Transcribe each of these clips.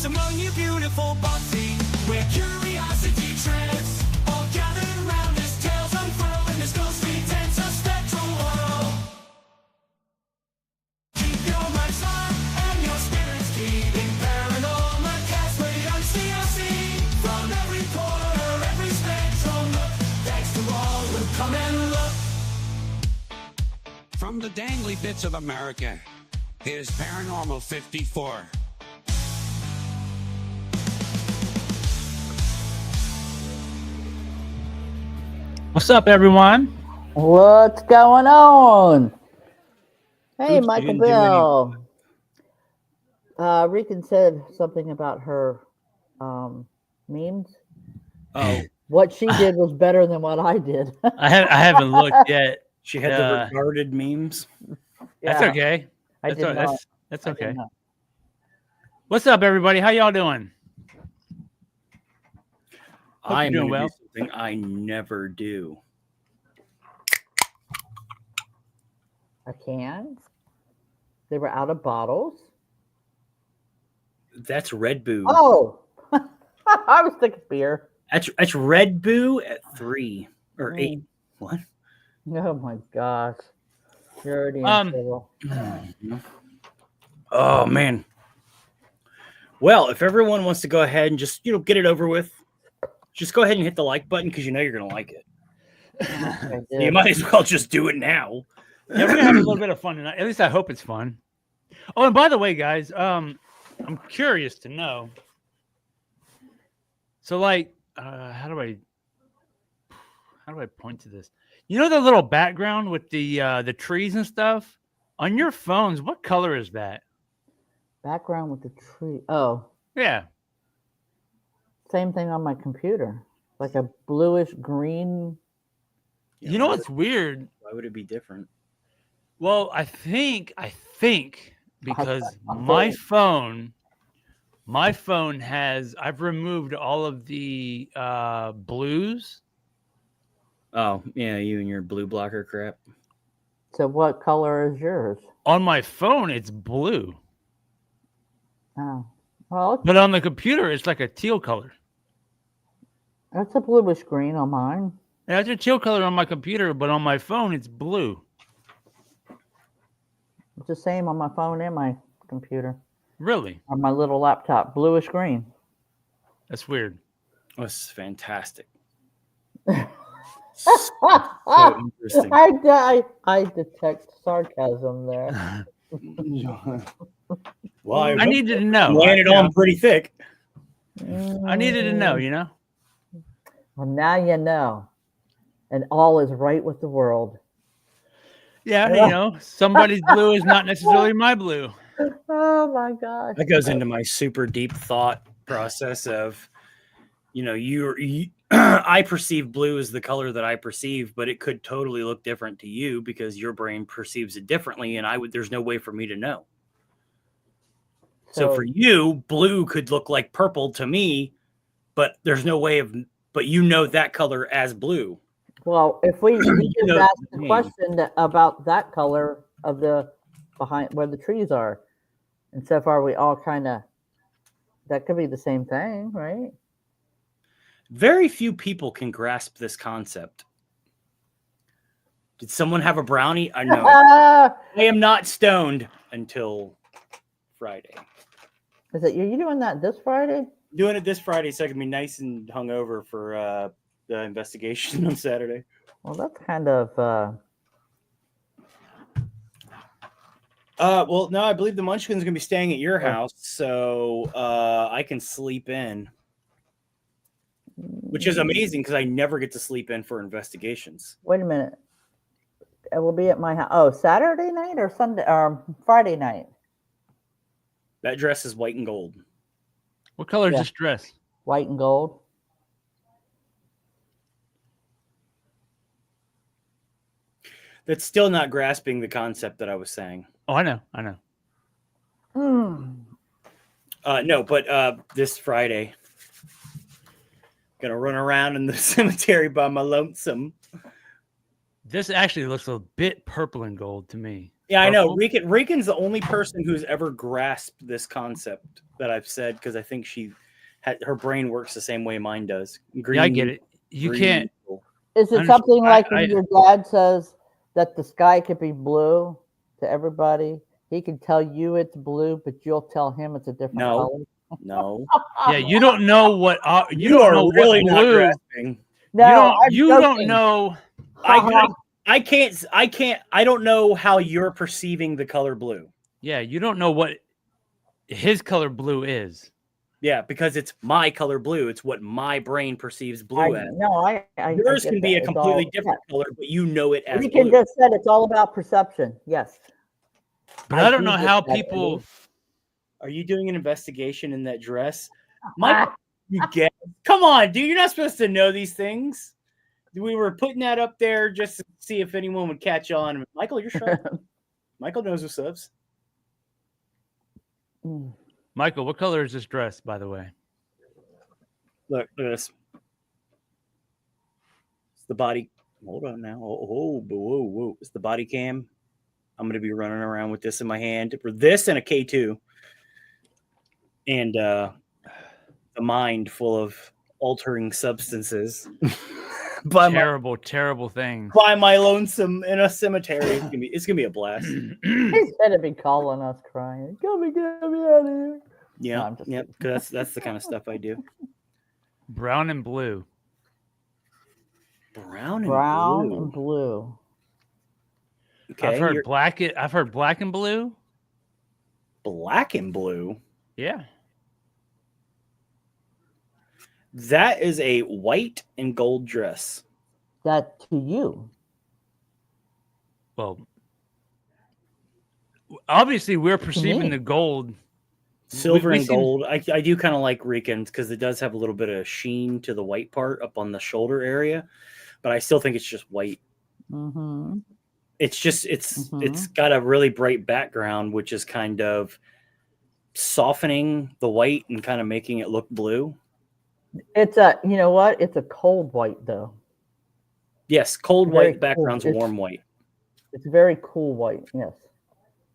among you beautiful body. We're curious. From the dangly bits of America, here's Paranormal 54. What's up, everyone? What's going on? Hey, Oops, Michael you didn't do Bell. Rican said something about her memes. Oh, What she did was better than what I did. I haven't looked yet. she had the retarded memes. That's Yeah, okay. I That's did o- not. that's I did okay. not. What's up, everybody? How y'all doing? I'm doing going to well. do something I never do. A can. They were out of bottles. That's Red Boo. Oh, I was thinking beer. That's Red Boo at 3 or 8. What? Oh my gosh, you're already in trouble. Oh man. Well, if everyone wants to go ahead and just get it over with, just go ahead and hit the like button because you know you're going to like it. You might as well just do it now. Yeah, we're gonna have a little bit of fun tonight. At least I hope it's fun. Oh, and by the way, guys, I'm curious to know. So, like, how do I point to this? You know the little background with the trees and stuff on your phones. What color is that? Background with the tree. Oh, Yeah. same thing on my computer. Like a bluish green. You know what's weird? Why would it be different? Well, I think because my phone has, I've removed all of the blues. Oh, yeah, you and your blue blocker crap. So what color is yours? On my phone, it's blue. Oh, well, But on the computer, it's like a teal color. that's a bluish green on mine. Yeah, it's a teal color on my computer, but on my phone, it's blue. It's the same on my phone and my computer. Really? On my little laptop, bluish green. That's weird. That's fantastic. So interesting. I detect sarcasm there. Well, I needed to know. Landed on pretty thick. I needed to know, you know? Well, now you know. And all is right with the world. Yeah, you know, somebody's blue is not necessarily my blue. Oh my gosh. That goes into my super deep thought process of, I perceive blue as the color that I perceive, but it could totally look different to you because your brain perceives it differently, and there's no way for me to know. So for you, blue could look like purple to me, but there's no way but you know that color as blue. Well, if we just know ask the the name. question about that color of the behind where the trees are, and so far we all kind of, that could be the same thing, right? Very few people can grasp this concept. Did someone have a brownie? I know. I am not stoned until Friday. Is it you doing that this Friday? Doing it this Friday so I can be nice and hungover for the investigation on Saturday. Well, that's kind of well, no, I believe the Munchkin's gonna be staying at your house, so I can sleep in, which is amazing because I never get to sleep in for investigations. Wait a minute. It will be at my house. Oh, Saturday night or Sunday or Friday night? That dress is white and gold. What color is Yeah. this dress? White and gold. That's still not grasping the concept that I was saying. Oh, I know. No, but this Friday, gonna run around in the cemetery by my lonesome. This actually looks a bit purple and gold to me. Yeah, I know. Purple? Regan's the only person who's ever grasped this concept that I've said because I think her brain works the same way mine does. Green, Yeah, I get it. You green, can't. Is it something like when your dad says that the sky could be blue to everybody? He can tell you it's blue, but you'll tell him it's a different color. No. Yeah, you don't know what You are really not blue. grasping. No, You don't know. I I don't know how you're perceiving the color blue. Yeah, you don't know what his color blue is. Yeah, because it's my color blue. It's what my brain perceives blue as. Yours can be a completely different color, but you know it as Rican blue. just said it's all about perception. Yes. But I don't know how people. Are you doing an investigation in that dress? Mike, you get. Come on, dude. You're not supposed to know these things. We were putting that up there just to see if anyone would catch on. Michael, you're sharp. Michael knows what's up. Michael, what color is this dress, by the way? Look at this. It's the body. Hold on now. Whoa. It's the body cam. I'm going to be running around with this in my hand. For this and a K2. And a mind full of altering substances. Terrible thing. By my lonesome in a cemetery. It's gonna be a blast. He's gonna be calling us crying. Get me out of here. Yeah, no, because that's the kind of stuff I do. Brown and blue. Brown and blue. Okay, I've heard black and blue. Black and blue. Yeah. That is a white and gold dress. That to you. Well, obviously we're perceiving the gold. Silver and gold. I do kind of like Rican's because it does have a little bit of sheen to the white part up on the shoulder area, but I still think it's just white. Mm-hmm. It's just it's got a really bright background, which is kind of softening the white and kind of making it look blue. It's a, you know what? It's a cold white though. Yes, cold white background's warm white. It's very cool white. Yes.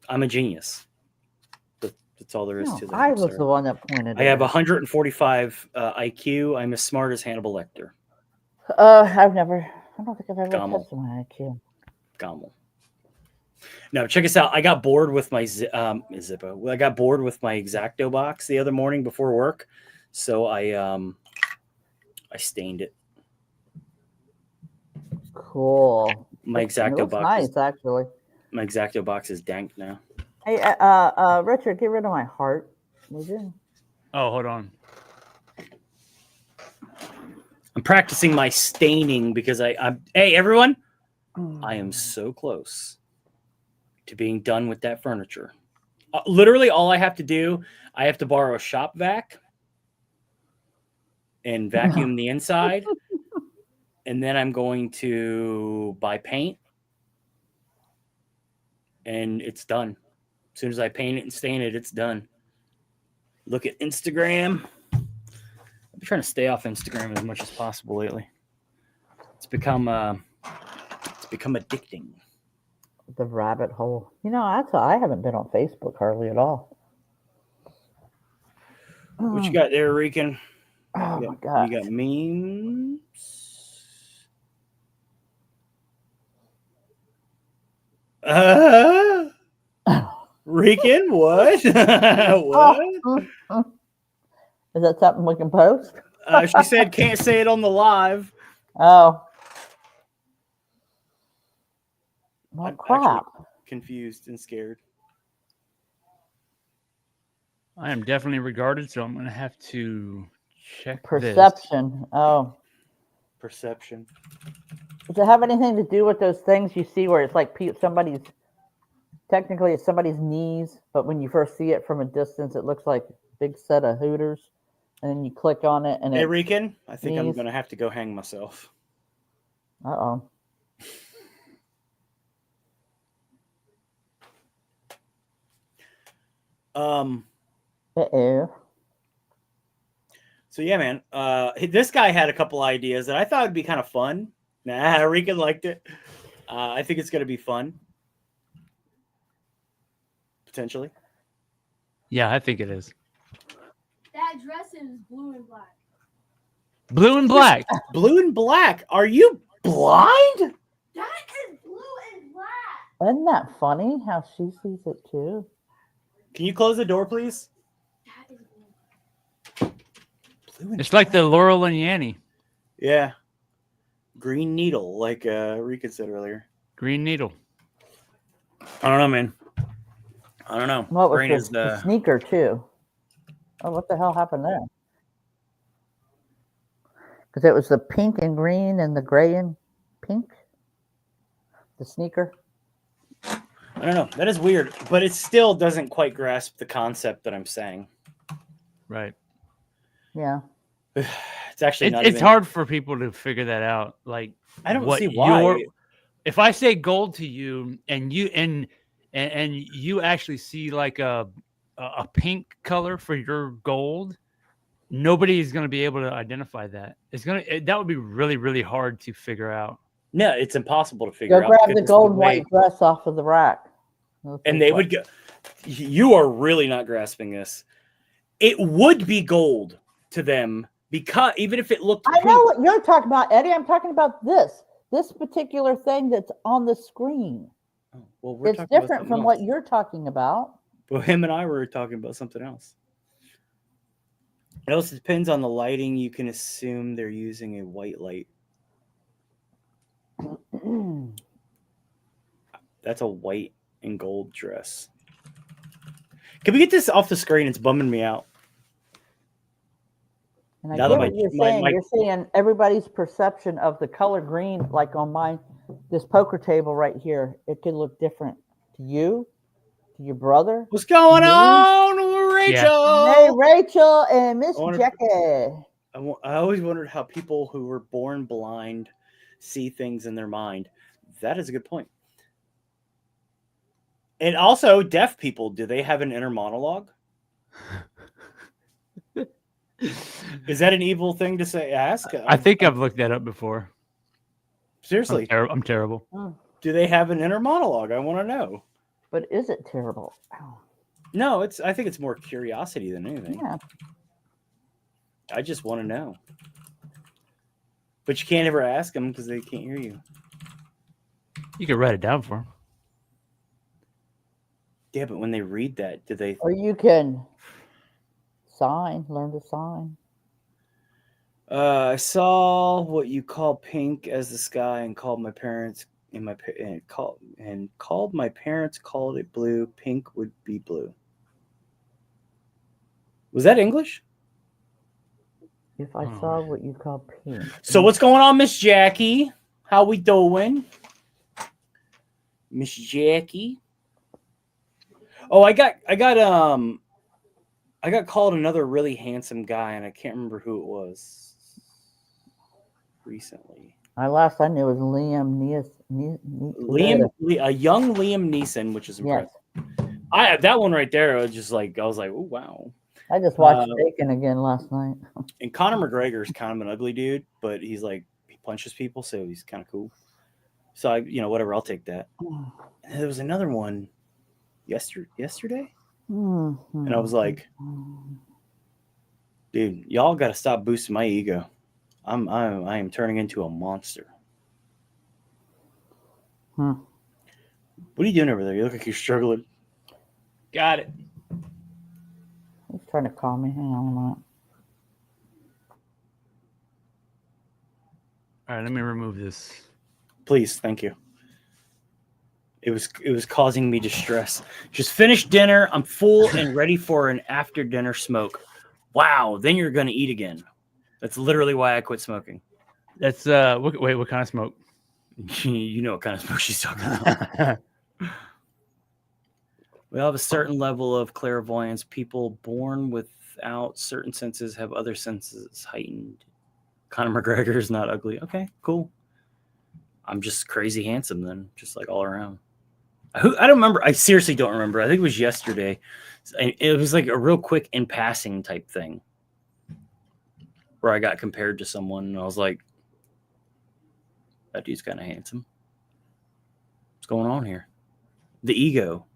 I'm a genius. That's all there is to that. I was the one that pointed. I have 145 IQ. I'm as smart as Hannibal Lecter. I don't think I've ever tested my IQ. Gommel. No, check us out. I got bored with my Zippo. I got bored with my X-Acto box the other morning before work, so I stained it. Cool. My X-Acto box. Nice, actually. My X-Acto box is dank now. Hey, Richard, get rid of my heart, would you? Oh, hold on. I'm practicing my staining because I'm. Hey, everyone! I am so close to being done with that furniture. Literally, all I have to do, I have to borrow a shop vac and vacuum the inside, and then I'm going to buy paint, and it's done. As soon as I paint it and stain it, it's done. Look at Instagram. I'm trying to stay off Instagram as much as possible lately. It's become addicting. The rabbit hole. You know, I haven't been on Facebook hardly at all. What you got there, Rican? Oh my God. You got memes. Rican, what? What? Is that something we can post? She said can't say it on the live. Oh. Well, crap. Confused and scared. I am definitely regarded, so I'm going to have to check Perception. This. Oh. Perception. Does it have anything to do with those things you see where it's like somebody's, technically it's somebody's knees, but when you first see it from a distance, it looks like a big set of hooters, and then you click on it and hey, Rican, I think I'm going to have to go hang myself. Uh-oh. Uh-oh. So yeah, man. This guy had a couple ideas that I thought would be kind of fun. Nah, Rican liked it. I think it's going to be fun. Potentially. Yeah, I think it is. That dress is blue and black. Blue and black. Blue and black. Are you blind? That is blue and black. Isn't that funny how she sees it too? Can you close the door, please? That is blue. Blue and It's like the Laurel and Yanny. Yeah. Green needle, like Rican said earlier. Green Needle. I don't know, man. I don't know. What was Green this? is The sneaker too? Oh, what the hell happened there? Because it was the pink and green and the gray and pink. The sneaker. I don't know. That is weird, but it still doesn't quite grasp the concept that I'm saying. Right. Yeah. It's actually not. It's even... hard for people to figure that out. Like, I don't what see why. If I say gold to you, and you actually see like a pink color for your gold, nobody is going to be able to identify that. That would be really, really hard to figure out. No, it's impossible to figure Go out. grab the gold and white dress off of the rack. And they would go. You are really not grasping this. It would be gold to them because even if it looked. I know what you're talking about, Eddie. I'm talking about this particular thing that's on the screen. Oh, well, it's different from what you're talking about. Well, him and I were talking about something else. It also depends on the lighting. You can assume they're using a white light. That's a white and gold dress. Can we get this off the screen? It's bumming me out. And I get what you're saying. You're saying everybody's perception of the color green, like on mine, this poker table right here, it could look different to you, to your brother. What's going on, Rachel? Yeah. Hey, Rachel and Miss Jackie. I always wondered how people who were born blind see things in their mind. That is a good point. And also, deaf people, do they have an inner monologue? Is that an evil thing to say? Ask. I think I've looked that up before. Seriously, I'm terrible. Do they have an inner monologue? I want to know. But is it terrible? No, I think it's more curiosity than anything. Yeah. I just want to know. But you can't ever ask them because they can't hear you. You could write it down for them. Yeah, but when they read that, do they? Or you can learn to sign. I saw what you call pink as the sky and called my parents called my parents called it blue. Pink would be blue. Was that English? If I saw what you call pink. So what's going on, Miss Jackie? How we doing? Miss Jackie? Oh, I got called another really handsome guy, and I can't remember who it was recently. Last I knew was Liam A young Liam Neeson, which is impressive. Yes. That one right there was just like, I was like, oh wow. I just watched Bacon again last night. And Conor McGregor is kind of an ugly dude, but he's like, he punches people, so he's kind of cool. So whatever, I'll take that. And there was another one yesterday, and I was like, dude, y'all got to stop boosting my ego. I am turning into a monster. What are you doing over there? You look like you're struggling. Got it. He's trying to call me. Hang on a minute. All right, let me remove this. Please, thank you. It was causing me distress. Just finished dinner. I'm full and ready for an after dinner smoke. Wow, then you're gonna eat again. That's literally why I quit smoking. That's what kind of smoke? You know what kind of smoke she's talking about. We all have a certain level of clairvoyance. People born without certain senses have other senses heightened. Conor McGregor is not ugly. Okay, cool. I'm just crazy handsome then, just like all around. I don't remember. I seriously don't remember. I think it was yesterday. It was like a real quick in passing type thing where I got compared to someone and I was like, that dude's kind of handsome. What's going on here? The ego.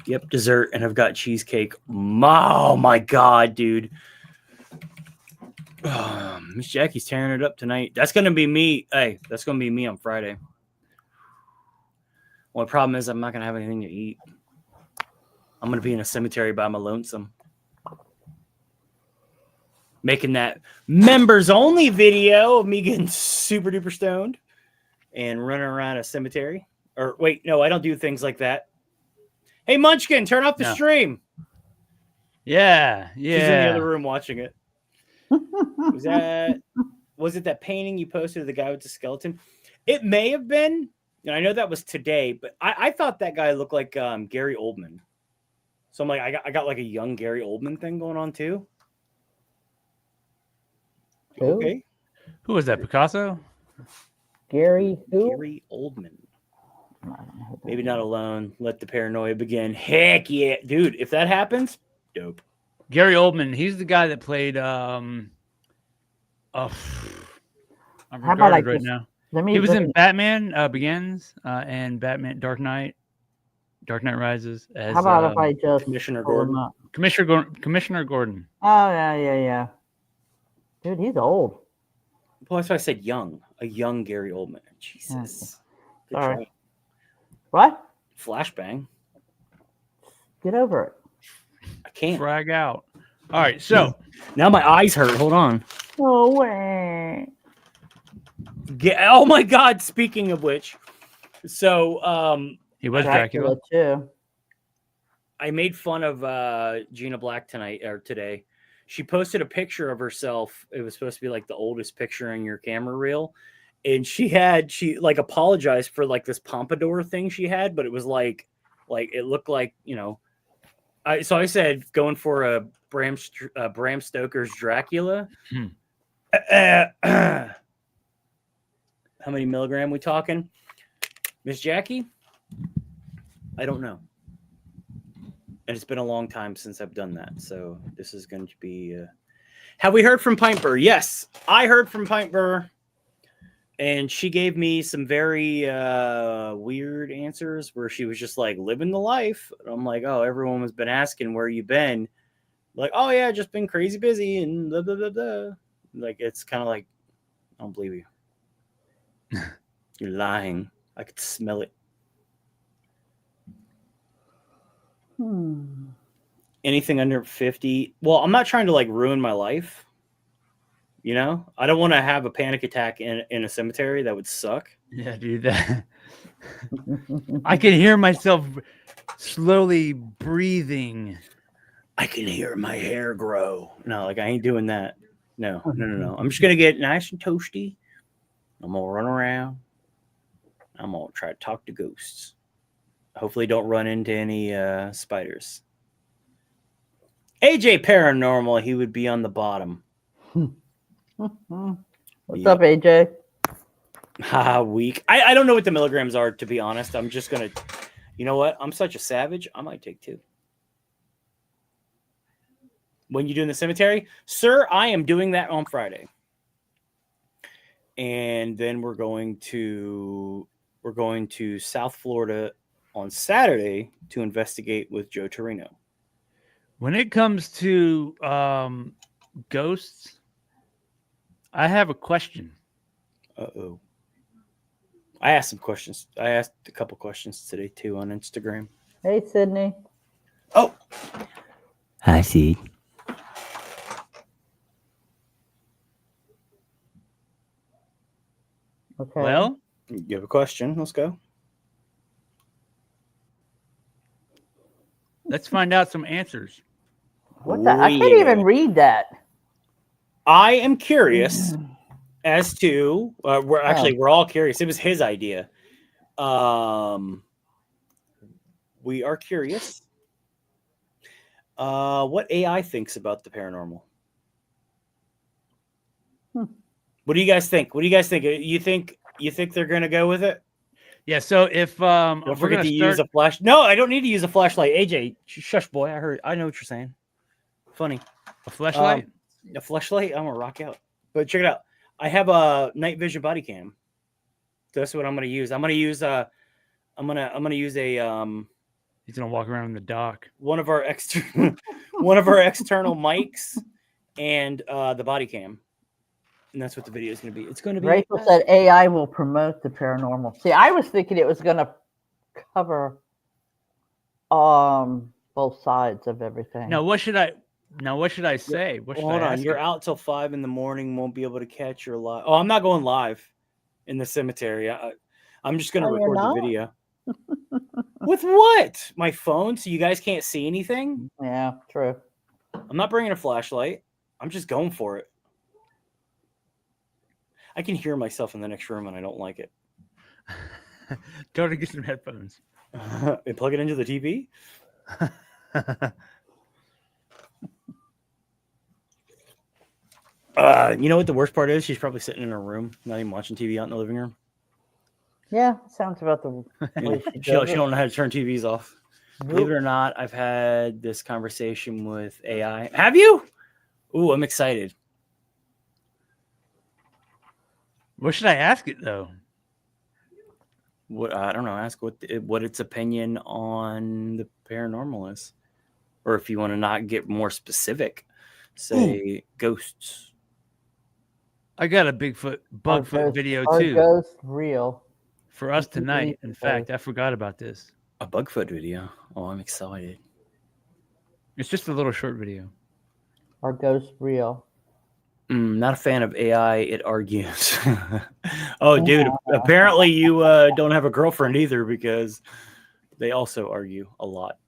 Yep, dessert, and I've got cheesecake. Oh my God, dude. Miss Jackie's tearing it up tonight. That's going to be me. Hey, that's going to be me on Friday. Well, the problem is I'm not going to have anything to eat. I'm going to be in a cemetery by my lonesome. Making that members only video of me getting super duper stoned. and running around a cemetery. Or wait, no, I don't do things like that. Hey, Munchkin, turn off the No. stream. Yeah. She's in the other room watching it. Was it that painting you posted of the guy with the skeleton? It may have been. And I know that was today, but I thought that guy looked like Gary Oldman. So I'm like, I got like a young Gary Oldman thing going on too. Who? Okay. Who was that? Picasso? Gary who? Gary Oldman. Maybe not alone. Let the paranoia begin. Heck yeah, dude! If that happens, dope. Gary Oldman. He's the guy that played. I'm How about regarded I right just- now. Let me He was let in me- Batman Begins and Batman Dark Knight Rises. As How about if I just Commissioner pull him Gordon. up? Commissioner Gordon. Oh yeah. Dude, he's old. Well, that's why I said young. A young Gary Oldman. Jesus. Good Sorry. try. What? Flashbang. Get over it. I can't. Frag out. All right, so Now my eyes hurt. Hold on. No way. Oh my God. Speaking of which, so he was Dracula. too. I made fun of Gina Black today. She posted a picture of herself. It was supposed to be like the oldest picture in your camera reel. And she like apologized for like this pompadour thing she had, but it was like it looked like, you know, so I said going for a Bram Stoker's Dracula. How many milligram we talking? Miss Jackie? I don't know. And it's been a long time since I've done that. So this is going to be... Have we heard from Piper? Yes, I heard from Piper. And she gave me some very weird answers where she was just like, living the life. And I'm like, oh, everyone has been asking where you been. Like, oh, yeah, just been crazy busy and blah, blah, blah, blah. Like, it's kind of like, I don't believe you. You're lying. I could smell it. Anything under 50. Well, I'm not trying to like ruin my life. You know, I don't want to have a panic attack in a cemetery. That would suck. Yeah, dude. That I can hear myself slowly breathing. I can hear my hair grow. No, like I ain't doing that. No. I'm just gonna get nice and toasty. I'm gonna run around. I'm gonna try to talk to ghosts. Hopefully, don't run into any spiders. AJ Paranormal, he would be on the bottom. What's up, AJ? Weak. I don't know what the milligrams are, to be honest. I'm just gonna, you know what? I'm such a savage. I might take 2. When you do in the cemetery, sir, I am doing that on Friday, and then we're going to South Florida on Saturday to investigate with Joe Torino. When it comes to ghosts, I have a question. Uh-oh. I asked some questions. I asked a couple questions today, too, on Instagram. Hey, Sydney. Oh. I see. Okay. Well, You have a question? Let's go. let's find out some answers. What the? I can't even read that. I am curious as to we're all curious. It was his idea. We are curious. What AI thinks about the paranormal? What do you guys think? You think they're gonna go with it? Yeah. So if Don't forget to use a flash. No, I don't need to use a flashlight. AJ, shush, boy. I know what you're saying. Funny. a flashlight, A flashlight. I'm gonna rock out. But check it out. I have a night vision body cam. That's what I'm gonna use. I'm gonna use a. he's gonna walk around in the dock. One of our external mics and the body cam. And that's what the video is going to be. It's going to be. Rachel said AI will promote the paranormal. See, I was thinking it was going to cover both sides of everything. Now, what should I say? What should Hold I on. ask You're it? out till 5 a.m. Won't be able to catch your live. Oh, I'm not going live. in the cemetery. I'm just going to Oh, you're record the not? video. With what? My phone, so you guys can't see anything? Yeah, true. I'm not bringing a flashlight. I'm just going for it. I can hear myself in the next room and I don't like it. Go to get some headphones. And plug it into the TV? You know what the worst part is? She's probably sitting in her room, not even watching TV out in the living room. Yeah, sounds about the way she She does don't know how to turn TVs off. it. Believe it or not, I've had this conversation with AI. Have you? Ooh, I'm excited. What should I ask it though? What I don't know. Ask what its opinion on the paranormal is, or if you want to not get more specific, say ghosts. I got a Bigfoot, Bugfoot video Are too ghosts real? for us Do you tonight. believe In in fact, I forgot about this. A Bugfoot video. Oh, I'm excited. It's just a little short video. Are ghosts real? Not a fan of AI. It argues. Oh, dude. Apparently, you don't have a girlfriend either because they also argue a lot.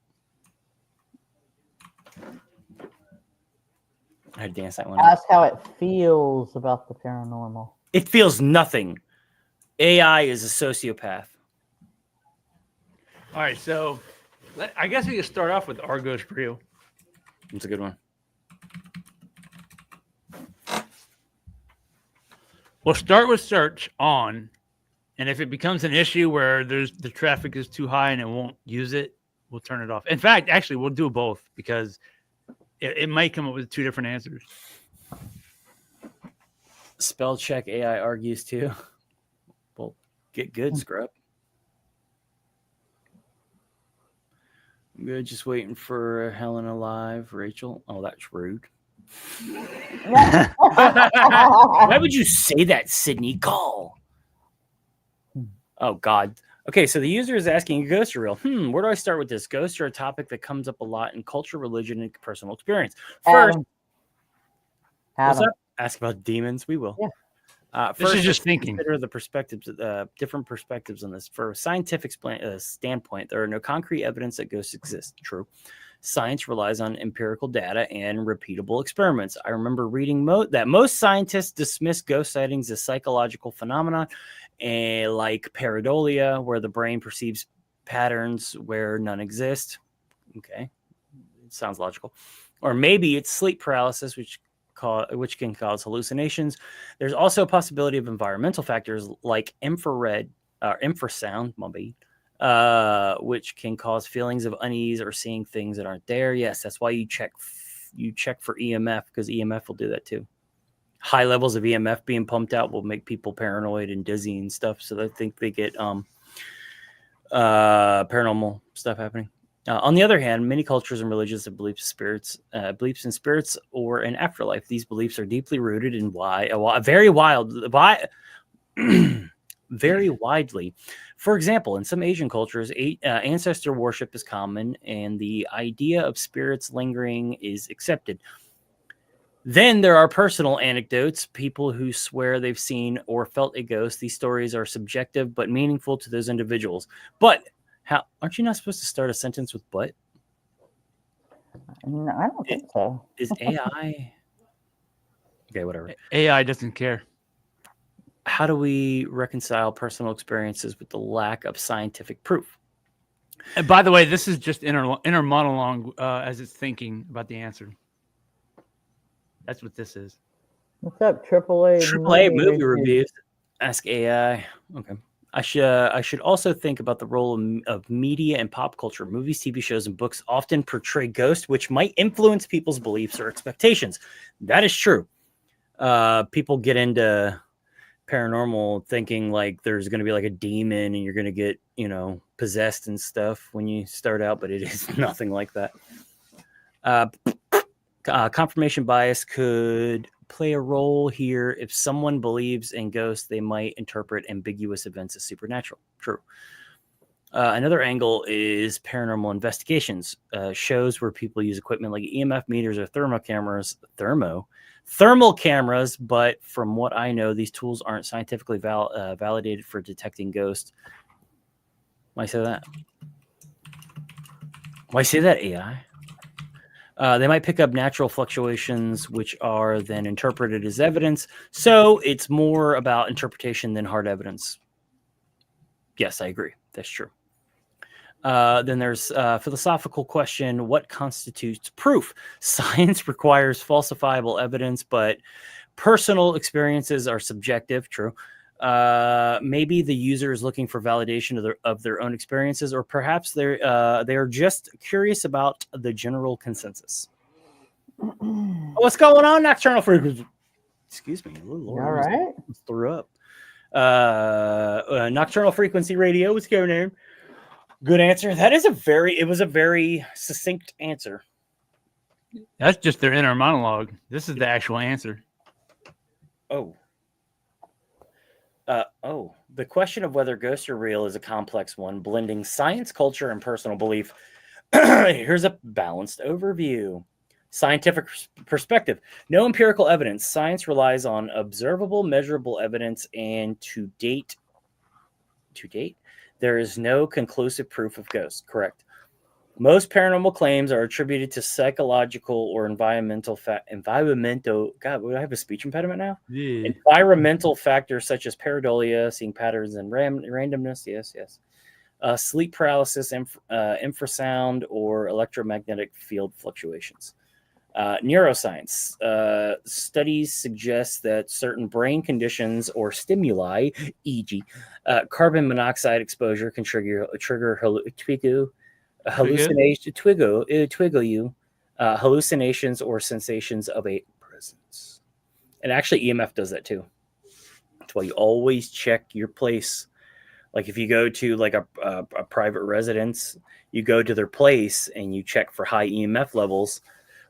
I had to dance that one. Ask how it feels about the paranormal. It feels nothing. AI is a sociopath. All right, so I guess we can start off with Argos for you. That's a good one. We'll start with search on, and if it becomes an issue where the traffic is too high and it won't use it, we'll turn it off. In fact, actually, we'll do both because it might come up with two different answers. Spell check AI argues too. Well, get good, scrub. I'm good. Just waiting for Helen alive. Rachel. Oh, that's rude. Why would you say that, Sydney? Call. Oh, God. Okay, so the user is asking, ghosts are real. Where do I start with this? Ghosts are a topic that comes up a lot in culture, religion, and personal experience. First, what's up? Ask about demons. We will. Yeah. This First, is just thinking. Consider the perspectives, different perspectives on this. For a scientific standpoint, there are no concrete evidence that ghosts exist. True. Science relies on empirical data and repeatable experiments. I remember reading that most scientists dismiss ghost sightings as psychological phenomena, like pareidolia, where the brain perceives patterns where none exist. Okay, it sounds logical. Or maybe it's sleep paralysis, which can cause hallucinations. There's also a possibility of environmental factors like infrasound, which can cause feelings of unease or seeing things that aren't there. Yes, that's why you check for EMF, because EMF will do that too. High levels of EMF being pumped out will make people paranoid and dizzy and stuff. So they think they get paranormal stuff happening. On the other hand, many cultures and religions have beliefs in spirits or an afterlife. These beliefs are deeply rooted in very widely. For example, in some Asian cultures, ancestor worship is common, and the idea of spirits lingering is accepted. Then there are personal anecdotes, people who swear they've seen or felt a ghost. These stories are subjective but meaningful to those individuals. But aren't you not supposed to start a sentence with but? No, I don't think so. Is AI? Okay, whatever. AI doesn't care. How do we reconcile personal experiences with the lack of scientific proof? And by the way, this is just inner monologue as it's thinking about the answer. That's what this is. What's up, AAA movie reviews? Ask AI. Okay. I should also think about the role of media and pop culture. Movies, TV shows, and books often portray ghosts, which might influence people's beliefs or expectations. That is true. People get into paranormal thinking like there's going to be like a demon and you're going to get, possessed and stuff when you start out, but it is nothing like that. Confirmation bias could play a role here. If someone believes in ghosts, they might interpret ambiguous events as supernatural. True. Another angle is paranormal investigations. Shows where people use equipment like EMF meters or thermo thermal cameras, but from what I know, these tools aren't scientifically validated for detecting ghosts. Why say that? Why say that, AI? They might pick up natural fluctuations, which are then interpreted as evidence. So it's more about interpretation than hard evidence. Yes, I agree. That's true. Then there's a philosophical question. What constitutes proof? Science requires falsifiable evidence, but personal experiences are subjective. True. Maybe the user is looking for validation of their own experiences, or perhaps they are just curious about the general consensus. What's going on, Nocturnal Frequency? Excuse me. Lord, All right. threw up. Nocturnal Frequency Radio. What's going on? Good answer. It was a very succinct answer. That's just their inner monologue. This is the actual answer. The question of whether ghosts are real is a complex one, blending science, culture, and personal belief. Here's a balanced overview. Scientific perspective. No empirical evidence. Science relies on observable, measurable evidence, and to date, there is no conclusive proof of ghosts. Correct. Most paranormal claims are attributed to psychological or environmental. God, would I have a speech impediment now? Yeah. Environmental factors such as pareidolia, seeing patterns and randomness. Yes. Sleep paralysis, infrasound, or electromagnetic field fluctuations. Neuroscience. Studies suggest that certain brain conditions or stimuli, e.g., carbon monoxide exposure, can trigger hallucinations or sensations of a presence. And actually, EMF does that too. That's why you always check your place. Like if you go to like a private residence, you go to their place and you check for high EMF levels.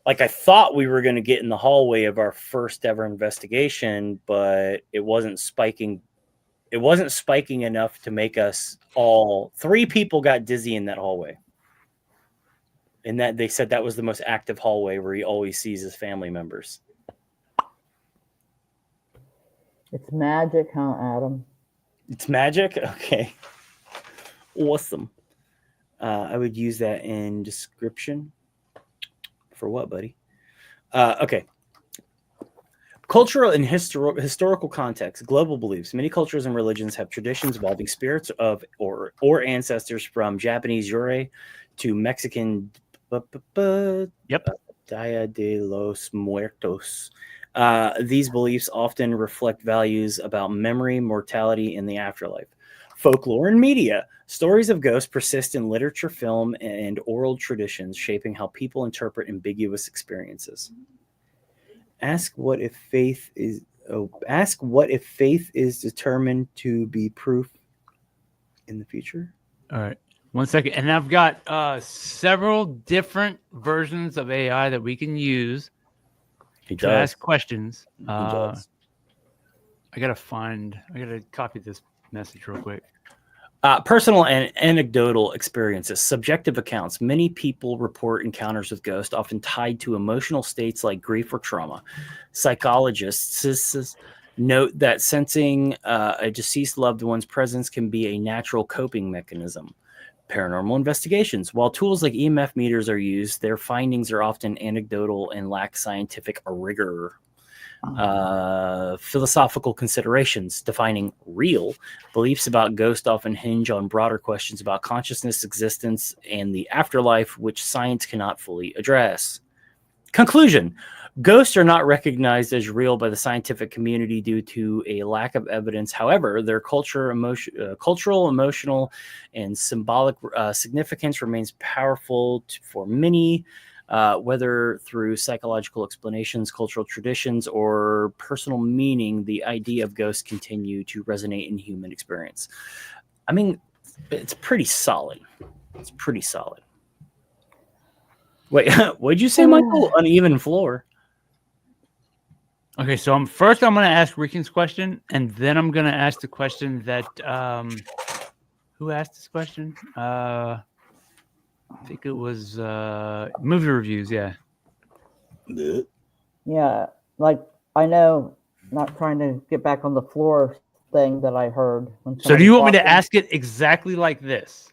Like I thought we were going to get in the hallway of our first ever investigation, but it wasn't spiking. It wasn't spiking enough to make us all. 3 people got dizzy in that hallway. And that they said that was the most active hallway where he always sees his family members. It's magic, huh, Adam? It's magic? Okay. Awesome. I would use that in description. For what, buddy? Okay. Cultural and historical context, global beliefs. Many cultures and religions have traditions involving spirits of or ancestors, from Japanese yore to Mexican Dia de los Muertos. These beliefs often reflect values about memory, mortality, and the afterlife. Folklore and media. Stories of ghosts persist in literature, film, and oral traditions, shaping how people interpret ambiguous experiences. Ask what if faith is determined to be proof in the future. All right. 1 second. And I've got several different versions of AI that we can use to ask questions. I gotta copy this message real quick. Personal and anecdotal experiences, subjective accounts. Many people report encounters with ghosts, often tied to emotional states like grief or trauma. Psychologists note that sensing a deceased loved one's presence can be a natural coping mechanism. Paranormal investigations. While tools like EMF meters are used, their findings are often anecdotal and lack scientific rigor. Philosophical considerations. Defining real. Beliefs about ghosts often hinge on broader questions about consciousness, existence, and the afterlife, which science cannot fully address. Conclusion. Ghosts are not recognized as real by the scientific community due to a lack of evidence. However, their cultural, emotional, and symbolic significance remains powerful for many, whether through psychological explanations, cultural traditions, or personal meaning. The idea of ghosts continue to resonate in human experience. I mean, it's pretty solid. It's pretty solid. Wait, what'd you say, Michael? Uneven floor. Okay, so I'm going to ask Rickin's question, and then I'm going to ask the question that who asked this question? I think it was movie reviews. Yeah. Yeah, like I know, not trying to get back on the floor thing that I heard. When So do you want me to talking. ask it exactly like this?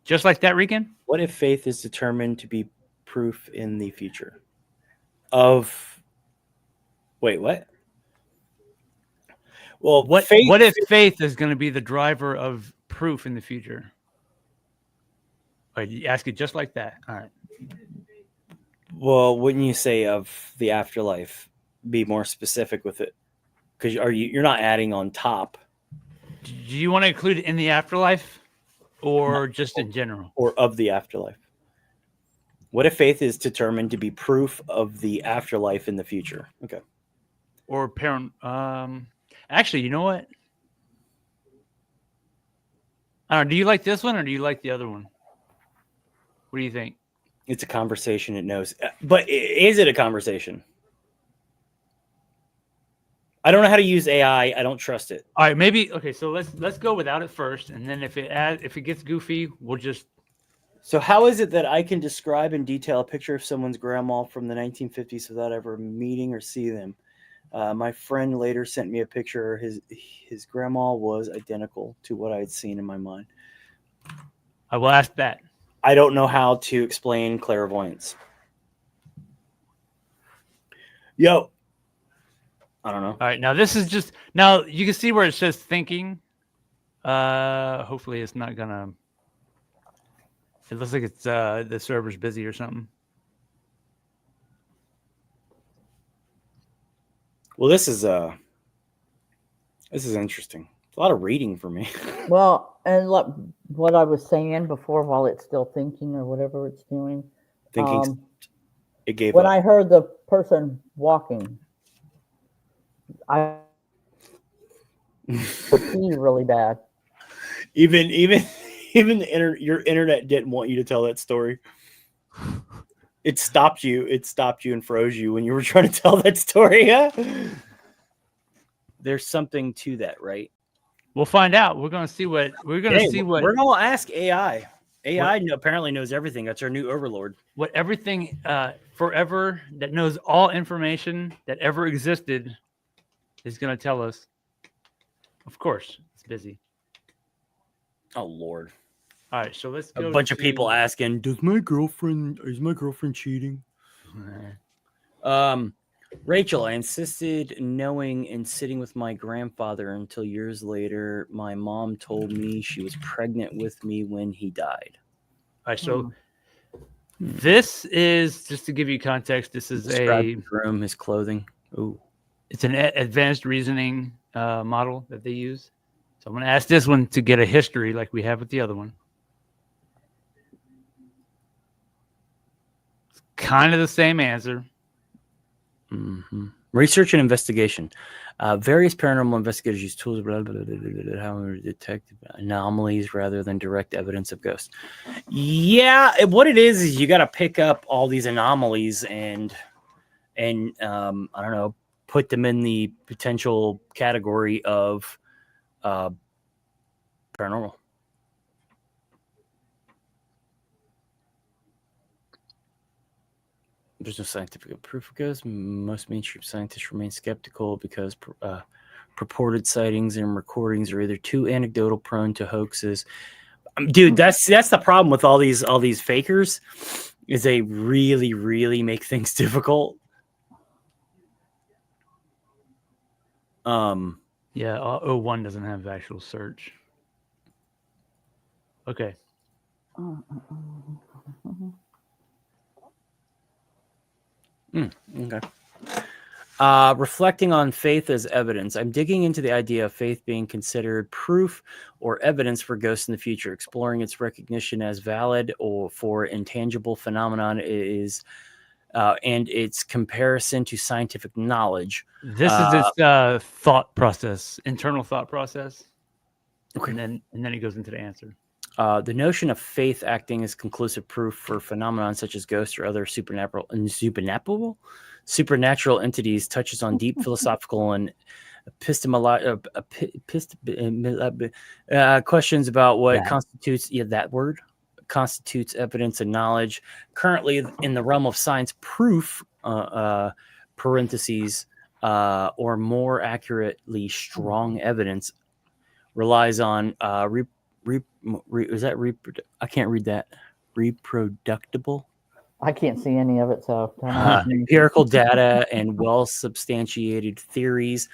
Just like that, Regan? What if faith is determined to be proof in the future of... Wait, what? Well, What if faith is going to be the driver of proof in the future? All right, you ask it just like that. All right. Well, wouldn't you say of the afterlife? Be more specific with it, because you're not adding on top. Do you want to include it in the afterlife, or just in general, or of the afterlife? What if faith is determined to be proof of the afterlife in the future? Okay. Or actually, you know what? I don't know. Do you like this one or do you like the other one? What do you think? It's a conversation. It knows, but is it a conversation? I don't know how to use AI. I don't trust it. All right, maybe okay. So let's go without it first, and then if it gets goofy, we'll just. So how is it that I can describe in detail a picture of someone's grandma from the 1950s without ever meeting or see them? My friend later sent me a picture. His grandma was identical to what I had seen in my mind. I will ask that. I don't know how to explain clairvoyance. Yo. I don't know. All right, now this is just now you can see where it says thinking. Hopefully it's not gonna. It looks like it's the server's busy or something. Well, this is interesting. It's a lot of reading for me. Well, and what I was saying before, while it's still thinking or whatever it's doing. Thinking it gave when up. I heard the person walking, I pee really bad. Even your internet didn't want you to tell that story. It stopped you. It stopped you and froze you when you were trying to tell that story. Huh? There's something to that, right? We'll find out. We're gonna see what we're gonna We're gonna ask AI. AI apparently knows everything. That's our new overlord. What everything forever that knows all information that ever existed is gonna tell us. Of course, it's busy. Oh Lord! All right, so let's go. A bunch of people asking, is my girlfriend cheating? Rachel, I insisted knowing and sitting with my grandfather until years later, my mom told me she was pregnant with me when he died. All right, so this is, just to give you context, this is Describe his room, his clothing. Ooh. It's an advanced reasoning model that they use. So I'm going to ask this one to get a history like we have with the other one. It's kind of the same answer. Mm-hmm. Research and investigation. Various paranormal investigators use tools to detect anomalies rather than direct evidence of ghosts. Yeah, what it is you got to pick up all these anomalies and I don't know, put them in the potential category of paranormal. There's no scientific proof of ghosts. Most mainstream scientists remain skeptical because purported sightings and recordings are either too anecdotal, prone to hoaxes. Dude, that's the problem with all these fakers, is they really, really make things difficult. Yeah, 01 doesn't have actual search. Okay. Okay. Reflecting on faith as evidence. I'm digging into the idea of faith being considered proof or evidence for ghosts in the future. Exploring its recognition as valid or for intangible phenomenon is and its comparison to scientific knowledge. This is its thought process, internal thought process. Okay. And then it goes into the answer. The notion of faith acting as conclusive proof for phenomena such as ghosts or other supernatural entities touches on deep philosophical and questions about what constitutes evidence and knowledge. Currently, in the realm of science, proof parentheses, or more accurately, strong evidence relies on is that I can't read that. Reproducible. I can't see any of it, so don't ask me. Empirical data and well-substantiated theories.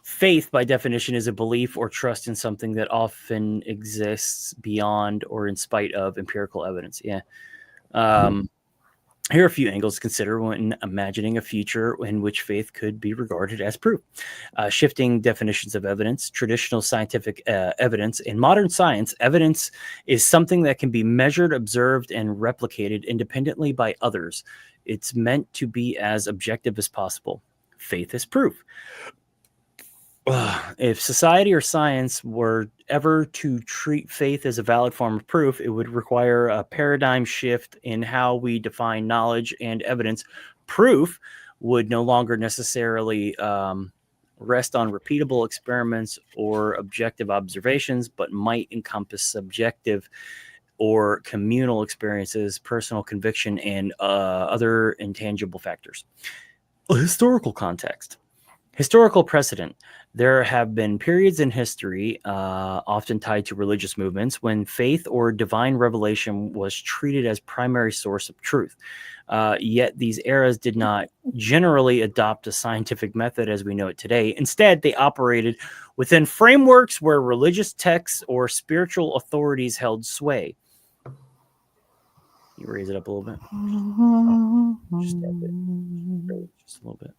Faith, by definition, is a belief or trust in something that often exists beyond or in spite of empirical evidence. Yeah. Here are a few angles to consider when imagining a future in which faith could be regarded as proof. Shifting definitions of evidence. Traditional scientific evidence. In modern science, evidence is something that can be measured, observed, and replicated independently by others. It's meant to be as objective as possible. Faith is proof. If society or science were ever to treat faith as a valid form of proof, it would require a paradigm shift in how we define knowledge and evidence. Proof would no longer necessarily rest on repeatable experiments or objective observations, but might encompass subjective or communal experiences, personal conviction, and other intangible factors. Historical context. Historical precedent. There have been periods in history, often tied to religious movements, when faith or divine revelation was treated as primary source of truth. Yet these eras did not generally adopt a scientific method as we know it today. Instead, they operated within frameworks where religious texts or spiritual authorities held sway. You raise it up a little bit. Just a bit. Just a little bit.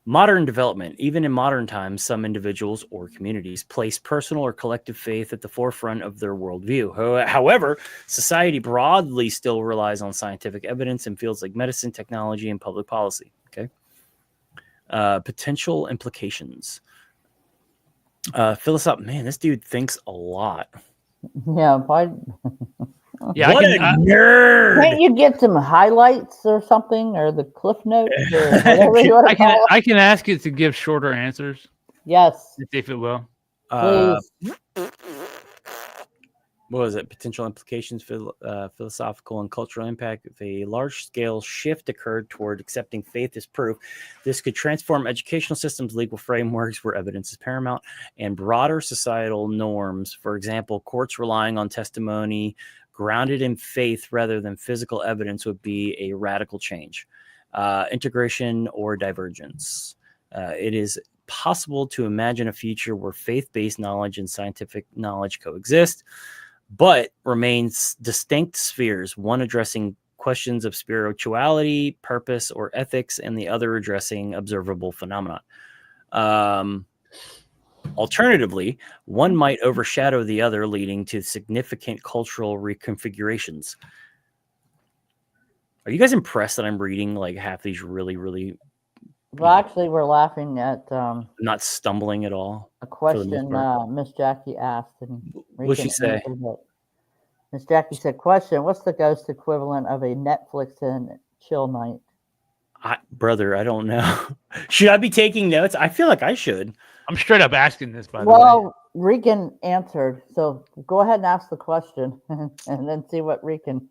Modern development. Even in modern times, some individuals or communities place personal or collective faith at the forefront of their worldview. However, society broadly still relies on scientific evidence in fields like medicine, technology, and public policy. Okay. Potential implications. Philosoph. Man, this dude thinks a lot. Yeah, why? Yeah, What a nerd! Can't you get some highlights or something, or the cliff notes, or whatever you want to call it? I can ask it to give shorter answers, Yes, if it will. please. What was it? Potential implications for philosophical and cultural impact. If a large-scale shift occurred toward accepting faith as proof, this could transform educational systems, legal frameworks where evidence is paramount, and broader societal norms. For example, courts relying on testimony grounded in faith rather than physical evidence would be a radical change. Integration or divergence. It is possible to imagine a future where faith-based knowledge and scientific knowledge coexist, but remains distinct spheres, one addressing questions of spirituality, purpose, or ethics, and the other addressing observable phenomena. Alternatively, one might overshadow the other, leading to significant cultural reconfigurations. Are you guys impressed that I'm reading like half these really, really... Well, actually, we're laughing at not stumbling at all? a question Miss Jackie asked. And What'd she say? Miss Jackie said, question, what's the ghost equivalent of a Netflix and chill night? Brother, I don't know. Should I be taking notes? I feel like I should. I'm straight up asking this, by the way. Well, Regan answered, so go ahead and ask the question and then see what Regan...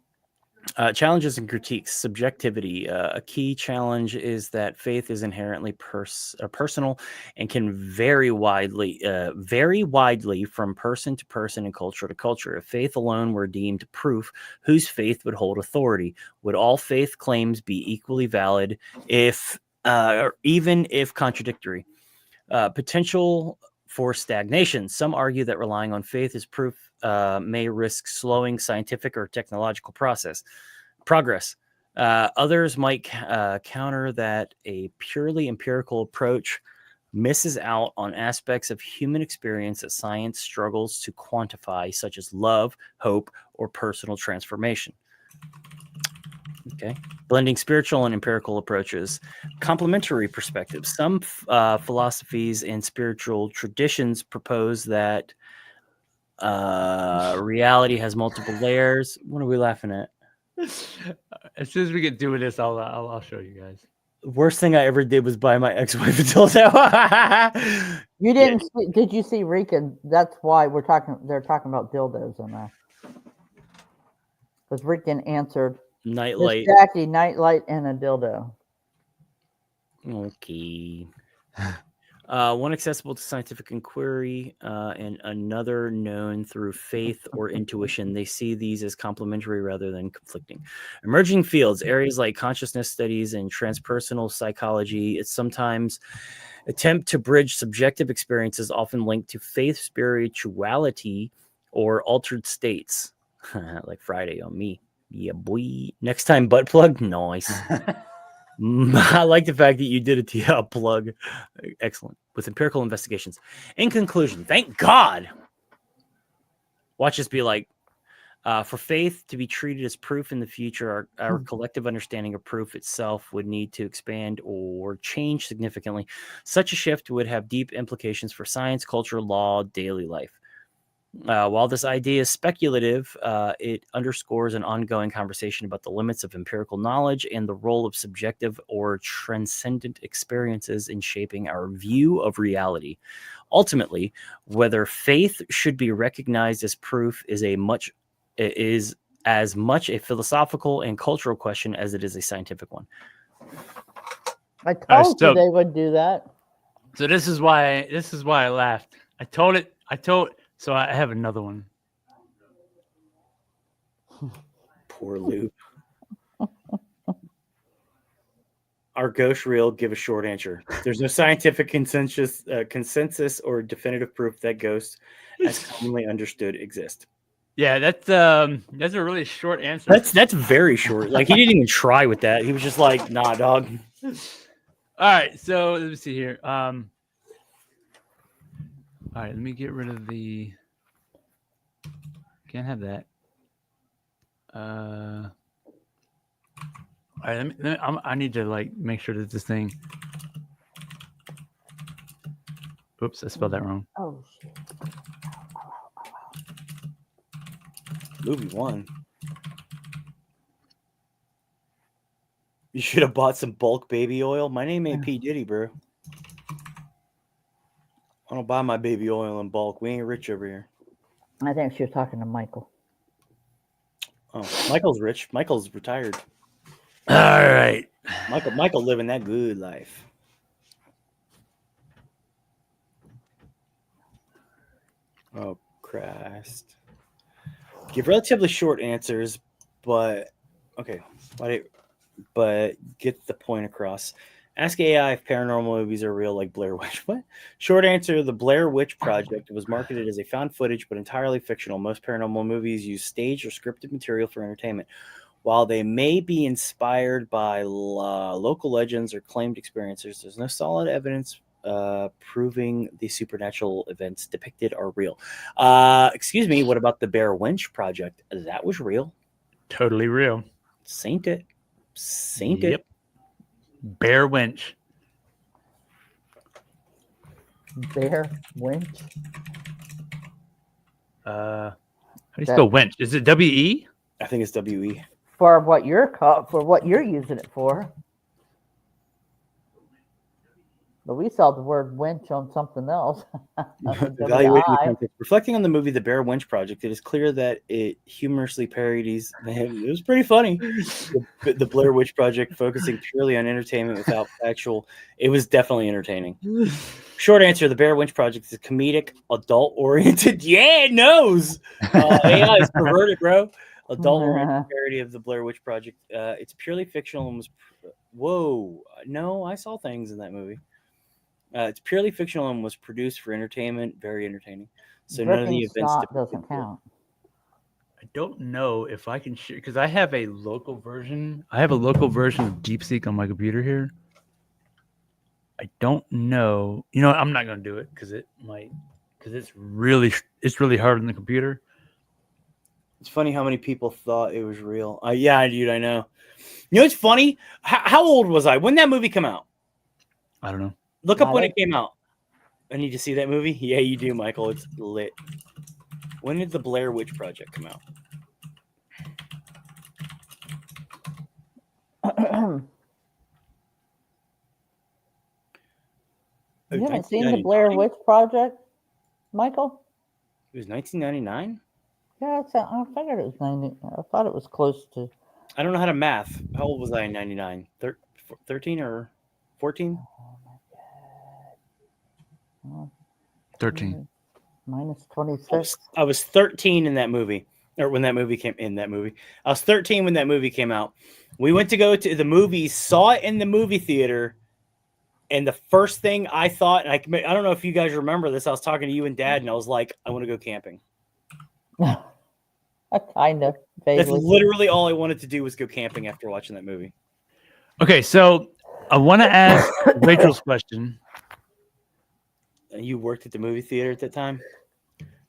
Challenges and critiques. Subjectivity. A key challenge is that faith is inherently personal and can vary widely from person to person and culture to culture. If faith alone were deemed proof, whose faith would hold authority? Would all faith claims be equally valid, even if contradictory? Potential for stagnation. Some argue that relying on faith as proof may risk slowing scientific or technological progress. Others might counter that a purely empirical approach misses out on aspects of human experience that science struggles to quantify, such as love, hope, or personal transformation. Okay. Blending spiritual and empirical approaches. Complementary perspectives. Some philosophies and spiritual traditions propose that reality has multiple layers. What are we laughing at? As soon as we get doing this, I'll show you guys. The worst thing I ever did was buy my ex-wife a dildo. You didn't see, did you see Regan? That's why they're talking about dildos in there. Because Regan answered Nightlight. Jackie, nightlight and a dildo. Okay. One accessible to scientific inquiry and another known through faith or intuition. They see these as complementary rather than conflicting. Emerging fields, areas like consciousness studies and transpersonal psychology, it's sometimes attempt to bridge subjective experiences often linked to faith, spirituality, or altered states. Like Friday on me. Yeah, boy. Next time, butt plug. Nice. I like the fact that you did it to plug. Excellent. With empirical investigations. In conclusion, thank God. Watch this be like, for faith to be treated as proof in the future, our collective understanding of proof itself would need to expand or change significantly. Such a shift would have deep implications for science, culture, law, daily life. While this idea is speculative, it underscores an ongoing conversation about the limits of empirical knowledge and the role of subjective or transcendent experiences in shaping our view of reality. Ultimately, whether faith should be recognized as proof is as much a philosophical and cultural question as it is a scientific one. I told you they would do that. So this is why I laughed. So I have another one. Poor Lou. Are ghosts real? Give a short answer. There's no scientific consensus or definitive proof that ghosts, as commonly understood, exist. Yeah, that's a really short answer. That's very short. Like he didn't even try with that. He was just like, "Nah, dog." All right, so let me see here. All right, let me get rid of the. Can't have that. All right, I need to like make sure that this thing. Oops, I spelled that wrong. Oh shit! Movie 1. You should have bought some bulk baby oil. My name ain't P. Diddy, bro. I don't buy my baby oil in bulk. We ain't rich over here. I think she was talking to Michael. Oh, Michael's rich. Michael's retired. All right. Michael living that good life. Oh, Christ. Give relatively short answers, but okay. But get the point across. Ask AI if paranormal movies are real, like Blair Witch. What? Short answer, the Blair Witch Project was marketed as a found footage, but entirely fictional. Most paranormal movies use staged or scripted material for entertainment. While they may be inspired by local legends or claimed experiences, there's no solid evidence proving the supernatural events depicted are real. Excuse me, what about the Blair Witch Project? That was real. Totally real. Saint it. Yep. Bear winch. Bear winch. How do you spell winch? Is it W-E? I think it's W-E. For what you're using it for. But we saw the word winch on something else. Evaluating the context. Reflecting on the movie The Blair Witch Project, it is clear that it humorously parodies. It was pretty funny. The Blair Witch Project, focusing purely on entertainment without actual. It was definitely entertaining. Short answer: The Blair Witch Project is comedic, adult-oriented. Yeah, it knows. AI is perverted, bro. Adult-oriented parody of the Blair Witch Project. It's purely fictional and was. Whoa! No, I saw things in that movie. It's purely fictional and was produced for entertainment. Very entertaining. So none of the events doesn't count. I don't know if I can share because I have a local version. I have a local version of DeepSeek on my computer here. I don't know. You know, I'm not going to do it because it's really hard on the computer. It's funny how many people thought it was real. Yeah, dude, I know. You know, it's funny. How old was I when that movie came out? I don't know. Look up when it came out. I need to see that movie. Yeah, you do, Michael. It's lit. When did the Blair Witch Project come out? You haven't seen the Blair Witch Project, Michael? It was 1999? Yeah, I figured it was 90. I thought it was close to. I don't know how to math. How old was I in 99? 13 or 14? 13. Minus 26. I was 13 in that movie, or when that movie came in that movie. I was 13 when that movie came out. We went to go to the movies, saw it in the movie theater, and the first thing I thought, and I don't know if you guys remember this, I was talking to you and Dad, and I was like, I want to go camping. Kind of. That's Vaguely. literally all I wanted to do was go camping after watching that movie. Okay, so I want to ask Rachel's question. And you worked at the movie theater at that time?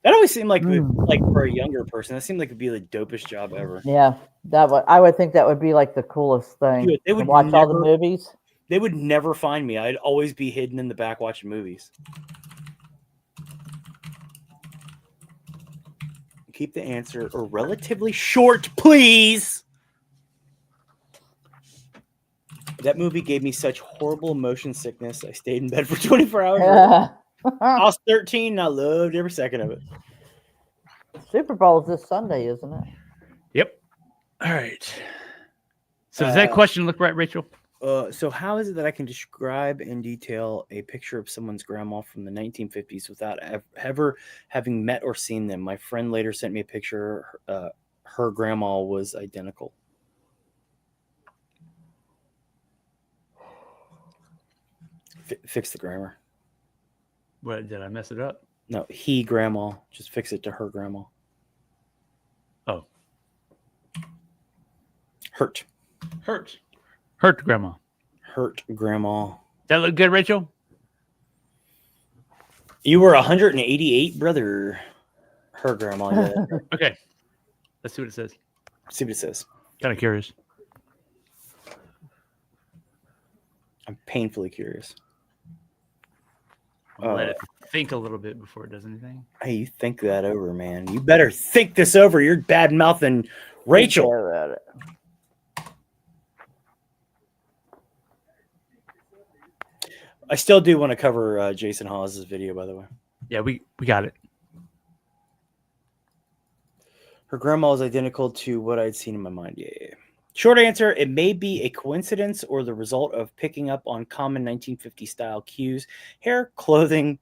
That always seemed like for a younger person, that seemed like it'd be the dopest job ever. Yeah, I would think that would be like the coolest thing. Dude, they to would watch all the never- movies. They would never find me. I'd always be hidden in the back watching movies. Keep the answer relatively short, please. That movie gave me such horrible motion sickness. I stayed in bed for 24 hours. I was 13 and I loved every second of it. Super Bowl is this Sunday, isn't it? Yep. All right. So does that question look right, Rachel? So how is it that I can describe in detail a picture of someone's grandma from the 1950s without ever having met or seen them? My friend later sent me a picture. Her grandma was identical. Fix the grammar. What, did I mess it up? No, he grandma. Just fix it to her grandma. Oh. Hurt grandma. Hurt grandma. That look good, Rachel? You were 188, brother. Her grandma. Yeah. Okay. Let's see what it says. See what it says. Kind of curious. I'm painfully curious. I'll let it think a little bit before it does anything. Hey, you think that over, man. You better think this over. You're bad mouthing Rachel. About it. I still do want to cover Jason Hawes' video, by the way. Yeah, we got it. Her grandma is identical to what I'd seen in my mind. Yeah. Short answer, it may be a coincidence or the result of picking up on common 1950 style cues, hair, clothing,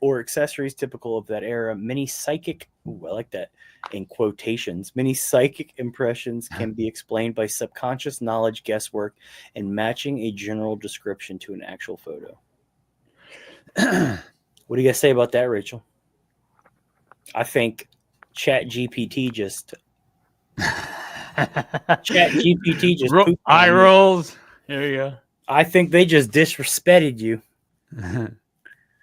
or accessories typical of that era. Many psychic, I like that in quotations, many psychic impressions can be explained by subconscious knowledge, guesswork, and matching a general description to an actual photo. What do you guys say about that, Rachel? I think ChatGPT just eye rolls. There you go. I think they just disrespected you.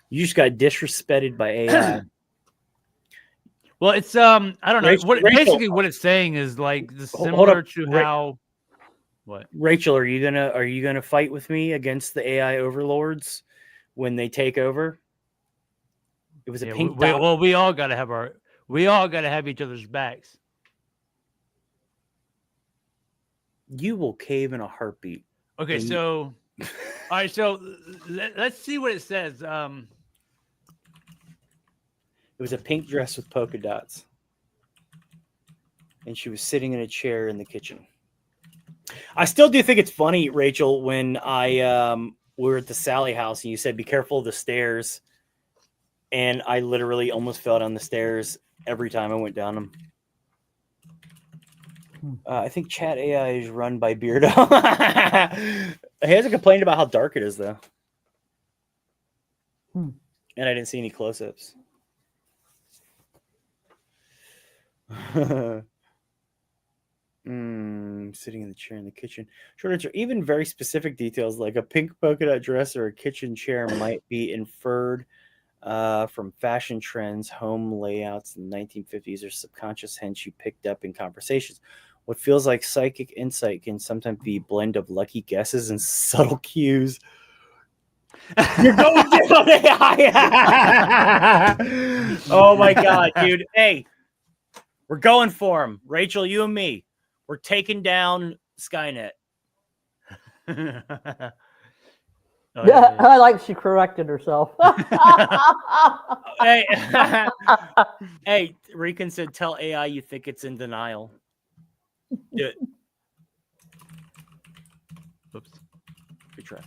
You just got disrespected by AI. Well, it's I don't know. Rachel, Basically what it's saying is like the similar to how what? Rachel, are you gonna fight with me against the AI overlords when they take over? It was a pink dot. Well, we all gotta have each other's backs. You will cave in a heartbeat. Okay, so all right, so let's see what it says. It was a pink dress with polka dots. And she was sitting in a chair in the kitchen. I still do think it's funny, Rachel, when we were at the Sally house and you said, be careful of the stairs. And I literally almost fell down the stairs every time I went down them. I think Chat AI is run by Beardo. He hasn't complained about how dark it is, though. And I didn't see any close-ups. Sitting in the chair in the kitchen. Short answer, even very specific details like a pink polka dot dress or a kitchen chair might be inferred from fashion trends, home layouts in the 1950s, or subconscious hints you picked up in conversations. What feels like psychic insight can sometimes be a blend of lucky guesses and subtle cues. You're going down AI. Oh my god, dude. Hey, we're going for him. Rachel, you and me. We're taking down Skynet. Yeah, I like she corrected herself. Hey, hey, Rican said, tell AI you think it's in denial. Do it. Oops. Good try.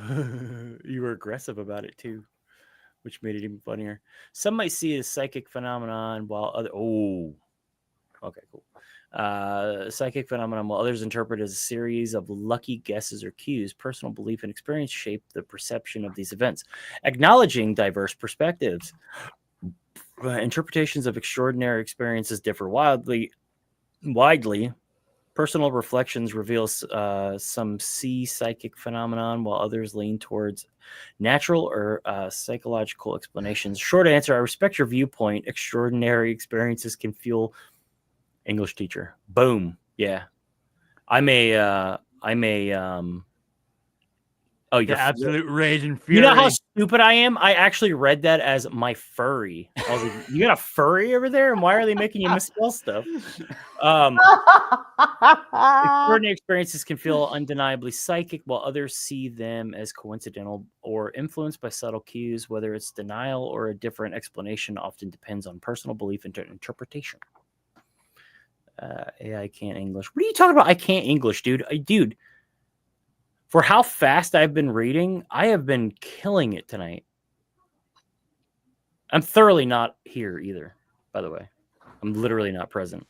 You were aggressive about it too, which made it even funnier. Some might see it as psychic phenomenon, while other okay, cool. Psychic phenomenon, while others interpret it as a series of lucky guesses or cues. Personal belief and experience shape the perception of these events. Acknowledging diverse perspectives, interpretations of extraordinary experiences differ widely. Personal reflections reveal some see psychic phenomenon, while others lean towards natural or psychological explanations. Short answer: I respect your viewpoint. Extraordinary experiences can fuel. English teacher. Boom. Yeah. I'm a oh, The you're absolute rage and You fury. know how stupid I am? I actually read that as my furry. I was like, you got a furry over there? And why are they making you misspell stuff? Extraordinary experiences can feel undeniably psychic, while others see them as coincidental or influenced by subtle cues. Whether it's denial or a different explanation often depends on personal belief and interpretation. AI can't English. What are you talking about? I can't English, dude. Dude, for how fast I've been reading, I have been killing it tonight. I'm thoroughly not here either, by the way. I'm literally not present.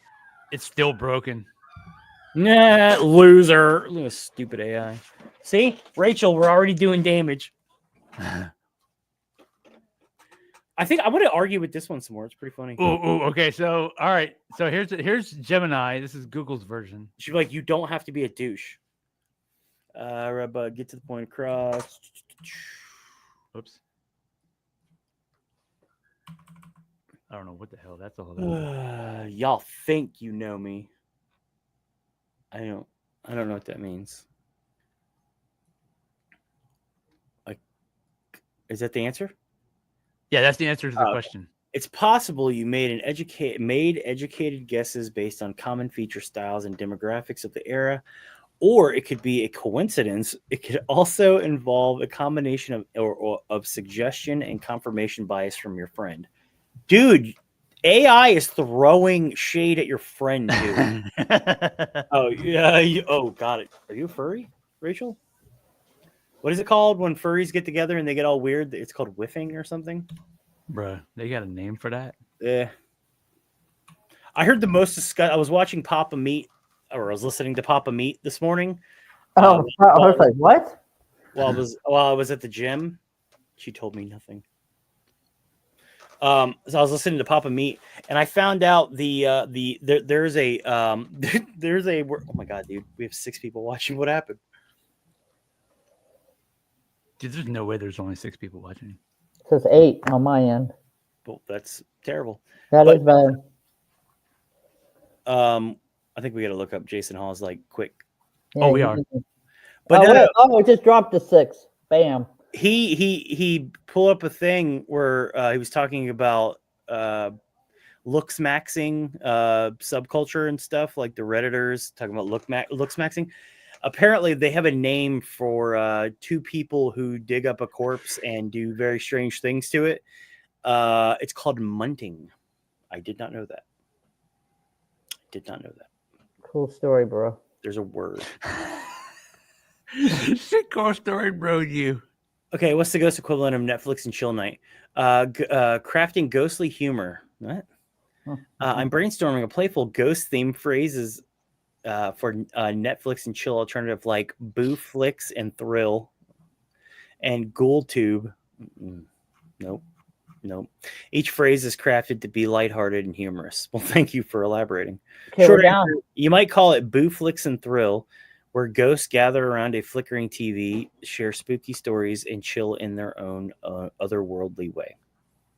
It's still broken. Nah, loser. Look at stupid AI. See? Rachel, we're already doing damage. I think I want to argue with this one some more. It's pretty funny. Ooh, okay. So, all right. So here's Gemini. This is Google's version. She'd be like, you don't have to be a douche. Get to the point across. Oops. I don't know what the hell that's all about. Y'all think you know me. I don't know what that means. Like, is that the answer? Yeah, that's the answer to the question. It's possible you made educated guesses based on common feature styles and demographics of the era, or it could be a coincidence. It could also involve a combination of suggestion and confirmation bias from your friend. Dude, AI is throwing shade at your friend, dude. Oh, yeah. Oh, got it. Are you a furry, Rachel? What is it called when furries get together and they get all weird? It's called whiffing or something. Bruh, they got a name for that? Yeah. I heard the most disgust. I was watching Papa Meat, or I was listening to Papa Meat this morning. I was like, what? While I was at the gym, she told me nothing. So I was listening to Papa Meat, and I found out there's a oh my god, dude, we have 6 people watching. What happened? Dude, there's no way there's only 6 people watching. It says 8 on my end. Well, that's terrible. That is bad. I think we got to look up Jason Hall's like quick. Yeah, Oh, we are. But it just dropped to 6. Bam. He pulled up a thing where he was talking about looks maxing subculture and stuff, like the Redditors talking about looks maxing. Apparently, they have a name for 2 people who dig up a corpse and do very strange things to it. It's called munting. I did not know that. Cool story, bro. There's a word. Cool story, bro. You. Okay, what's the ghost equivalent of Netflix and chill night? Crafting ghostly humor. What? I'm brainstorming a playful ghost-themed phrases for Netflix and chill alternative like Boo Flicks and Thrill and Ghoul Tube. Nope. Each phrase is crafted to be lighthearted and humorous. Well, thank you for elaborating. Okay, Short answer, you might call it Boo Flicks and Thrill, where ghosts gather around a flickering TV, share spooky stories, and chill in their own otherworldly way.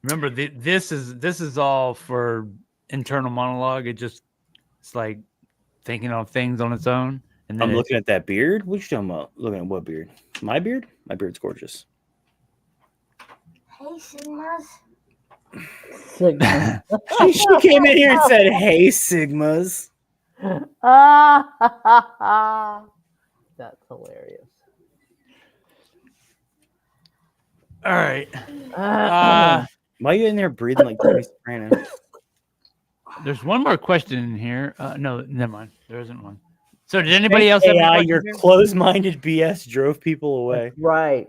Remember, this is all for internal monologue. It's like thinking of things on its own. And then I'm looking at that beard. What you talking about? Looking at what beard? My beard? My beard's gorgeous. Hey, Sigmas. Sigma. She came in here and said, "Hey, Sigmas." That's hilarious. all right. Why are you in there breathing like Tony Soprano? There's one more question in here. No, never mind. There isn't one. So did anybody else have any AI, questions your here? closed-minded BS drove people away. That's right.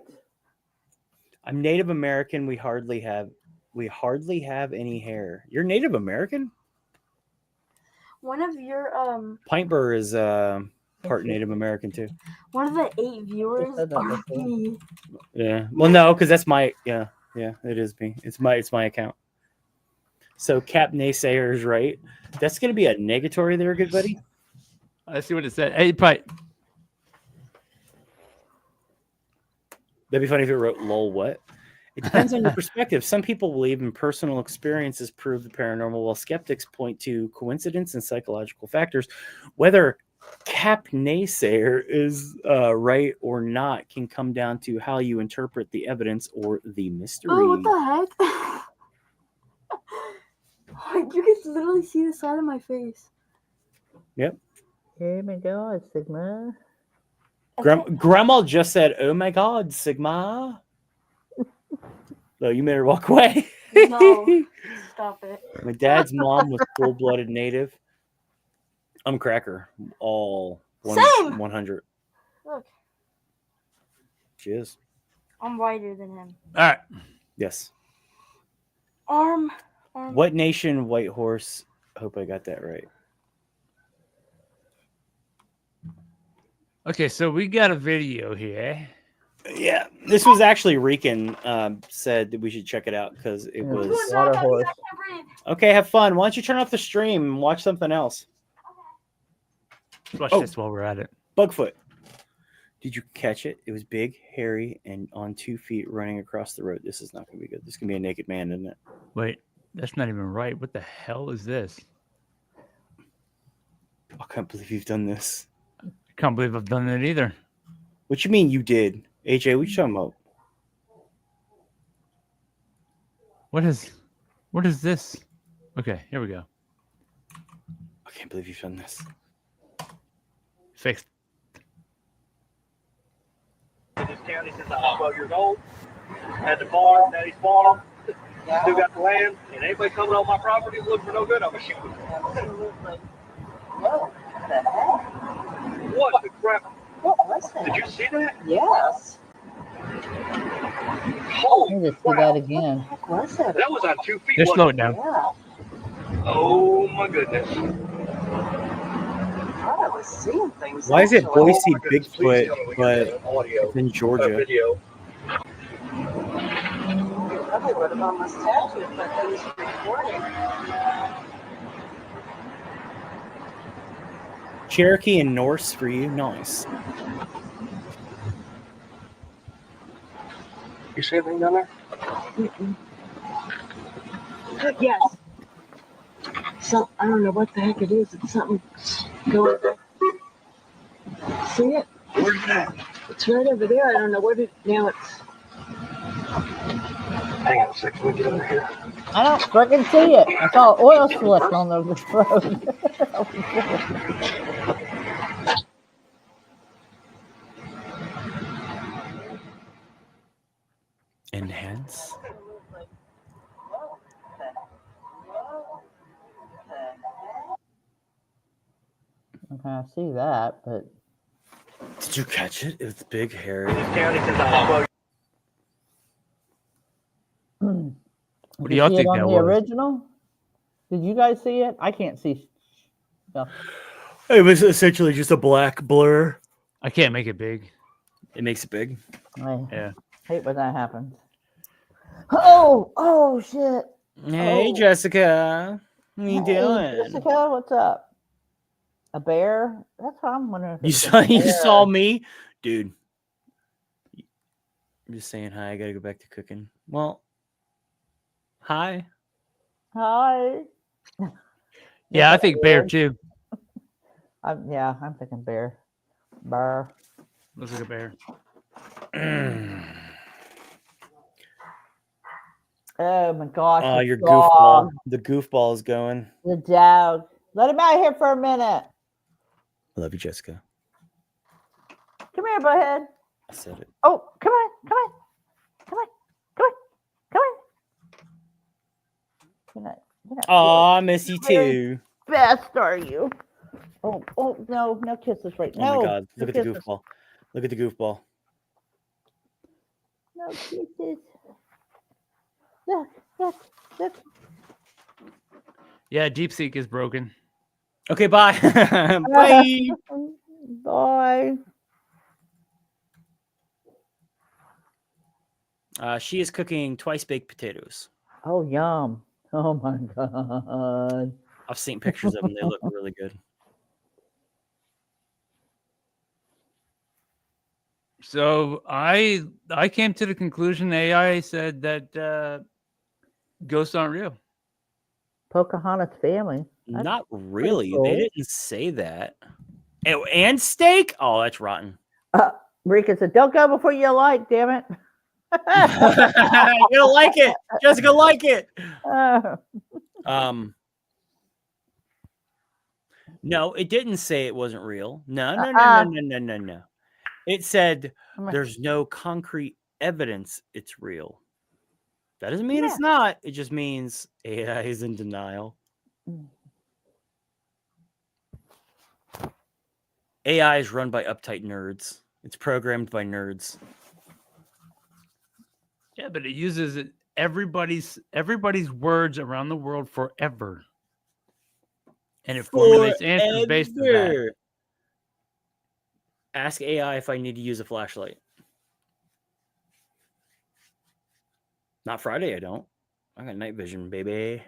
I'm Native American. We hardly have any hair. You're Native American? One of your Pint Burr is part Native American too. one of the 8 viewers said that is before. me. Yeah. Well, no, because that's my yeah, it is me. It's my account. So Cap Naysayer is right. That's gonna be a negatory there, good buddy. Let's see what it said. Hey, probably, That'd be funny if it wrote lol what? It depends on your perspective. Some people believe in personal experiences prove the paranormal, while skeptics point to coincidence and psychological factors. Whether Cap Naysayer is right or not can come down to how you interpret the evidence or the mystery. Oh, what the heck? Like, you can literally see the side of my face. Yep. Here we go, Sigma. Grandma just said, "Oh my God, Sigma." No, you made her walk away. No. Stop it. My dad's mom was full-blooded Native. I'm Cracker. All Same. 100. Look, She is. I'm whiter than him. all right. Yes. Arm. What nation, White Horse? I hope I got that right. Okay, so we got a video here. Yeah, this was actually Rican said that we should check it out because it was Water horse. I can't breathe. okay. Have fun. Why don't you turn off the stream and watch something else? Let's watch Oh. this while we're at it. Bugfoot. Did you catch it? It was big, hairy, and on 2 feet running across the road. This is not going to be good. This is going to be a naked man, isn't it? Wait, that's not even right. What the hell is this? I can't believe you've done this. I can't believe I've done it either. What you mean you did? AJ, what you talking about? What is this? Okay, here we go. I can't believe you've done this. Fixed. In this county since I was 12 years old. Had the farm, daddy's farm. Still got the land. And anybody coming on my property looking for no good, I'm going to shoot them. Absolutely. Whoa, what the heck? What the crap? What was that? Did you see that? Yes. Holy Let me just see crap. that again. What was that? That was on 2 feet. Just wasn't slow it? it down. Yeah. Oh my goodness. I thought I was seeing things. Why is it actually. Boise Oh my goodness. Please Bigfoot, tell me we but got audio. it's in Georgia? Video. You probably would have almost tapped it, but it was recording. Cherokee and Norse for you. Nice. You see anything down there? Yes. So I don't know what the heck it is. It's something going there. See it? Where's that? It's right over there. I don't know what it now. It's Hang on a second. Let me get over here. I don't freaking see it. I saw an oil slick on the road. Enhance. Okay, I see that, but Did you catch it? It was big, hairy. This county since I was 12 What do y'all think on that the was? original? Did you guys see it? I can't see. It was essentially just a black blur. I can't make it big. It makes it big. I Yeah. hate when that happens. Oh shit! Hey, Oh. Jessica. What you Hey, doing? Jessica, what's up? A bear? That's what I'm wondering. If You it's saw a you bear. saw me, dude. I'm just saying hi. I gotta go back to cooking. Well, hi. Hi. Yeah, I think bear too. I'm thinking bear. Bear. Looks like a bear. Oh my gosh. Oh, the your dog. goofball. The goofball is going. The dog. Let him out here for a minute. I love you, Jessica. Come here, butthead. I said it. Oh, come on. Come on. Come on. Come on. Come on. You're not Oh, I miss you Very- too. best, are you? Oh, no kisses right. Oh No. my God! no Look at the kisses. goofball. Look at the goofball. No kisses. Look. Yeah, DeepSeek is broken. Okay, bye. Bye. Bye. She is cooking twice baked potatoes. Oh, yum. Oh, my God. I've seen pictures of them. They look really good. So I came to the conclusion AI said that ghosts aren't real. Pocahontas family. That's Not really. cool. They didn't say that. And steak? Oh, that's rotten. Rika said, don't go before you like, damn it. You're gonna like it. Jessica like it. No, it didn't say it wasn't real. No. It said there's no concrete evidence it's real. That doesn't mean it's not. It just means AI is in denial. AI is run by uptight nerds. It's programmed by nerds. Yeah, but it uses everybody's words around the world forever. And it formulates answers based on that. Ask AI if I need to use a flashlight. Not Friday, I don't. I got night vision, baby.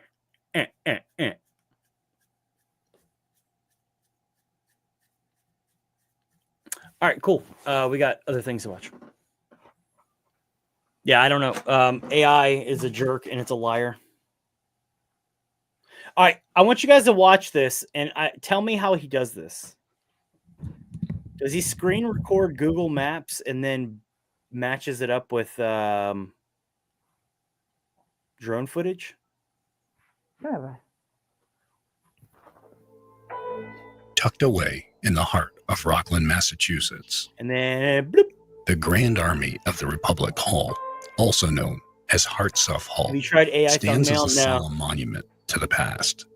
All right, cool. We got other things to watch. Yeah, I don't know. AI is a jerk and it's a liar. All right, I want you guys to watch this and tell me how he does this. Does he screen record Google Maps and then matches it up with drone footage? Whatever. Tucked away in the heart of Rockland, Massachusetts, And then bloop. the Grand Army of the Republic Hall, also known as Hartsuff Hall, Have you tried AI stands thumbnail? as a No. solemn monument to the past.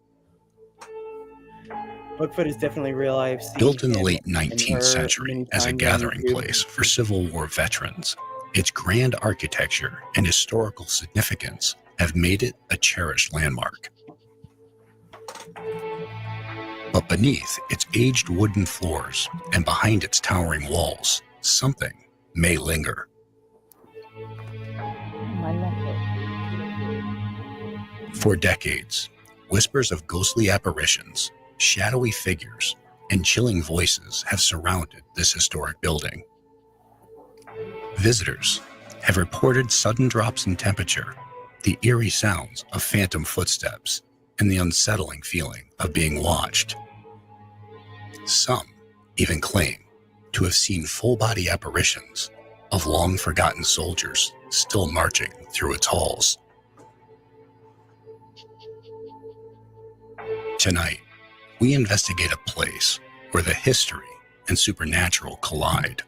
Bigfoot is definitely real. I've seen Built in the him late and 19th her century many as a times on gathering YouTube. place for Civil War veterans, its grand architecture and historical significance have made it a cherished landmark. But beneath its aged wooden floors and behind its towering walls, something may linger. My necklace. For decades, whispers of ghostly apparitions, shadowy figures, and chilling voices have surrounded this historic building. Visitors have reported sudden drops in temperature, the eerie sounds of phantom footsteps, and the unsettling feeling of being watched. Some even claim to have seen full-body apparitions of long-forgotten soldiers still marching through its halls. Tonight, we investigate a place where the history and supernatural collide.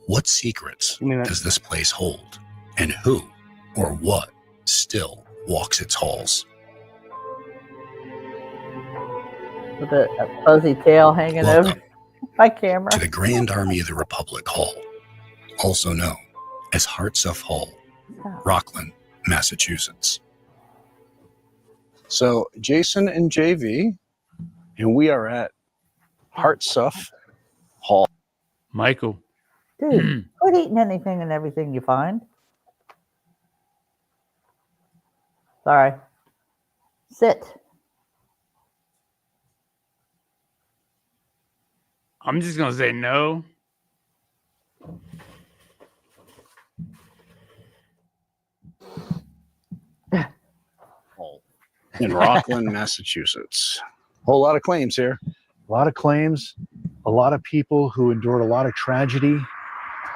What secrets does this place hold, and who or what still walks its halls? With a fuzzy tail hanging Welcome over my camera. to the Grand Army of the Republic Hall, also known as Hartsuff Hall, Rockland, Massachusetts. So Jason and JV, and we are at Hartsuff Hall. Michael. Dude, quit eating anything and everything you find. Sorry. Sit. I'm just gonna say no. In Rockland, Massachusetts. Whole lot of claims here. A lot of claims, a lot of people who endured a lot of tragedy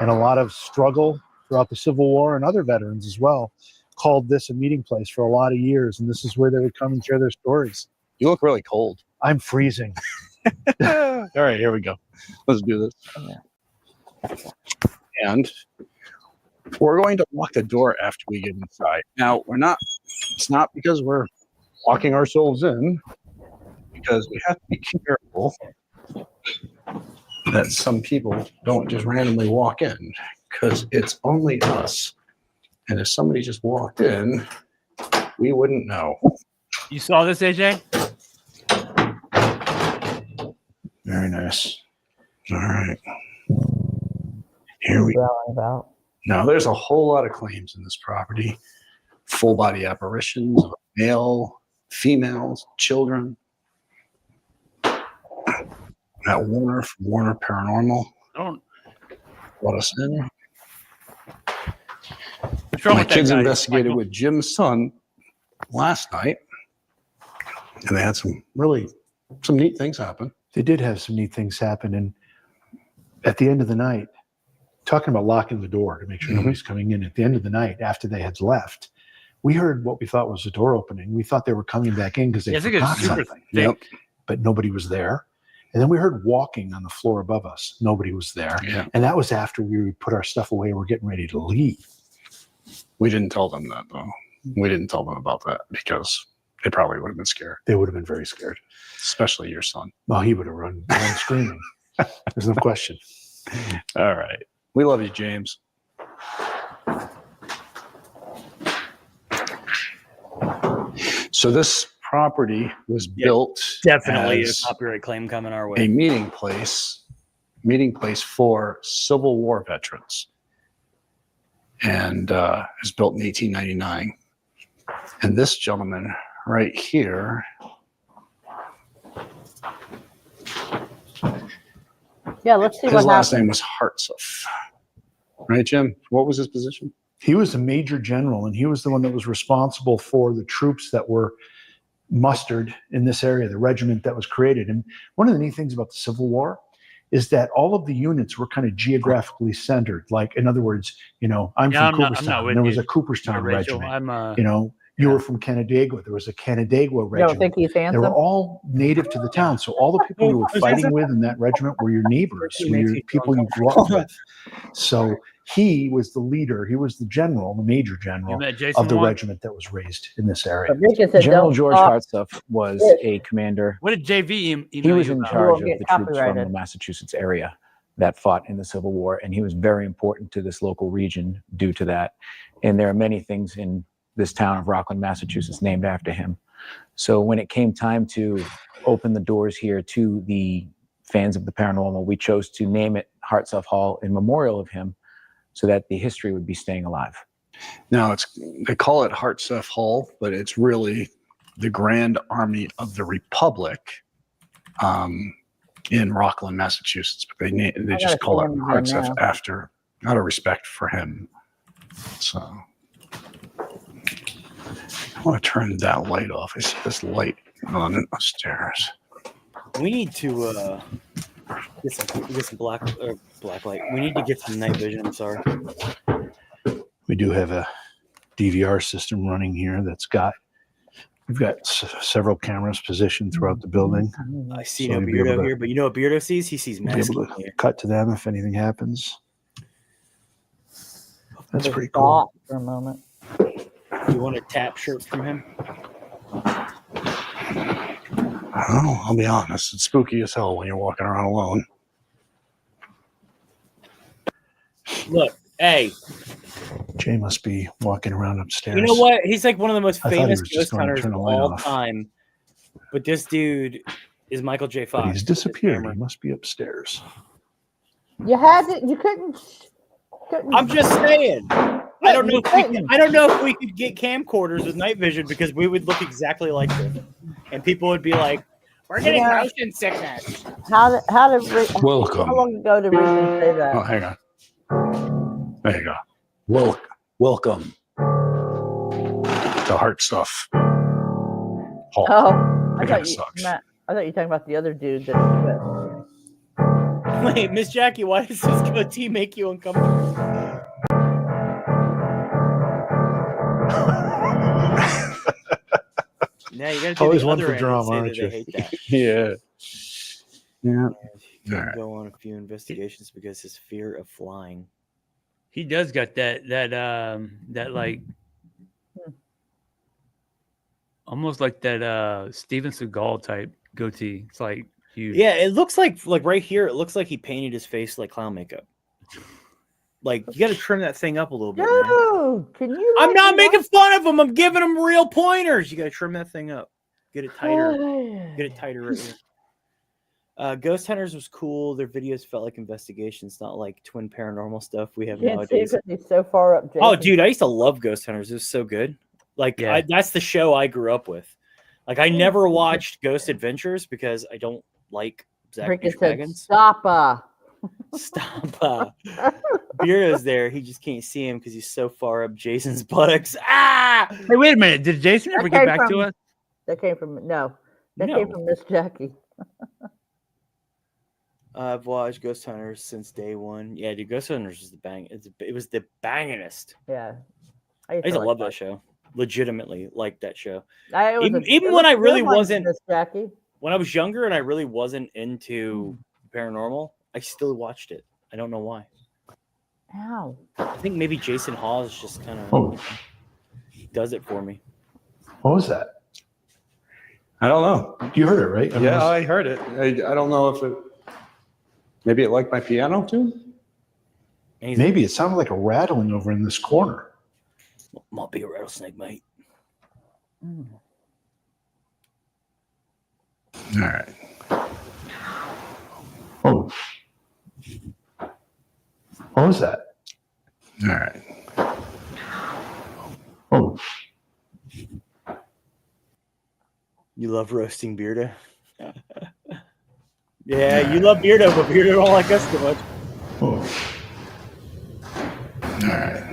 and a lot of struggle throughout the Civil War, and other veterans as well, called this a meeting place for a lot of years, and this is where they would come and share their stories. You look really cold. I'm freezing. All right, here we go. Let's do this. And we're going to lock the door after we get inside. Now, it's not because we're locking ourselves in, because we have to be careful that some people don't just randomly walk in, because it's only us. And if somebody just walked in, we wouldn't know. You saw this, AJ? Very nice. All right. Here we go. About. Now, there's a whole lot of claims in this property. Full body apparitions of male, females, children. Matt Warner from Warner Paranormal brought us in. My kids investigated with Jim's son last night, and they had some neat things happen. They did have some neat things happen, and at the end of the night, talking about locking the door to make sure nobody's coming in, at the end of the night, after they had left, we heard what we thought was a door opening. We thought they were coming back in because they forgot something. Yep. But nobody was there. And then we heard walking on the floor above us. Nobody was there. Yeah. And that was after we put our stuff away and we're getting ready to leave. We didn't tell them that, though. We didn't tell them about that because they probably would have been scared. They would have been very scared. Especially your son. Well, he would have run screaming. There's no question. All right. We love you, James. So this property was built Definitely a as copyright claim coming our way. a meeting place for Civil War veterans, and it was built in 1899. And this gentleman right here, Yeah, let's see his what last happened. name was Hartsoff. Right, Jim? What was his position? He was a major general, and he was the one that was responsible for the troops that were mustered in this area, the regiment that was created. And one of the neat things about the Civil War is that all of the units were kind of geographically centered. Like, in other words, I'm from Cooperstown, and there was a Cooperstown regiment. You were from Canandaigua. There was a Canandaigua regiment. You don't think he's handsome? They were all native to the town. So all the people you were fighting with in that regiment were your neighbors, were your people you grew up with. So he was the leader. He was the general, the major general of the regiment that was raised in this area. General George Hartsoff was a commander. What did JV email He was you in about? charge of the troops from the Massachusetts area that fought in the Civil War, and he was very important to this local region due to that. And there are many things in this town of Rockland, Massachusetts, named after him. So when it came time to open the doors here to the fans of the paranormal, we chose to name it Hartsoff Hall in memorial of him so that the history would be staying alive. Now, they call it Hartsoff Hall, but it's really the Grand Army of the Republic in Rockland, Massachusetts. But they just call it Hartsoff out of respect for him. So I want to turn that light off. I see this light on upstairs. We need to get some black light. We need to get some night vision. I'm sorry. We do have a DVR system running here we've got several cameras positioned throughout the building. I see no Beardo here, but you know what Beardo sees? He sees masks. Be able to cut to them if anything happens. That's pretty cool. For a moment. You want a tap shirt from him? I'll be honest. It's spooky as hell when you're walking around alone. Look, hey. Jay must be walking around upstairs. You know what? He's like one of the most I famous thought he was just ghost going to hunters turn of the light all off. time. But this dude is Michael J. Fox. But he's disappeared. He must be upstairs. You had it. You couldn't. I'm just saying. I don't know if we could get camcorders with night vision because we would look exactly like this, and people would be like, "We're getting motion sickness." How did Welcome. How long ago did Regan say that? Oh, hang on. There you go. Welcome to Hartsoff Hall. Oh, I That thought guy you sucks. I thought you were talking about the other dude that. Wait, Miss Jackie, why does this goatee make you uncomfortable? Now you got to Always the one other for end drama, and aren't say that you? they hate that. Yeah. Yeah. You All right. go on a few investigations because his fear of flying. He does got that like almost like that Steven Seagal type goatee. It's like huge. Yeah, it looks like right here. It looks like he painted his face like clown makeup. Like you got to trim that thing up a little bit. Man. Dude, can you? I'm not making fun of him. I'm giving him real pointers. You got to trim that thing up. Get it tighter. Get it tighter right here. Ghost Hunters was cool. Their videos felt like investigations, not like twin paranormal stuff we have nowadays. He's so far up. Jason. Oh, dude, I used to love Ghost Hunters. It was so good. Like that's the show I grew up with. Like I never watched Ghost Adventures because I don't like Zach Dragons. Stop. Stop. Beardo's there. He just can't see him because he's so far up Jason's buttocks. Ah! Hey, wait a minute. Did Jason ever get back to us? That came from came from Miss Jackie. I've watched Ghost Hunters since day one. Yeah, dude, Ghost Hunters was the bang. It was the bangingest. Yeah, I used to love that show. Legitimately liked that show. Even when I really wasn't, Miss Jackie. When I was younger and I really wasn't into paranormal, I still watched it. I don't know why. Ow. I think maybe Jason Hawes just kind of does it for me. What was that? I don't know. You heard it, right? I heard it. I don't know if it. Maybe it liked my piano tune? Maybe it sounded like a rattling over in this corner. Might be a rattlesnake, mate. All right. Oh. What was that? All right. Oh. You love roasting Beardo? Yeah, you love Beardo, but Beardo don't like us too much. Oh. All right.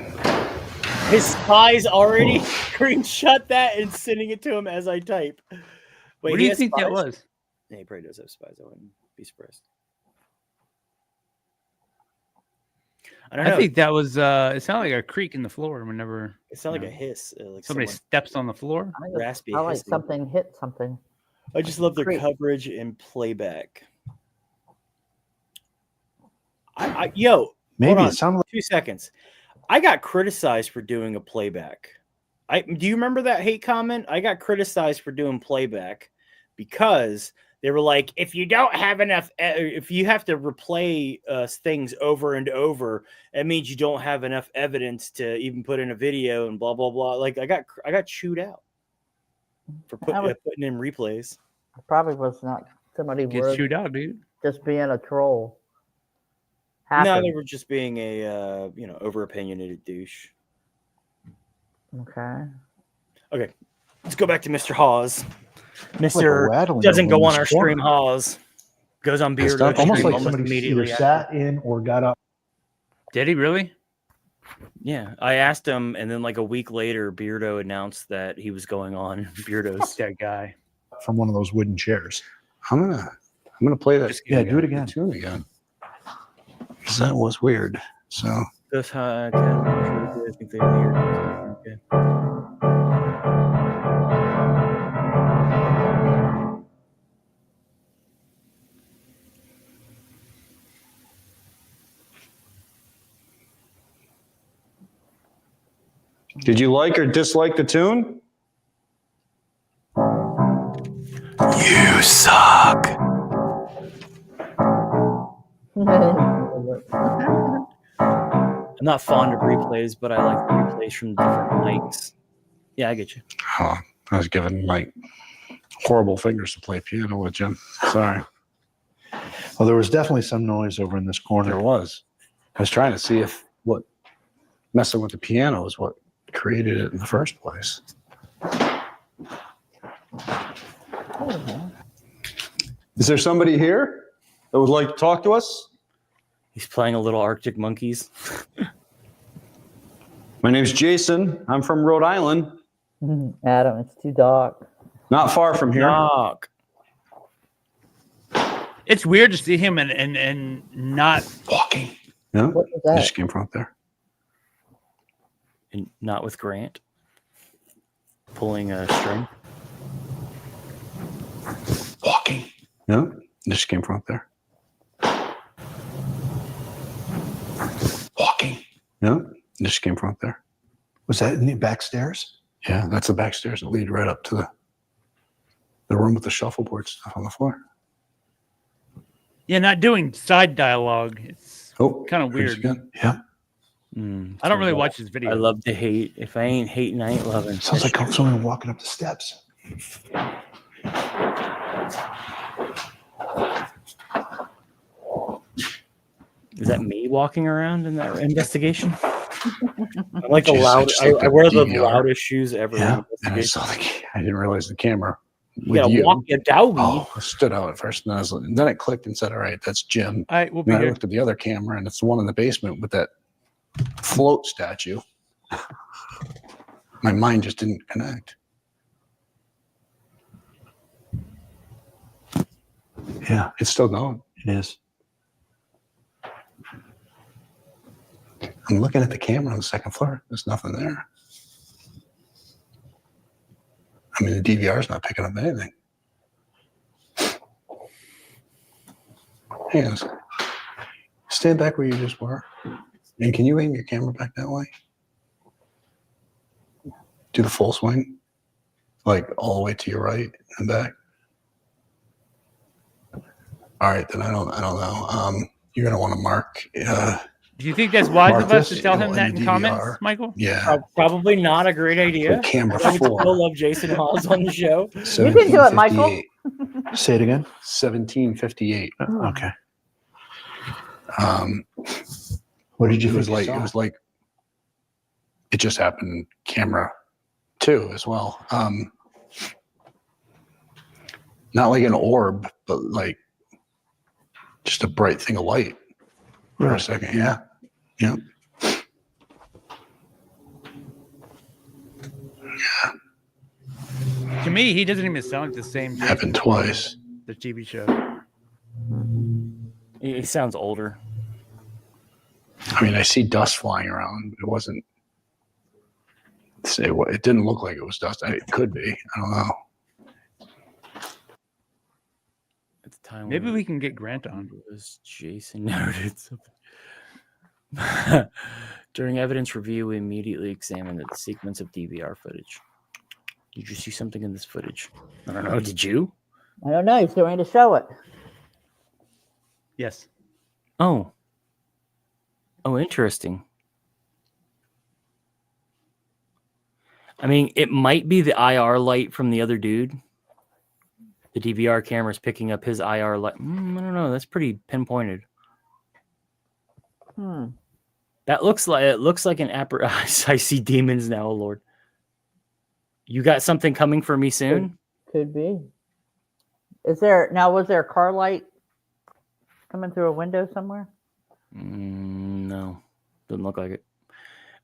His spy's already screenshot that and sending it to him as I type. Wait, what do you think that was? Yeah, he probably does have spies. I wouldn't be surprised. I don't know. I think that was. It sounded like a creak in the floor whenever. It sounded like a hiss. Like somebody steps on the floor. Raspy. I like something hit something. I just love their coverage and playback. Maybe it sounded like 2 seconds. I got criticized for doing a playback. Do you remember that hate comment? I got criticized for doing playback because they were like, if you don't have enough, if you have to replay things over and over, it means you don't have enough evidence to even put in a video and blah blah blah. Like I got chewed out for putting in replays. Probably was not somebody Get chewed out, dude. Just being a troll. No, they were just being a over opinionated douche. Okay. Okay, let's go back to Mr. Hawes. Mr. doesn't go on our stream. Hawes goes on Beardo. Almost like somebody either sat in or got up. Did he really? Yeah, I asked him, and then like a week later, Beardo announced that he was going on. Beardo's that guy from one of those wooden chairs. I'm gonna play that. Yeah, do it again. Tune again. Because that was weird. So. That's how I think they hear. Okay. Did you like or dislike the tune? You suck. I'm not fond of replays, but I like the replays from different mics. Yeah, I get you. Oh, I was given like horrible fingers to play piano with, Jim. Sorry. Well, there was definitely some noise over in this corner. There was. I was trying to see if what messing with the piano is what created it in the first place. Is there somebody here that would like to talk to us? He's playing a little Arctic Monkeys. My name's Jason. I'm from Rhode Island. Adam, it's too dark. Not far from here. Knock. It's weird to see him and not walking. No, what was that? Just came from up there. And not with Grant. Pulling a string. Walking. No, just came from up there. Walking. No, just came from up there. Was that in the back stairs? Yeah, that's the back stairs that lead right up to The room with the shuffleboard stuff on the floor. Yeah, not doing side dialogue. It's Oh, kind of weird. Yeah. I don't really watch his videos. I love to hate. If I ain't hating, I ain't loving. Sounds like someone walking up the steps. Is that me walking around in that investigation? I'm like I wear the loudest shoes ever. Yeah, and I saw I didn't realize the camera. You gotta walk your dog. Oh, I stood out at first, and then it clicked and said, "All right, that's Jim." All right, we'll be And I here. looked at the other camera, and it's the one in the basement with that float statue. My mind just didn't connect. Yeah, it's still going. It is. I'm looking at the camera on the second floor. There's nothing there. I mean, the DVR's not picking up anything. Hang on a second. Stand back where you just were. And can you aim your camera back that way? Do the full swing. Like all the way to your right and back. All right, then I don't know. You're gonna want to mark. Do you think that's wise Mark of us this, to tell you know, him in that the in comments, DVR. Michael? Yeah. Probably not a great idea. Camera I would 4. still love Jason Hawes on the show. You can do it, Michael. 1758. Say it again. 1758. Okay. What did you it think was you like? saw? It was like it just happened in camera 2 as well. Not like an orb, but like just a bright thing of light for a second. Yeah. Yeah. To me, he doesn't even sound like the same. Jason Happened twice. The TV show. He sounds older. I mean, I see dust flying around. It wasn't. It didn't look like it was dust. It could be. I don't know. At the time, Maybe we can get Grant on. Was Jason noted something. During evidence review, we immediately examined the sequence of DVR footage. Did you see something in this footage? I don't know. Did you? I don't know. He's going to show it. Yes. Oh, interesting. I mean, it might be the IR light from the other dude. The DVR camera's picking up his IR light. I don't know. That's pretty pinpointed. That looks like an apparition. I see demons now, oh Lord. You got something coming for me soon? Could be. Was there a car light coming through a window somewhere? No, doesn't look like it.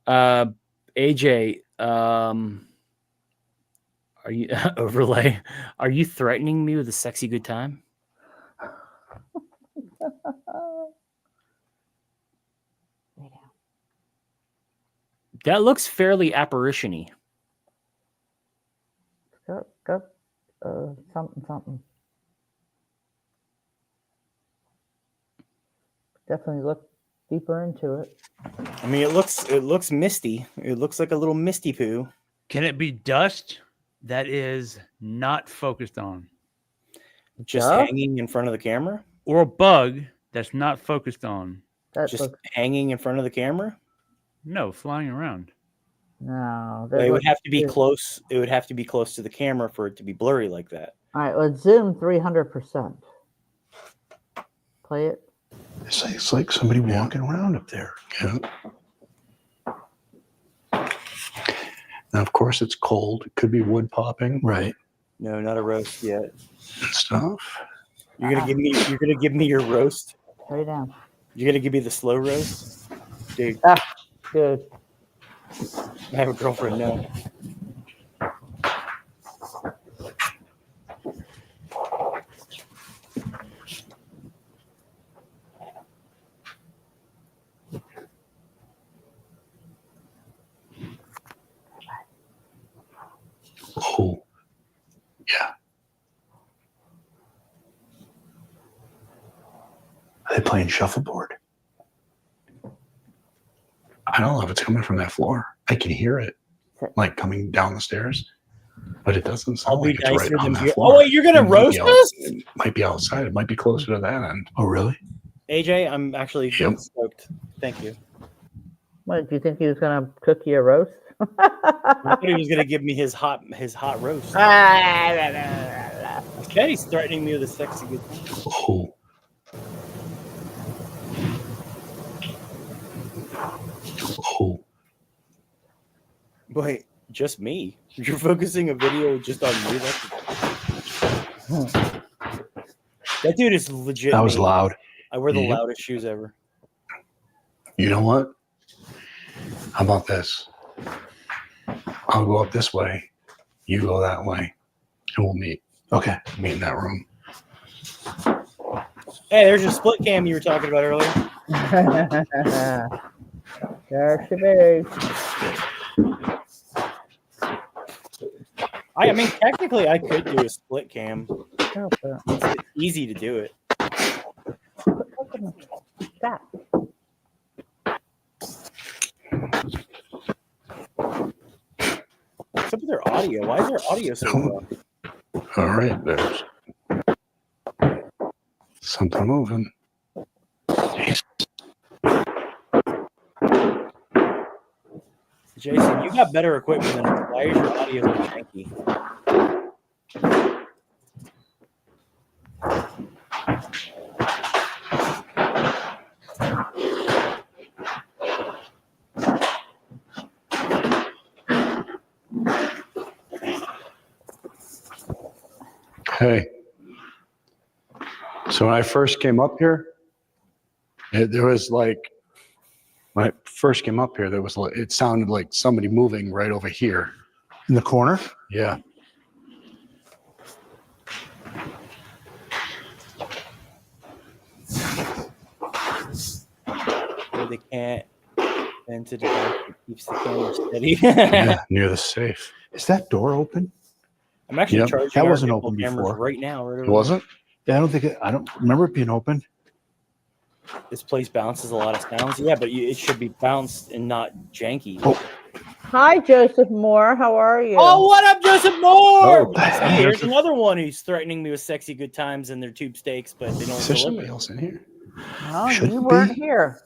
AJ, are you overlay? Are you threatening me with a sexy good time? That looks fairly apparition-y. Something. Definitely look deeper into it. I mean, it looks misty. It looks like a little misty poo. Can it be dust that is not focused on? Just hanging in front of the camera? Or a bug that's not focused on? Hanging in front of the camera? No, flying around. No. It would have to be close. It would have to be close to the camera for it to be blurry like that. All right, let's zoom 300%. Play it. It's like somebody walking around up there. Yeah. Now, of course, it's cold. It could be wood popping. Right. No, not a roast yet. And stuff. You're gonna give me your roast. Turn it down. You're gonna give me the slow roast, dude. Good. I have a girlfriend now. Oh, yeah. Are they playing shuffleboard? I don't know if it's coming from that floor. I can hear it, like coming down the stairs. But it doesn't I'll sound be like it's right nicer on than that you. floor. Oh wait, you're gonna It might roast be out- us? It might be outside. It might be closer to that end. Oh, really? AJ, I'm actually Yep. stoked. Thank you. What, did you think he was going to cook you a roast? I thought he was gonna give me his hot roast. He said he's threatening me with a sexy good time. Oh. Oh. Wait, just me? You're focusing a video just on me? That dude is legit. That was me. loud. I wear the Yep. loudest shoes ever. You know what? How about this? I'll go up this way. You go that way. And we'll meet. Okay. Meet in that room. Hey, there's your split cam you were talking about earlier. There she be. I mean, technically, I could do a split cam. Stop it. It's easy to do it. Stop. What's up with their audio? Why is their audio so low? All right, there's something moving. Jeez. Jason, you got better equipment than us. Why is your audio so janky? Hey. So when I first came up here, there was like, when I first came up here, there was like, it sounded like somebody moving right over here. In the corner? Yeah. Where they can't bend to the back, it keeps the camera steady. Yeah, near the safe. Is that door open? I'm actually Yep. charging That our wasn't gimbal open cameras before. right now. Right It over wasn't? Yeah, I don't remember it being open. there. This place bounces a lot of sounds. Yeah, but it should be bounced and not janky. Oh. Hi, Joseph Moore. How are you? Oh, what up, Joseph Moore? Oh, Hey, here's Joseph. another one who's threatening me with sexy good times and their tube steaks, but they don't Is there deliver. somebody else in here? No, Should you be. weren't here.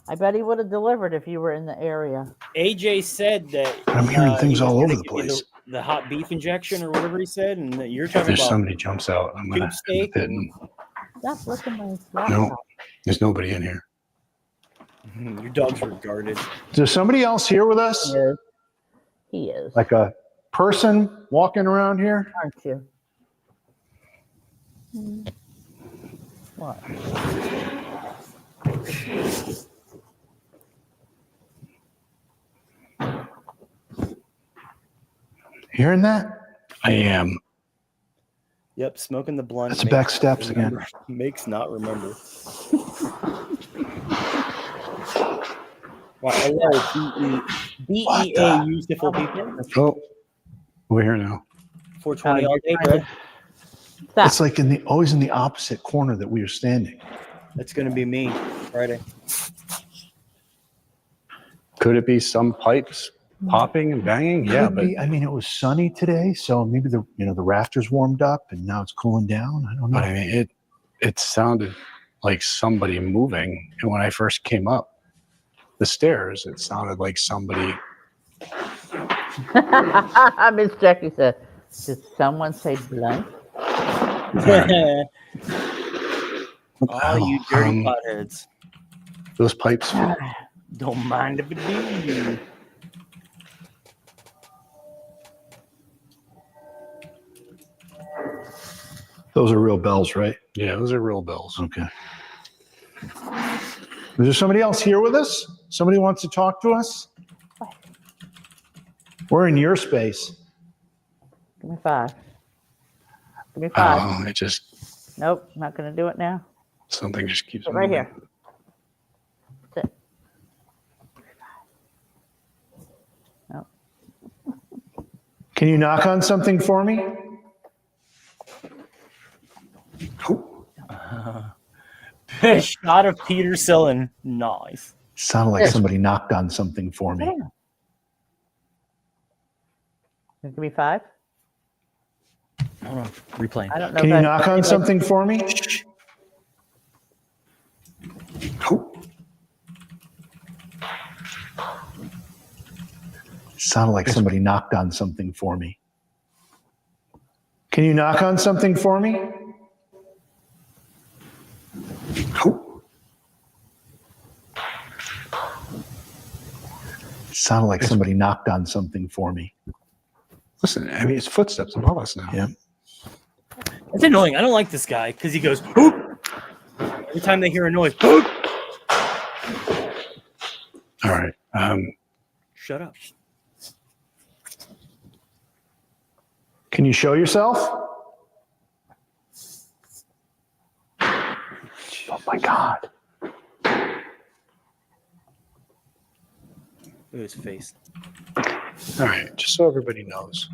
I bet he would have delivered if you were in the area. AJ said that I'm hearing things he was all gonna over the give you place. The hot beef injection or whatever he said, and that you're talking There's about somebody jumps out. I'm gonna tube steak. hit him. Stop looking at my laptop. No, there's nobody in here. Your dogs were guarded. Is there somebody else here with us? He is. He is. Like a person walking around here? Aren't you? What? Hearing that? I am. Yep, smoking the blunt. That's makes back not steps again. remember- Makes not remember. Wow, hello, BEA, beautiful people. Oh, we're here now. 420 all day, bro. Stop. It's like always in the opposite corner that we are standing. That's going to be me Friday. Could it be some pipes popping and banging? Yeah, Could but be. I mean, it was sunny today, so maybe the rafters warmed up and now it's cooling down. I don't know. but I mean, it sounded like somebody moving. And when I first came up the stairs, it sounded like somebody. Miss Jackie said, did someone say blunt? Oh, you dirty potheads. Those pipes. Don't mind if it do. Those are real bells, right? Yeah, those are real bells. Okay. Is there somebody else here with us? Somebody wants to talk to us? We're in your space. Give me 5. Give me 5. Oh, it just Nope, not going to do it now. something just keeps Sit right moving. here. Sit. Nope. Can you knock on something for me? Shot of Peter Sillin. Nice. Sounded like somebody knocked on something for me. Yeah. Give me 5. Hold on. Replaying. I don't know. Can if you I- knock on something for me? Oh, Sounded like somebody knocked on something for me. Can you knock on something for me? oh. Sounded like somebody knocked on something for me. Listen, I mean, it's footsteps above us now. Yeah. It's annoying. I don't like this guy because he goes, "Boop." Every time they hear a noise, "Boop." All right. Shut up. Can you show yourself? Oh my God. Look at his face. All right. Just so everybody knows,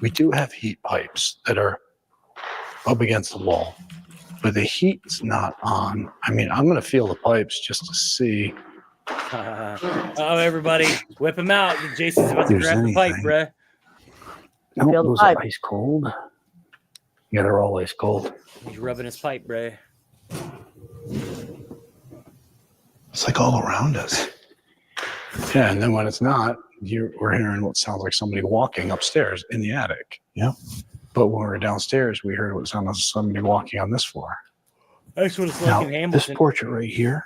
we do have heat pipes that are up against the wall, but the heat's not on. I mean, I'm going to feel the pipes just to see. Oh, everybody, whip him out. Jason's about to There's grab the pipe, anything. bruh. No, Feel the those are pipe. ice cold. Yeah, they're all ice cold. He's rubbing his pipe, bruh. It's like all around us. Yeah, and then when it's not, we're hearing what sounds like somebody walking upstairs in the attic. Yeah. But when we were downstairs, we heard what sounded like somebody walking on this floor. That's what it's Now, like in this Hamilton. portrait right here.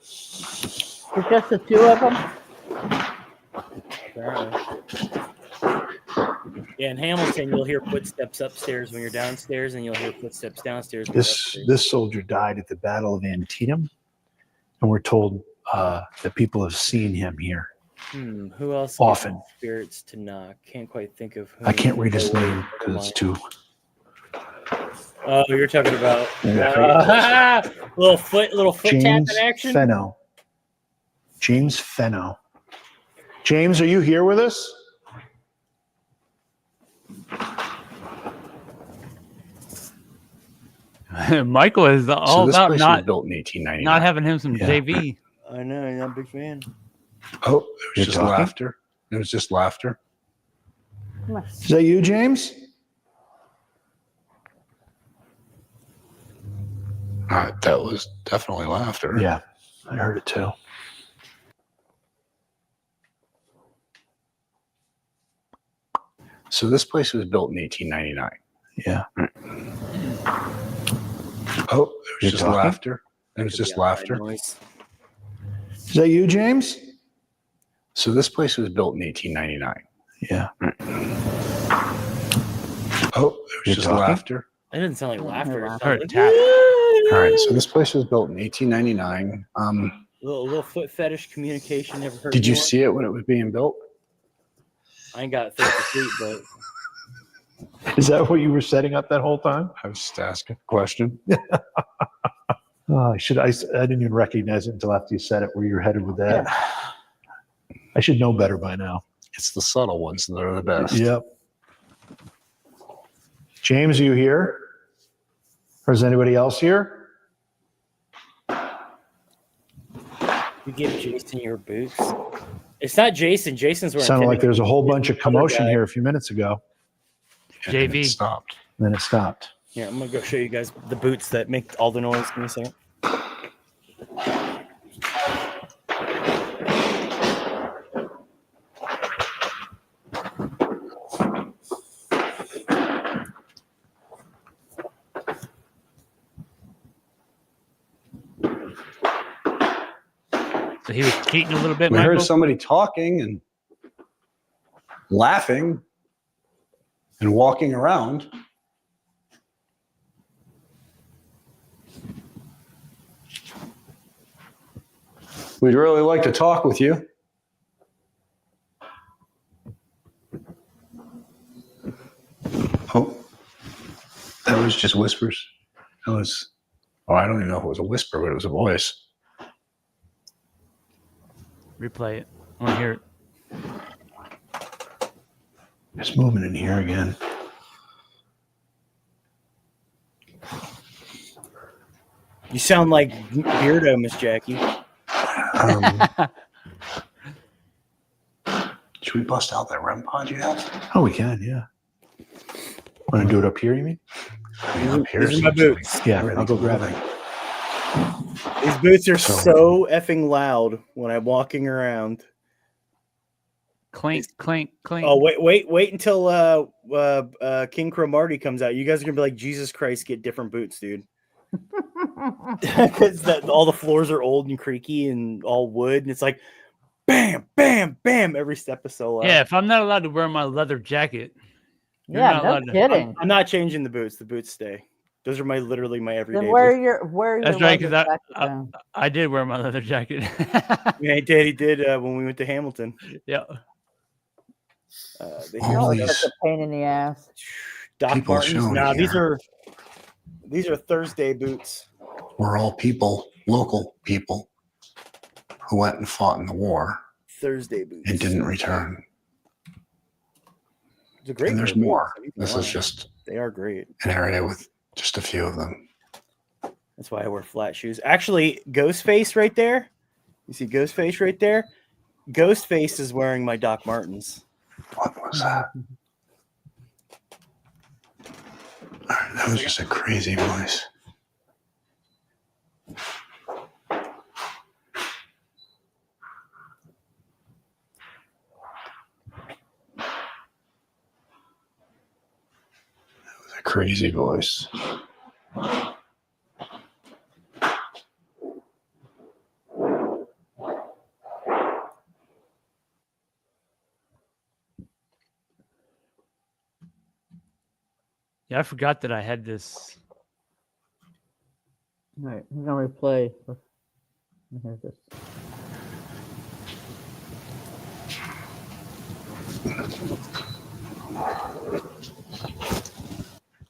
It's just the two of them. Yeah, in Hamilton, you'll hear footsteps upstairs when you're downstairs, and you'll hear footsteps downstairs. When you're upstairs. This soldier died at the Battle of Antietam, and we're told that people have seen him here. Who else? Often. gets spirits to knock. Can't quite think of. Who I can't read his name because it's too. Oh, you're talking about little foot James tapping action. Fenno. James Fenno. James, are you here with us? Michael is So all this about place was not built in 1899. not having him some Yeah. JV. I know, you're not a big fan. Oh, it You're was just talking? laughter. It was just laughter. Is that you, James? That was definitely laughter. Yeah, I heard it too. So this place was built in 1899. Yeah. Oh, it was You're just talking? laughter. It was just laughter. Noise. Is that you, James? So this place was built in 1899. Yeah. Oh, it was You're just talking? laughter. That doesn't sound like laughter. It I sounds heard like tap. All right. So this place was built in 1899. little foot fetish communication. Never heard. Did you anyone? see it when it was being built? I ain't got 50 feet, but Is that what you were setting up that whole time? I was just asking a question. Oh, I didn't even recognize it until after you said it, where you're headed with that. I should know better by now. It's the subtle ones that are the best. Yep. James, are you here? Or is anybody else here? you give Jason your boots. It's not Jason. Jason's wearing. Sounded like there was a whole bunch of commotion guy. here a few minutes ago. And then JV. it stopped. And then it stopped. Yeah, I'm gonna go show you guys the boots that make all the noise. Give me a second. So he was cheating a little bit. We Michael? heard somebody talking and laughing and walking around. We'd really like to talk with you. Oh, that was just whispers. That was, I don't even know if it was a whisper, but it was a voice. Replay it. I want to hear it. It's moving in here again. You sound like Beardo, Miss Jackie. Should we bust out that REM pod you have? Oh, we can, yeah. Want to do it up here, you mean? I mean, up here These are my seems like- boots. Yeah, I'll go grab it. These boots are So- so effing loud when I'm walking around. Clink, clink, clink. Oh, wait until King Cromarty comes out. You guys are gonna be like, Jesus Christ, get different boots, dude. Because all the floors are old and creaky and all wood, and it's like bam, bam, bam. Every step is so loud. Yeah, if I'm not allowed to wear my leather jacket, you're Yeah, not no allowed to. kidding. I'm not changing the boots. The boots stay. Those are literally my everyday Then wear boots. your That's right, because leather jacket then. I did wear my leather jacket. Yeah, he did when we went to Hamilton. Yeah. They Oh, hear it's such a pain in the ass. Doc People Martens. shown Nah, here. these are Thursday boots. We're all people, local people, who went and fought in the war Thursday boots. and didn't return. It's a great And there's pair of more. boots. This is just They are great. an area with just a few of them. That's why I wear flat shoes. Actually, Ghostface right there. You see Ghostface right there? Ghostface is wearing my Doc Martens. What was that? All right, that was just a crazy voice. That was a crazy voice. Yeah, I forgot that I had this. All right, I'm gonna replay. Here's this.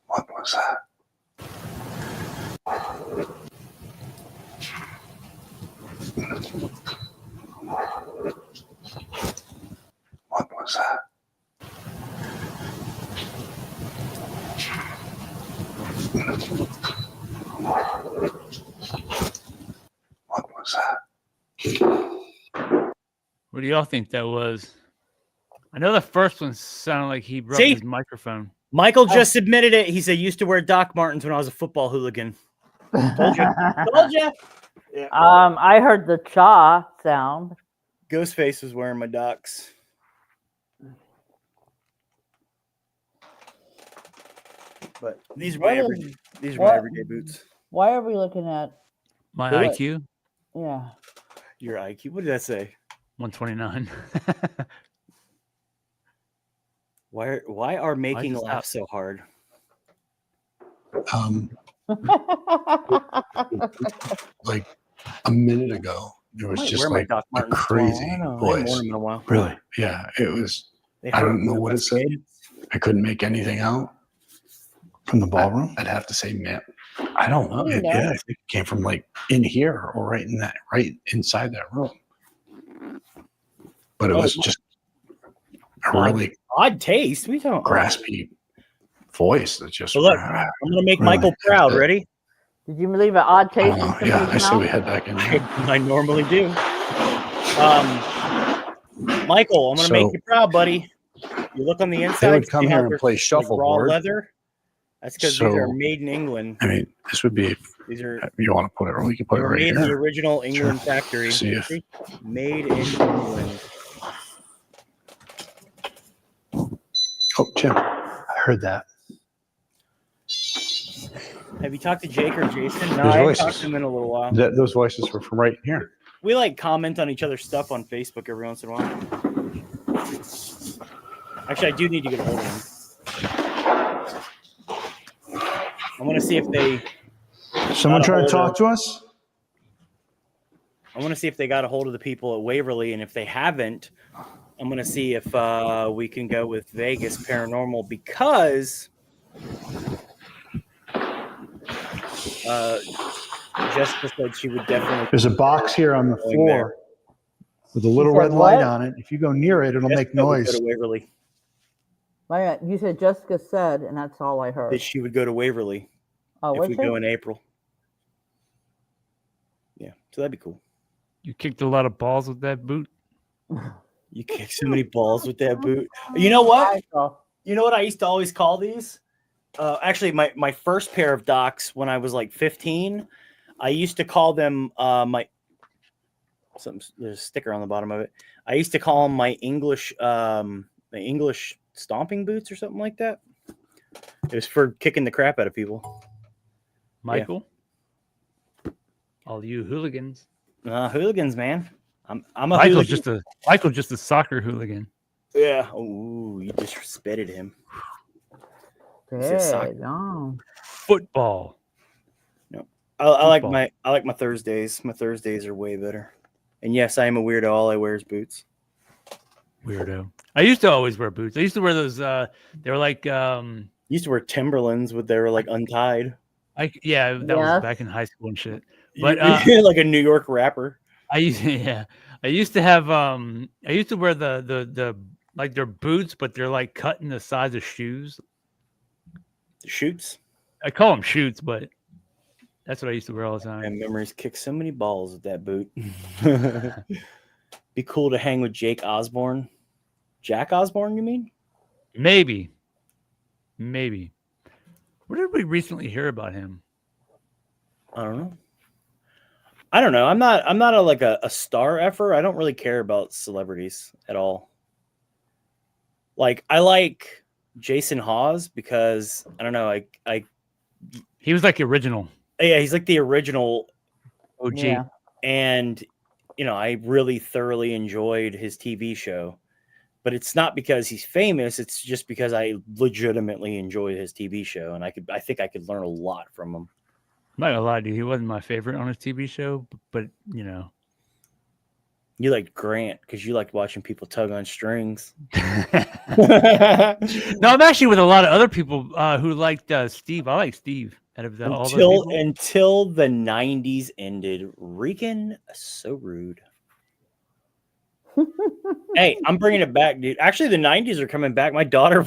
What was that? What was that? What was that? What do y'all think that was? I know the first one sounded like he rubbed See? his microphone. Michael just admitted it. He said, used to wear Doc Martens when I was a football hooligan. Told you. Told you. Yeah. I heard the cha sound. Ghostface was wearing my Docs. But these are my everyday boots. Why are we looking at? My Do it. IQ, Yeah. Your IQ. What did that say? 129. Why are making just laugh so hard? Like a minute ago, there was might just wear my like Doc a Martens crazy tomorrow. I haven't worn voice. them in a while. Really? Yeah, it was. They I hurt don't know when what I it was said. a kid. I couldn't make anything out. From the ballroom? I'd have to say, man, I don't know. You know. yeah, I think it came from like in here or right inside that room. But it was just a really Odd taste. We don't. graspy voice that just. So look, I'm gonna make Really? Michael proud. Ready? Did you leave an odd taste in Oh, somebody's yeah, I say we mouth? head back in there. I normally do. Michael, I'm gonna So- make you proud, buddy. You look on the inside. would see come how here and they're play like shuffleboard. raw leather. That's because these are So- made in England. I mean, this would be. These are You want to put it, or we can put they it were right made in the here. original England factory. See if- See? Made in England. Oh, Jim. I heard that. Have you talked to Jake or Jason? No, Those I haven't voices. talked to them in a little while. Those voices were from right here. We like comment on each other's stuff on Facebook every once in a while. Actually, I do need to get a hold of them. I want to see if they. Someone got a trying to hold talk of- to us? I want to see if they got a hold of the people at Waverly, and if they haven't, I'm going to see if we can go with Vegas Paranormal because Jessica said she would definitely. There's a box here on the Going there. floor with a little said red light what? on it. If you go near it, it'll make Jessica would noise. Go to Waverly. Wait a minute, you said Jessica said, and that's all I heard. That she would go to Waverly Oh, if what's we go in April. Yeah, so that'd be cool. You kicked a lot of balls with that boot. You kick so many balls with that boot. You know what? You know what I used to always call these? actually, my first pair of Docs when I was like 15, I used to call them there's a sticker on the bottom of it. I used to call them my English stomping boots or something like that. It was for kicking the crap out of people. Michael, all you hooligans. Hooligans, man. I'm a Michael's hooligan. just a soccer hooligan. Yeah. Oh, you disrespected him. Football. No, I like my Thursdays. My Thursdays are way better. And yes, I am a weirdo. All I wear is boots. Weirdo. I used to always wear boots. I used to wear those. They were like. Used to wear Timberlands they were like untied. That was back in high school and shit. But like a New York rapper. I used to have I used to wear the like they're boots, but they're like cut in the size of shoes. Shoots? I call them shoots, but that's what I used to wear all the time. And memories kick so many balls with that boot. Be cool to hang with Jake Osborne. Jack Osborne, you mean? Maybe. Where did we recently hear about him? I don't know. I'm not a star effer. I don't really care about celebrities at all. Like, I like Jason Hawes because I don't know. He was like the original. Yeah, he's like the original OG. Yeah. And I really thoroughly enjoyed his TV show. But it's not because he's famous. It's just because I legitimately enjoy his TV show, and I think I could learn a lot from him. I'm not gonna lie to you, he wasn't my favorite on his TV show, but you liked Grant because you liked watching people tug on strings. No, I'm actually with a lot of other people who liked Steve. I like Steve out of all those people. Until the 90s ended. Regan, so rude. Hey, I'm bringing it back, dude. Actually, the 90s are coming back. My daughter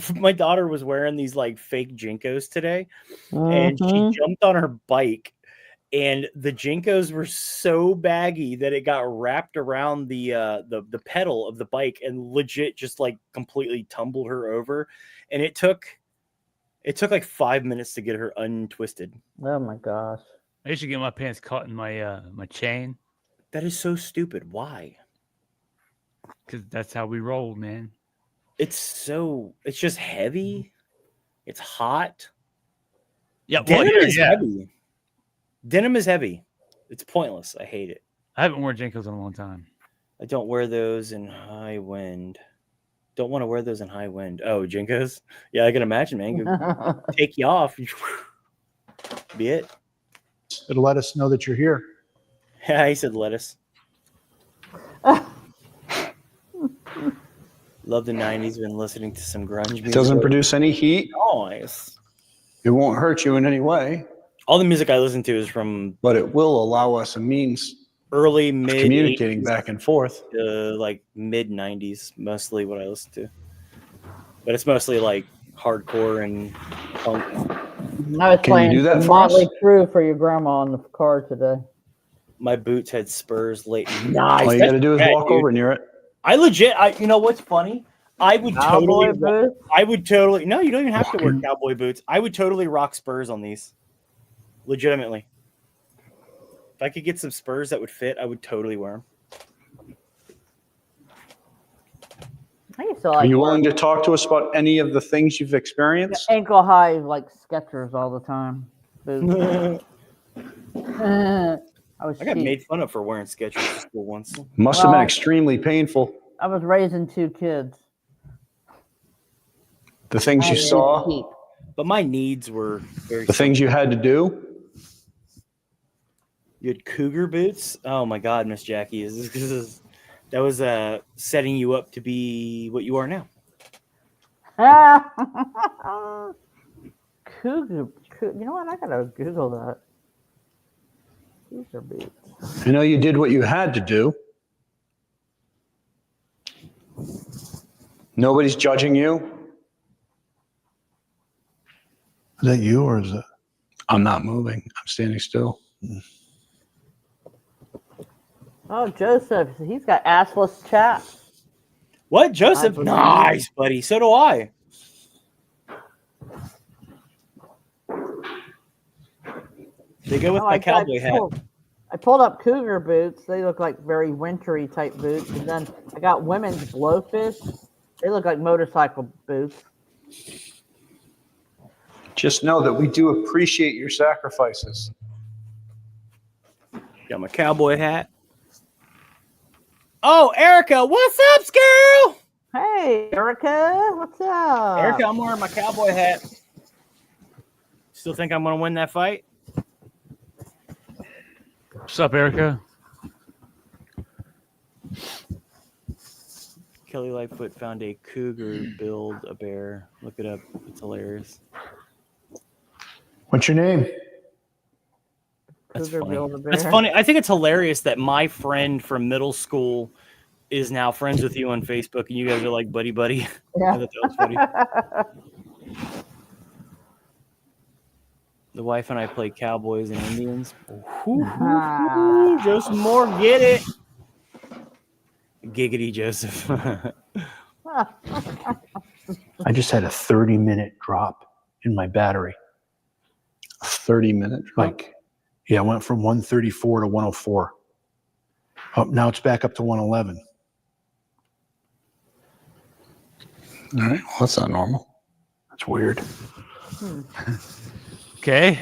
was wearing these like fake Jinkos today, and she jumped on her bike, and the Jinkos were so baggy that it got wrapped around the pedal of the bike and legit just like completely tumbled her over. And it took like 5 minutes to get her untwisted. Oh my gosh! I used to get my pants caught in my my chain. That is so stupid. Why? Because that's how we roll, man. It's just heavy. It's hot. Yeah, Denim is heavy. Denim is heavy. It's pointless. I hate it. I haven't worn Jinkos in a long time. I don't wear those in high wind. Don't want to wear those in high wind. Oh, Jinkos? Yeah, I can imagine, man. Take you off. Be it. It'll let us know that you're here. Yeah, he said lettuce. Love the 90s. Been listening to some grunge music. It doesn't produce any heat. Nice. It won't hurt you in any way. All the music I listen to is from... But it will allow us a means early, mid... communicating back and forth. Like mid-90s, mostly what I listen to. But it's mostly like hardcore and punk. I was playing Motley Crue for your grandma in the car today. My boots had spurs late. Nice. All you got to do is walk over near it. I you know what's funny? I would totally. No, you don't even have to wear cowboy boots. I would totally rock spurs on these. Legitimately. If I could get some spurs that would fit, I would totally wear them. I used to like. Are you willing to talk to us about any of the things you've experienced? Ankle high, like Skechers all the time. Boots. I got made fun of for wearing Skechers to school once. Must have been extremely painful. I was raising 2 kids. The things you saw. But my needs were very... The things you had to do. You had cougar boots? Oh my God, Miss Jackie. That was setting you up to be what you are now. Cougar. You know what? I got to Google that. Cougar boots. I know you did what you had to do. Nobody's judging you. Is that you or is it? I'm not moving. I'm standing still. Oh, Joseph. He's got assless chaps. What? Joseph? Nice, buddy. So do I. They go with Oh, my cowboy hat. I pulled up cougar boots. They look like very wintry type boots. And then I got women's blowfish. They look like motorcycle boots. Just know that we do appreciate your sacrifices. Got my cowboy hat. Oh, Erica, what's up, girl? Hey, Erica, what's up? Erica, I'm wearing my cowboy hat. Still think I'm going to win that fight? What's up, Erica? Kelly Lightfoot found a cougar build a bear. Look it up. It's hilarious. What's your name? That's Cougar funny. build a bear. That's funny. I think it's hilarious that my friend from middle school is now friends with you on Facebook, and you guys are like buddy. Yeah. I thought that was funny. The wife and I play cowboys and Indians. Joseph Moore, get it. Giggity Joseph. I just had a 30-minute drop in my battery. A 30-minute drop? Yeah, I went from 134 to 104. Oh, now it's back up to 111. All right. Well, that's not normal. That's weird. Okay.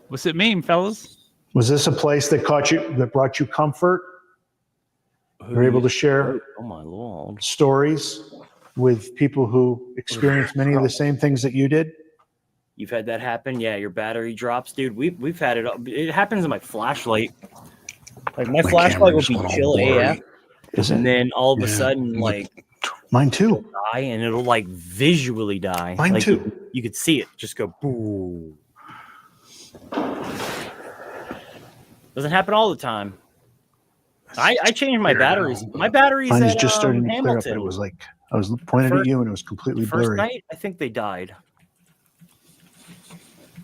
What's it mean, fellas? Was this a place that brought you comfort? You're able to share Oh my Lord. stories with people who experienced many of the same things that you did? You've had that happen? Yeah, your battery drops, dude. We've had it. It happens in my flashlight. Like my flashlight will be chill AF, and then all of a sudden, like mine too, die, and it'll like visually die. Mine like, too. You could see it just go boo. Doesn't happen all the time. I changed my batteries. My batteries Mine is at just starting to clear up, Hamilton. but it was like I was pointed at you and it was completely First blurry. night, I think they died.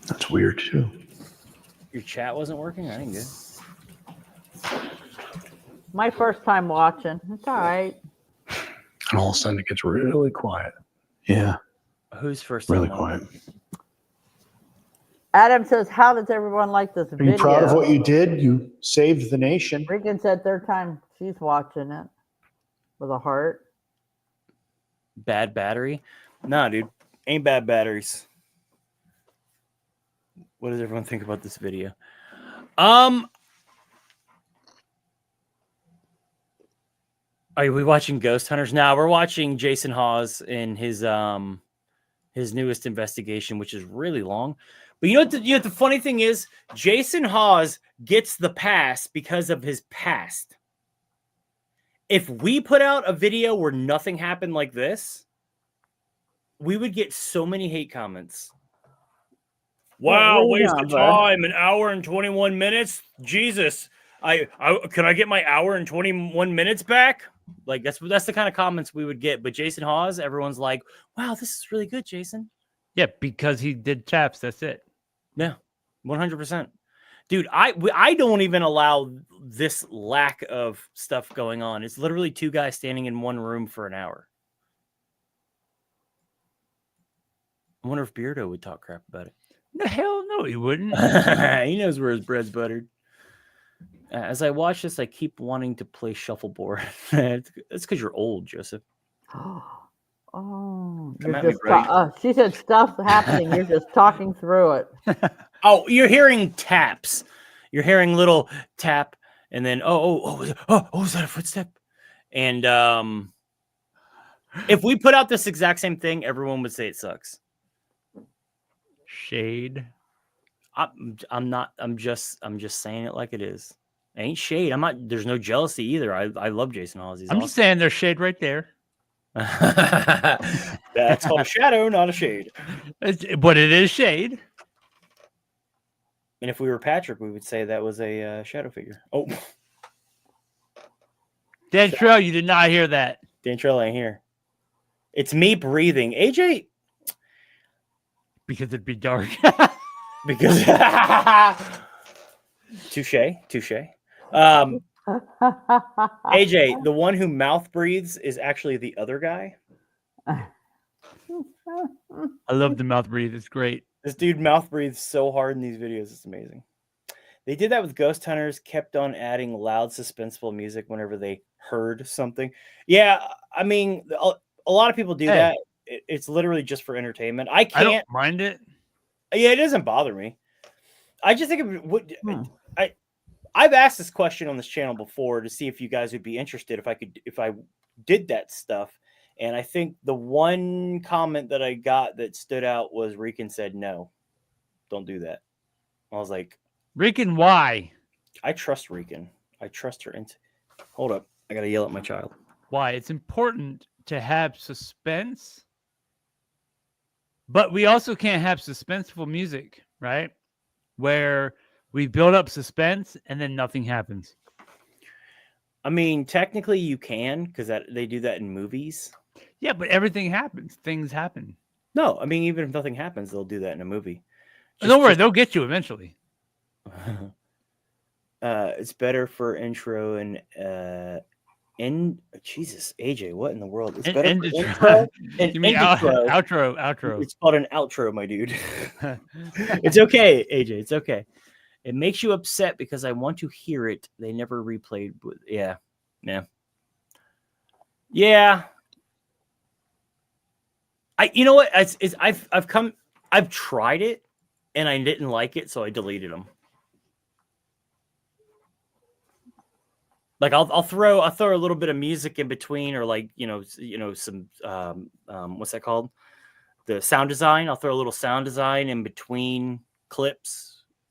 That's weird too. Your chat wasn't working? I didn't get it. My first time watching. It's all right. And all of a sudden it gets really quiet. Yeah. Who's first? Really time quiet. Adam says, how does everyone like this Are video? you proud of what you did? You saved the nation. Regan said third time she's watching it with a heart. Bad battery? Nah, dude. Ain't bad batteries. What does everyone think about this video? Are we watching Ghost Hunters? Now we're watching Jason Hawes in his newest investigation, which is really long. But you know what the funny thing is? Jason Hawes gets the pass because of his past. If we put out a video where nothing happened like this, we would get so many hate comments. Wow, waste of time, an hour and 21 minutes. Jesus, I can I get my hour and 21 minutes back? Like that's the kind of comments we would get. But Jason Hawes, everyone's like, wow, this is really good, Jason. Yeah, because he did taps. That's it. Yeah, 100%. Dude, I don't even allow this lack of stuff going on. It's literally two guys standing in one room for an hour. I wonder if Beardo would talk crap about it. The hell no, he wouldn't. He knows where his bread's buttered. As I watch this, I keep wanting to play shuffleboard. That's because you're old, Joseph. Oh, Come you're at me, just Brady. she said stuff happening. You're just talking through it. Oh, you're hearing taps. You're hearing little tap, and then is that a footstep? And if we put out this exact same thing, everyone would say it sucks. Shade. I'm not. I'm just saying it like it is. Ain't shade. I'm not. There's no jealousy either. I love Jason Hawes. He's I'm just saying there's shade right there. That's called a shadow, not a shade. But it is shade. And if we were Patrick, we would say that was a shadow figure. Oh, Dan Trail, you did not hear that. Dan Trail ain't here. It's me breathing. AJ, because it'd be dark. because touche. AJ, the one who mouth breathes is actually the other guy. I love the mouth breathe. It's great. This dude mouth breathes so hard in these videos. It's amazing. They did that with ghost hunters, kept on adding loud, suspenseful music whenever they heard something. Yeah, I mean, a lot of people do that. It's literally just for entertainment. I I don't can't mind it. Yeah, it doesn't bother me. I just think it would. I've asked this question on this channel before to see if you guys would be interested if I did that stuff. And I think the one comment that I got that stood out was Rican said, no, don't do that. I was like, Rican, why? I trust Rican. I trust her. Hold up. I got to yell at my child. Why? It's important to have suspense, but we also can't have suspenseful music, right? Where we build up suspense and then nothing happens. I mean, technically you can, because they do that in movies. Yeah, but everything happens. Things happen. No, I mean, even if nothing happens, they'll do that in a movie. Don't worry, they'll get you eventually. It's better for intro and Jesus, AJ, what in the world? It's better for intro and you mean outro. It's called an outro, my dude. It's okay, AJ. It's okay. It makes you upset because I want to hear it. They never replayed. Yeah. You know what? I've tried it and I didn't like it, so I deleted them. Like I'll throw a little bit of music in between, or like some what's that called? The sound design. I'll throw a little sound design in between clips.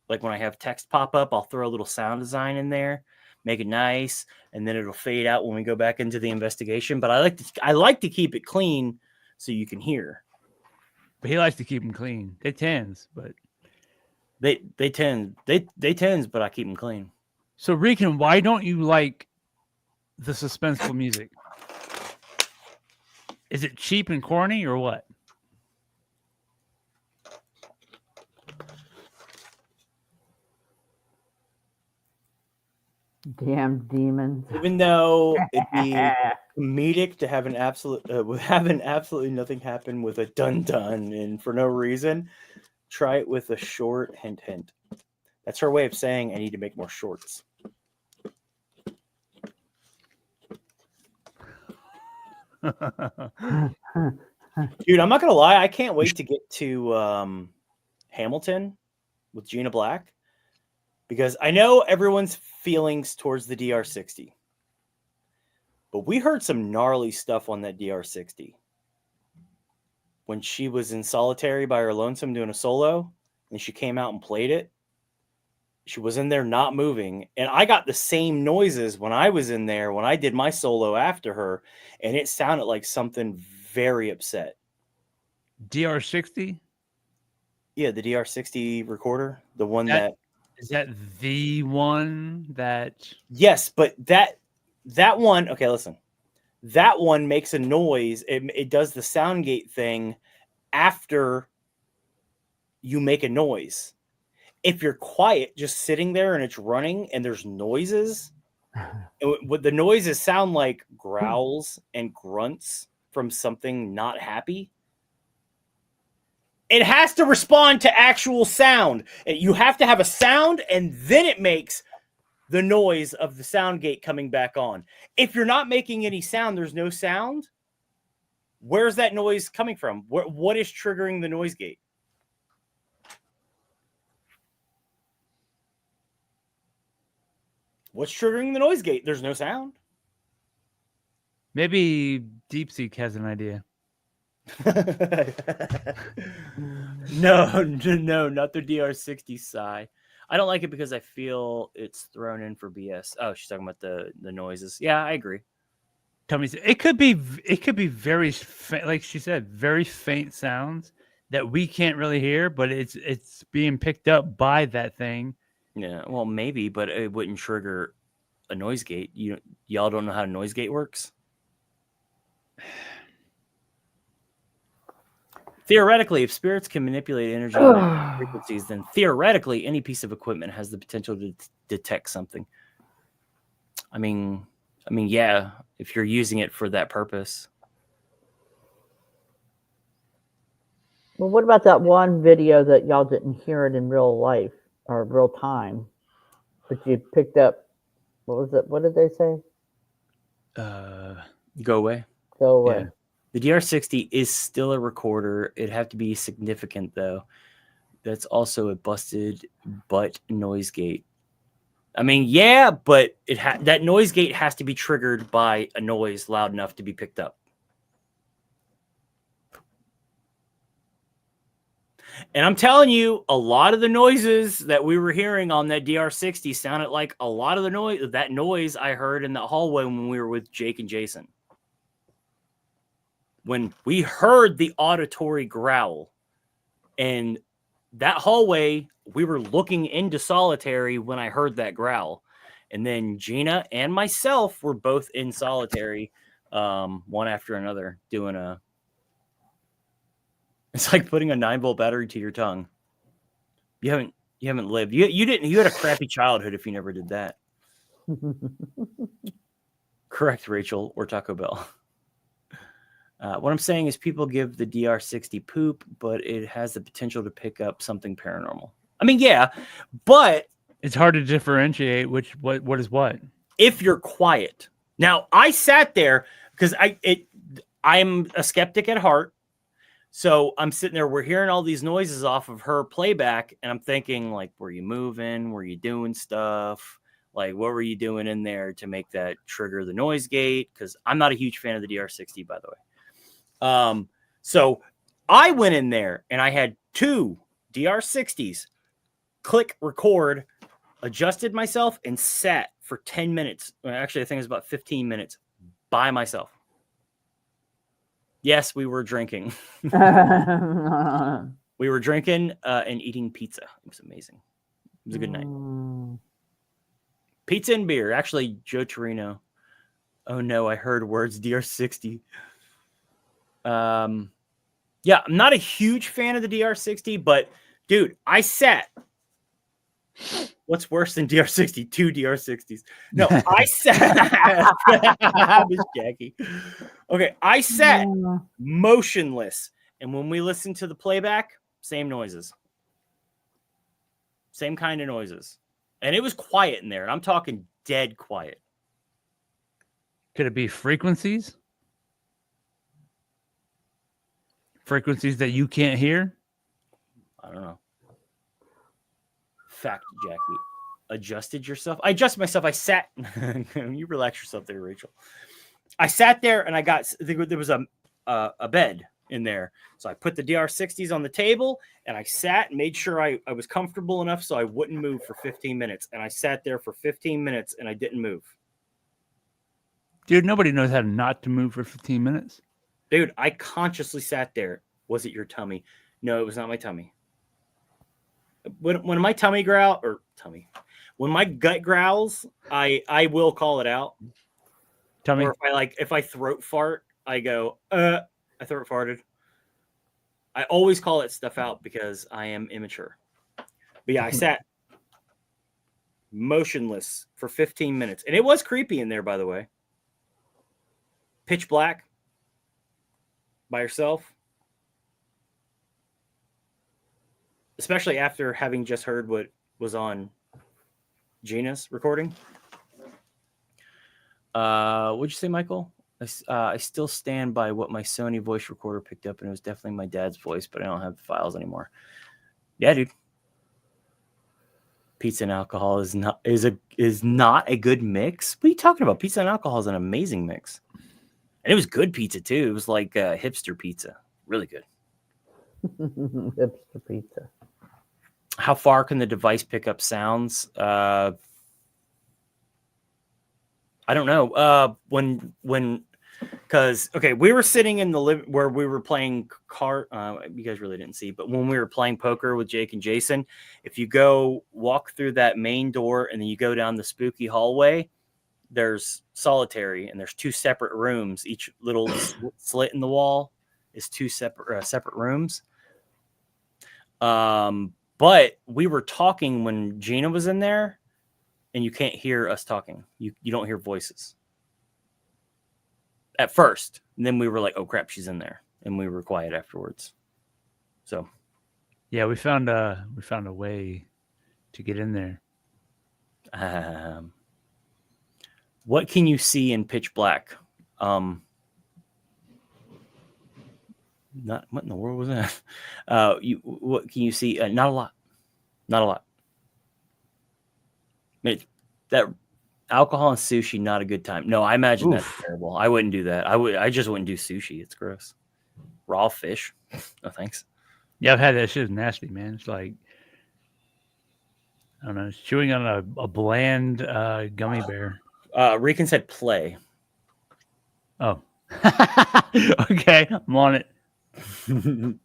Like when I have text pop up, I'll throw a little sound design in there, make it nice, and then it'll fade out when we go back into the investigation. But I like to keep it clean so you can hear. But he likes to keep them clean. They tends, but they tends, but I keep them clean. So Rican, why don't you like the suspenseful music? Is it cheap and corny or what? Damn demons. Even though it'd be comedic to have having absolutely nothing happen with a dun-dun and for no reason, try it with a short hint. That's her way of saying I need to make more shorts. Dude, I'm not gonna lie, I can't wait to get to Hamilton with Gina Black, because I know everyone's feelings towards the DR60, but we heard some gnarly stuff on that DR60 when she was in solitary by her lonesome doing a solo, and she came out and played it. She was in there not moving, and I got the same noises when I was in there when I did my solo after her, and it sounded like something very upset. DR60? Yeah, the DR60 recorder, the one is that the one that? Yes, but that one. Okay, listen. That one makes a noise. It does the sound gate thing after you make a noise. If you're quiet, just sitting there and it's running and there's noises, what the noises sound like growls and grunts from something not happy. It has to respond to actual sound. You have to have a sound, and then it makes the noise of the sound gate coming back on. If you're not making any sound, there's no sound. Where's that noise coming from? What is triggering the noise gate? What's triggering the noise gate? There's no sound. Maybe DeepSeek has an idea. No, not the DR60 Psy. I don't like it because I feel it's thrown in for BS. Oh, she's talking about the noises. Yeah, I agree. Tell me, it could be very, like she said, very faint sounds that we can't really hear, but it's being picked up by that thing. Yeah, well, maybe, but it wouldn't trigger a noise gate. Y'all don't know how a noise gate works? Theoretically, if spirits can manipulate energy and frequencies, then theoretically, any piece of equipment has the potential to detect something. I mean, yeah, if you're using it for that purpose. Well, what about that one video that y'all didn't hear it in real life or real time, but you picked up? What was it? What did they say? Go away. Go away. Yeah. The DR60 is still a recorder. It'd have to be significant, though. That's also a busted butt noise gate. I mean, yeah, but that noise gate has to be triggered by a noise loud enough to be picked up. And I'm telling you, a lot of the noises that we were hearing on that DR60 sounded like a lot of that noise I heard in the hallway when we were with Jake and Jason. When we heard the auditory growl, and that hallway, we were looking into solitary when I heard that growl. And then Gina and myself were both in solitary, one after another, doing it's like putting a 9-volt battery to your tongue. You haven't lived. You had a crappy childhood if you never did that. Correct, Rachel, or Taco Bell. What I'm saying is people give the DR60 poop, but it has the potential to pick up something paranormal. I mean, yeah, but it's hard to differentiate what is what. If you're quiet. Now, I sat there because I'm a skeptic at heart. So I'm sitting there, we're hearing all these noises off of her playback, and I'm thinking, like, were you moving? Were you doing stuff? Like, what were you doing in there to make that trigger the noise gate? Because I'm not a huge fan of the DR60, by the way. So I went in there and I had 2 DR60s, click record, adjusted myself, and sat for 10 minutes. Actually, I think it was about 15 minutes by myself. Yes, we were drinking. We were drinking and eating pizza. It was amazing. It was a good night. Pizza and beer. Actually, Joe Torino. Oh no, I heard words DR60. Yeah, I'm not a huge fan of the DR60, but dude, I sat. What's worse than DR60? 2 DR60s. No, I sat. Miss Jackie. Okay, I sat motionless, and when we listened to the playback, same noises, same kind of noises, and it was quiet in there. And I'm talking dead quiet. Could it be frequencies? Frequencies that you can't hear? I don't know. Fact, Jackie. Adjusted yourself? I adjusted myself. I sat. You relax yourself there, Rachel. I sat there and there was a bed in there. So I put the DR60s on the table and I sat and made sure I was comfortable enough so I wouldn't move for 15 minutes. And I sat there for 15 minutes and I didn't move. Dude, nobody knows how not to move for 15 minutes. Dude, I consciously sat there. Was it your tummy? No, it was not my tummy. When my tummy when my gut growls, I will call it out. Tummy. Or if I throat fart, I go, I throat farted. I always call that stuff out because I am immature. But yeah, I sat motionless for 15 minutes. And it was creepy in there, by the way. Pitch black. By yourself. Especially after having just heard what was on Gina's recording. What'd you say, Michael? I still stand by what my Sony voice recorder picked up, and it was definitely my dad's voice, but I don't have the files anymore. Yeah, dude. Pizza and alcohol is not a good mix. What are you talking about? Pizza and alcohol is an amazing mix. And it was good pizza, too. It was like hipster pizza. Really good. Hipster pizza. How far can the device pick up sounds? I don't know. Because we were sitting in the living where we were playing card. You guys really didn't see, but when we were playing poker with Jake and Jason, if you go walk through that main door and then you go down the spooky hallway, there's solitary and there's 2 separate rooms. Each little slit in the wall is 2 separate rooms. But we were talking when Gina was in there, and you can't hear us talking. You don't hear voices at first. And then we were like, oh crap, she's in there. And we were quiet afterwards. So Yeah, we found a way to get in there. What can you see in pitch black? Not what in the world was that? What can you see? Not a lot. Not a lot. I mean, that alcohol and sushi, not a good time. No, I imagine that's terrible. I wouldn't do that. I just wouldn't do sushi. It's gross. Raw fish. No thanks. Yeah, I've had that shit. It's nasty, man. It's like, I don't know, it's chewing on a bland gummy bear. Rican said play. Oh. Okay, I'm on it. I'm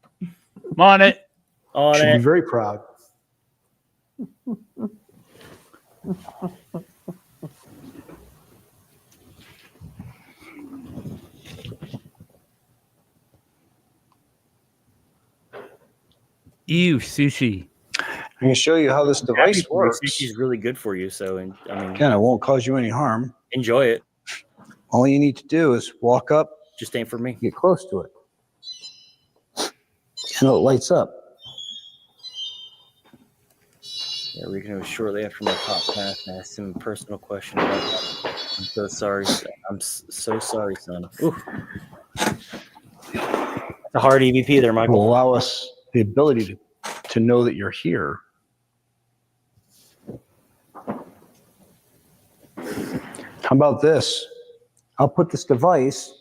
on it. On Should it. be very proud. Ew, sushi. I can show you how this device works. Sushi's really good for you. So, and I mean, Again, it won't cause you any harm. enjoy it. All you need to do is walk up, Just ain't for me. get close to it. And it lights up. Yeah, Rican was shortly after my top pass and asked him a personal question about that. I'm so sorry. I'm so sorry, son. Oof. It's a hard EVP there, It Michael. will allow us the ability to know that you're here. How about this? I'll put this device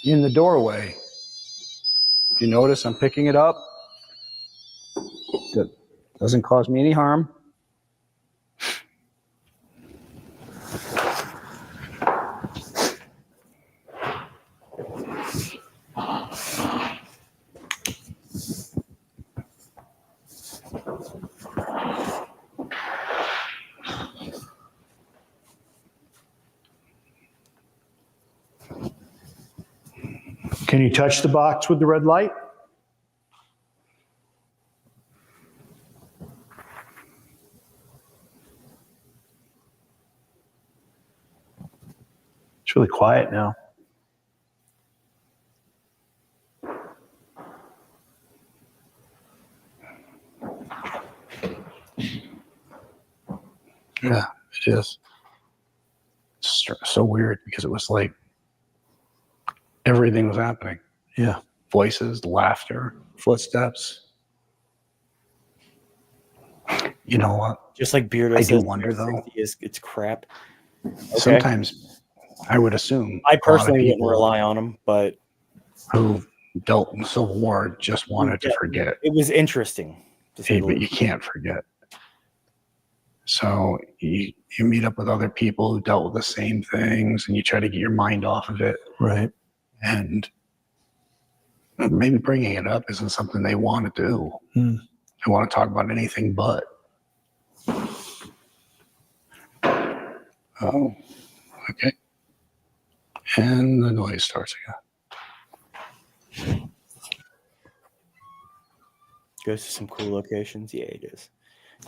in the doorway. You notice I'm picking it up. That doesn't cause me any harm. Can you touch the box with the red light? It's really quiet now. Yeah, it is. It's so weird because it was like everything was happening. Yeah. Voices, laughter, footsteps. You know what? Just like Beardo I do says, wonder, though. it's crap. Okay. Sometimes I would assume I a lot of personally wouldn't people rely on them, but who dealt in the Civil War just wanted to forget. it was interesting. To say Hey, the but you least. can't forget. So you meet up with other people who dealt with the same things and you try to get your mind off of it. Right. And maybe bringing it up isn't something they want to do. Hmm. They want to talk about anything but. Oh, okay. And the noise starts again. Goes to some cool locations. Yeah, it is.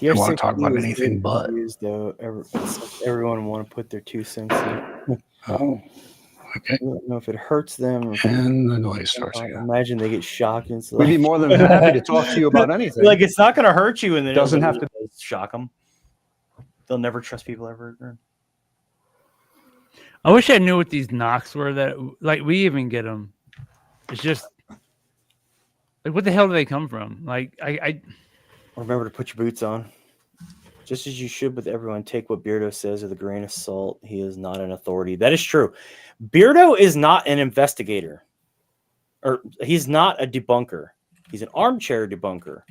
They want to talk about anything but. Though everyone want to put their 2 cents in. Oh, okay. I don't know if it hurts them. Or And the noise starts again. Imagine they get shocked and We'd be more than happy to talk to you about anything. Like, it's not going to hurt you, and then Doesn't have to shock them. They'll never trust people ever again. I wish I knew what these knocks were. That like we even get them. It's just like, what the hell do they come from? Like I Remember to put your boots on. Just as you should with everyone, take what Beardo says with a grain of salt. He is not an authority. That is true. Beardo is not an investigator. Or he's not a debunker. He's an armchair debunker.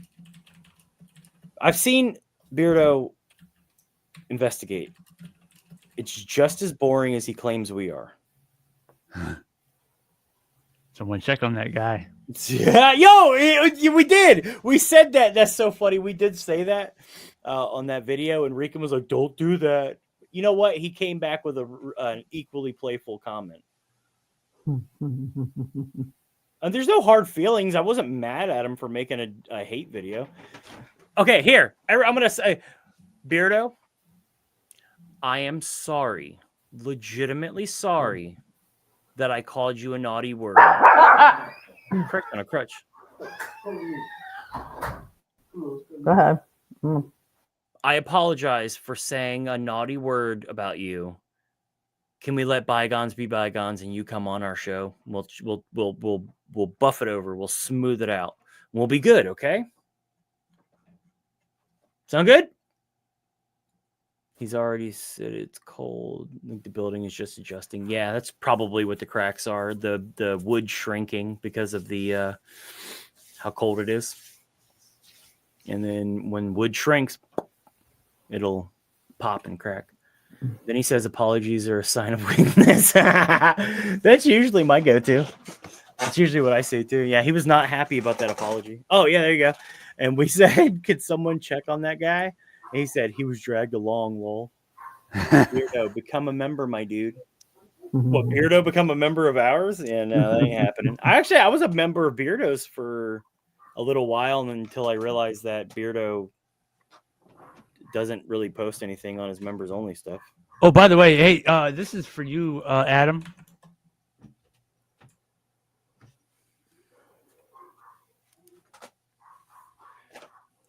I've seen Beardo investigate. It's just as boring as he claims we are. Someone check on that guy. Yeah, yo, we did. We said that. That's so funny. We did say that on that video, and Rican was like, "Don't do that." You know what? He came back with an equally playful comment. And there's no hard feelings. I wasn't mad at him for making a hate video. Okay, here. I'm gonna say, Beardo, I am sorry, legitimately sorry, that I called you a naughty word. Crick on a crutch. Go ahead. Mm. I apologize for saying a naughty word about you. Can we let bygones be bygones and you come on our show? We'll buff it over. We'll smooth it out. We'll be good, okay? Sound good? He's already said it's cold. I think the building is just adjusting. Yeah, that's probably what the cracks are. The wood shrinking because of the how cold it is. And then when wood shrinks, it'll pop and crack. Then he says apologies are a sign of weakness. That's usually my go-to. That's usually what I say too. Yeah, he was not happy about that apology. Oh, yeah, there you go. And we said, could someone check on that guy? And he said he was dragged along, lol. Beardo, become a member, my dude. What, Beardo become a member of ours? Yeah, no, that ain't happening. I was a member of Beardo's for a little while until I realized that Beardo doesn't really post anything on his members only stuff. Oh, by the way, hey, this is for you, Adam.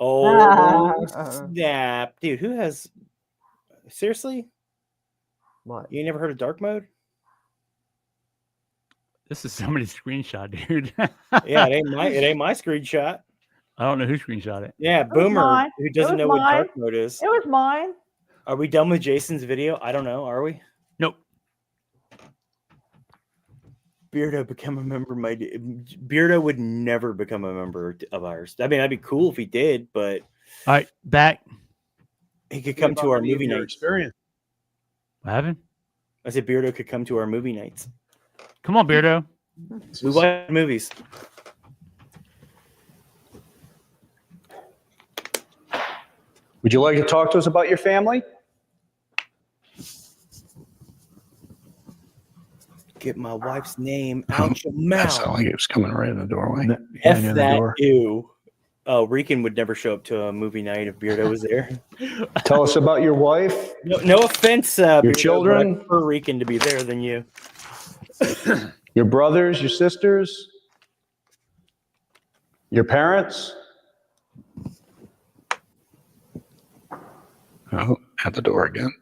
Oh, snap. Dude, who has... Seriously? What? You ain't never heard of dark mode? This is somebody's screenshot, dude. Yeah, it ain't my screenshot. I don't know who screenshot it. Yeah, Boomer, mine. who doesn't know what dark mode is. It was mine. Are we done with Jason's video? I don't know. Are we? Nope. Beardo become a member. Beardo would never become a member of ours. I mean, that'd be cool if he did, but all right, back. He could come to our movie night experience. What happened? I said Beardo could come to our movie nights. Come on, Beardo. We watch movies. Would you like to talk to us about your family? Get my wife's name out your mouth. That sounded like it was coming right in the doorway. F that ew. Oh, Rican would never show up to a movie night if Beardo was there. Tell us about your wife. No offense, your Beardo, children. but I prefer Rican to be there than you. Your brothers, your sisters, your parents. Oh, at the door again.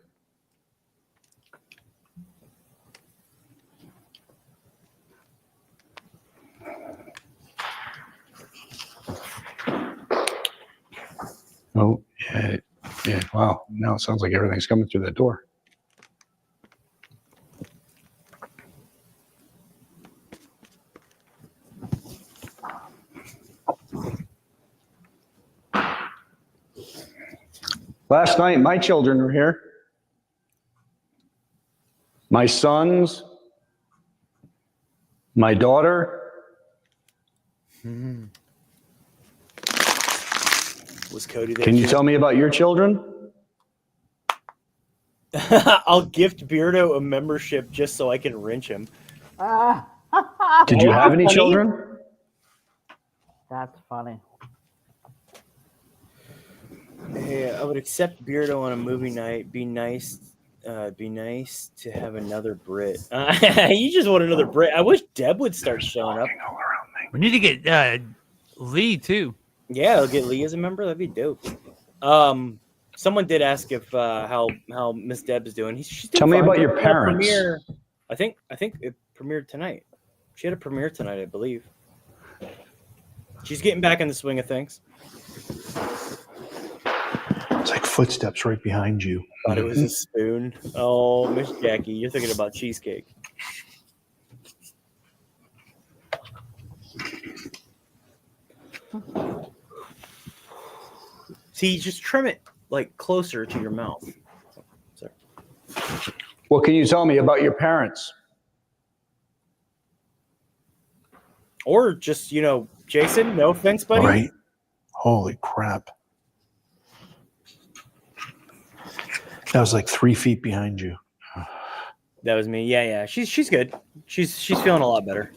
Oh, yeah. Wow. Now it sounds like everything's coming through that door. Last night, my children were here. My sons, my daughter. Was Cody there? Can you tell me about your children? I'll gift Beardo a membership just so I can wrench him. Did you have any children? That's funny. Hey, I would accept Beardo on a movie night. Be nice to have another Brit. You just want another Brit. I wish Deb would start showing up. We need to get Lee too. Yeah, I'll get Lee as a member. That'd be dope. Someone did ask if how Miss Deb's doing. She's doing Tell me fine. about your parents. Premiere, I think it premiered tonight. She had a premiere tonight, I believe. She's getting back in the swing of things. It's like footsteps right behind you. Thought it was a spoon. Oh, Miss Jackie, you're thinking about cheesecake. See, just trim it like closer to your mouth. Sorry. What can you tell me about your parents? Or just, Jason, no offense, buddy. Right? Holy crap. That was like 3 feet behind you. That was me. Yeah. She's good. She's feeling a lot better.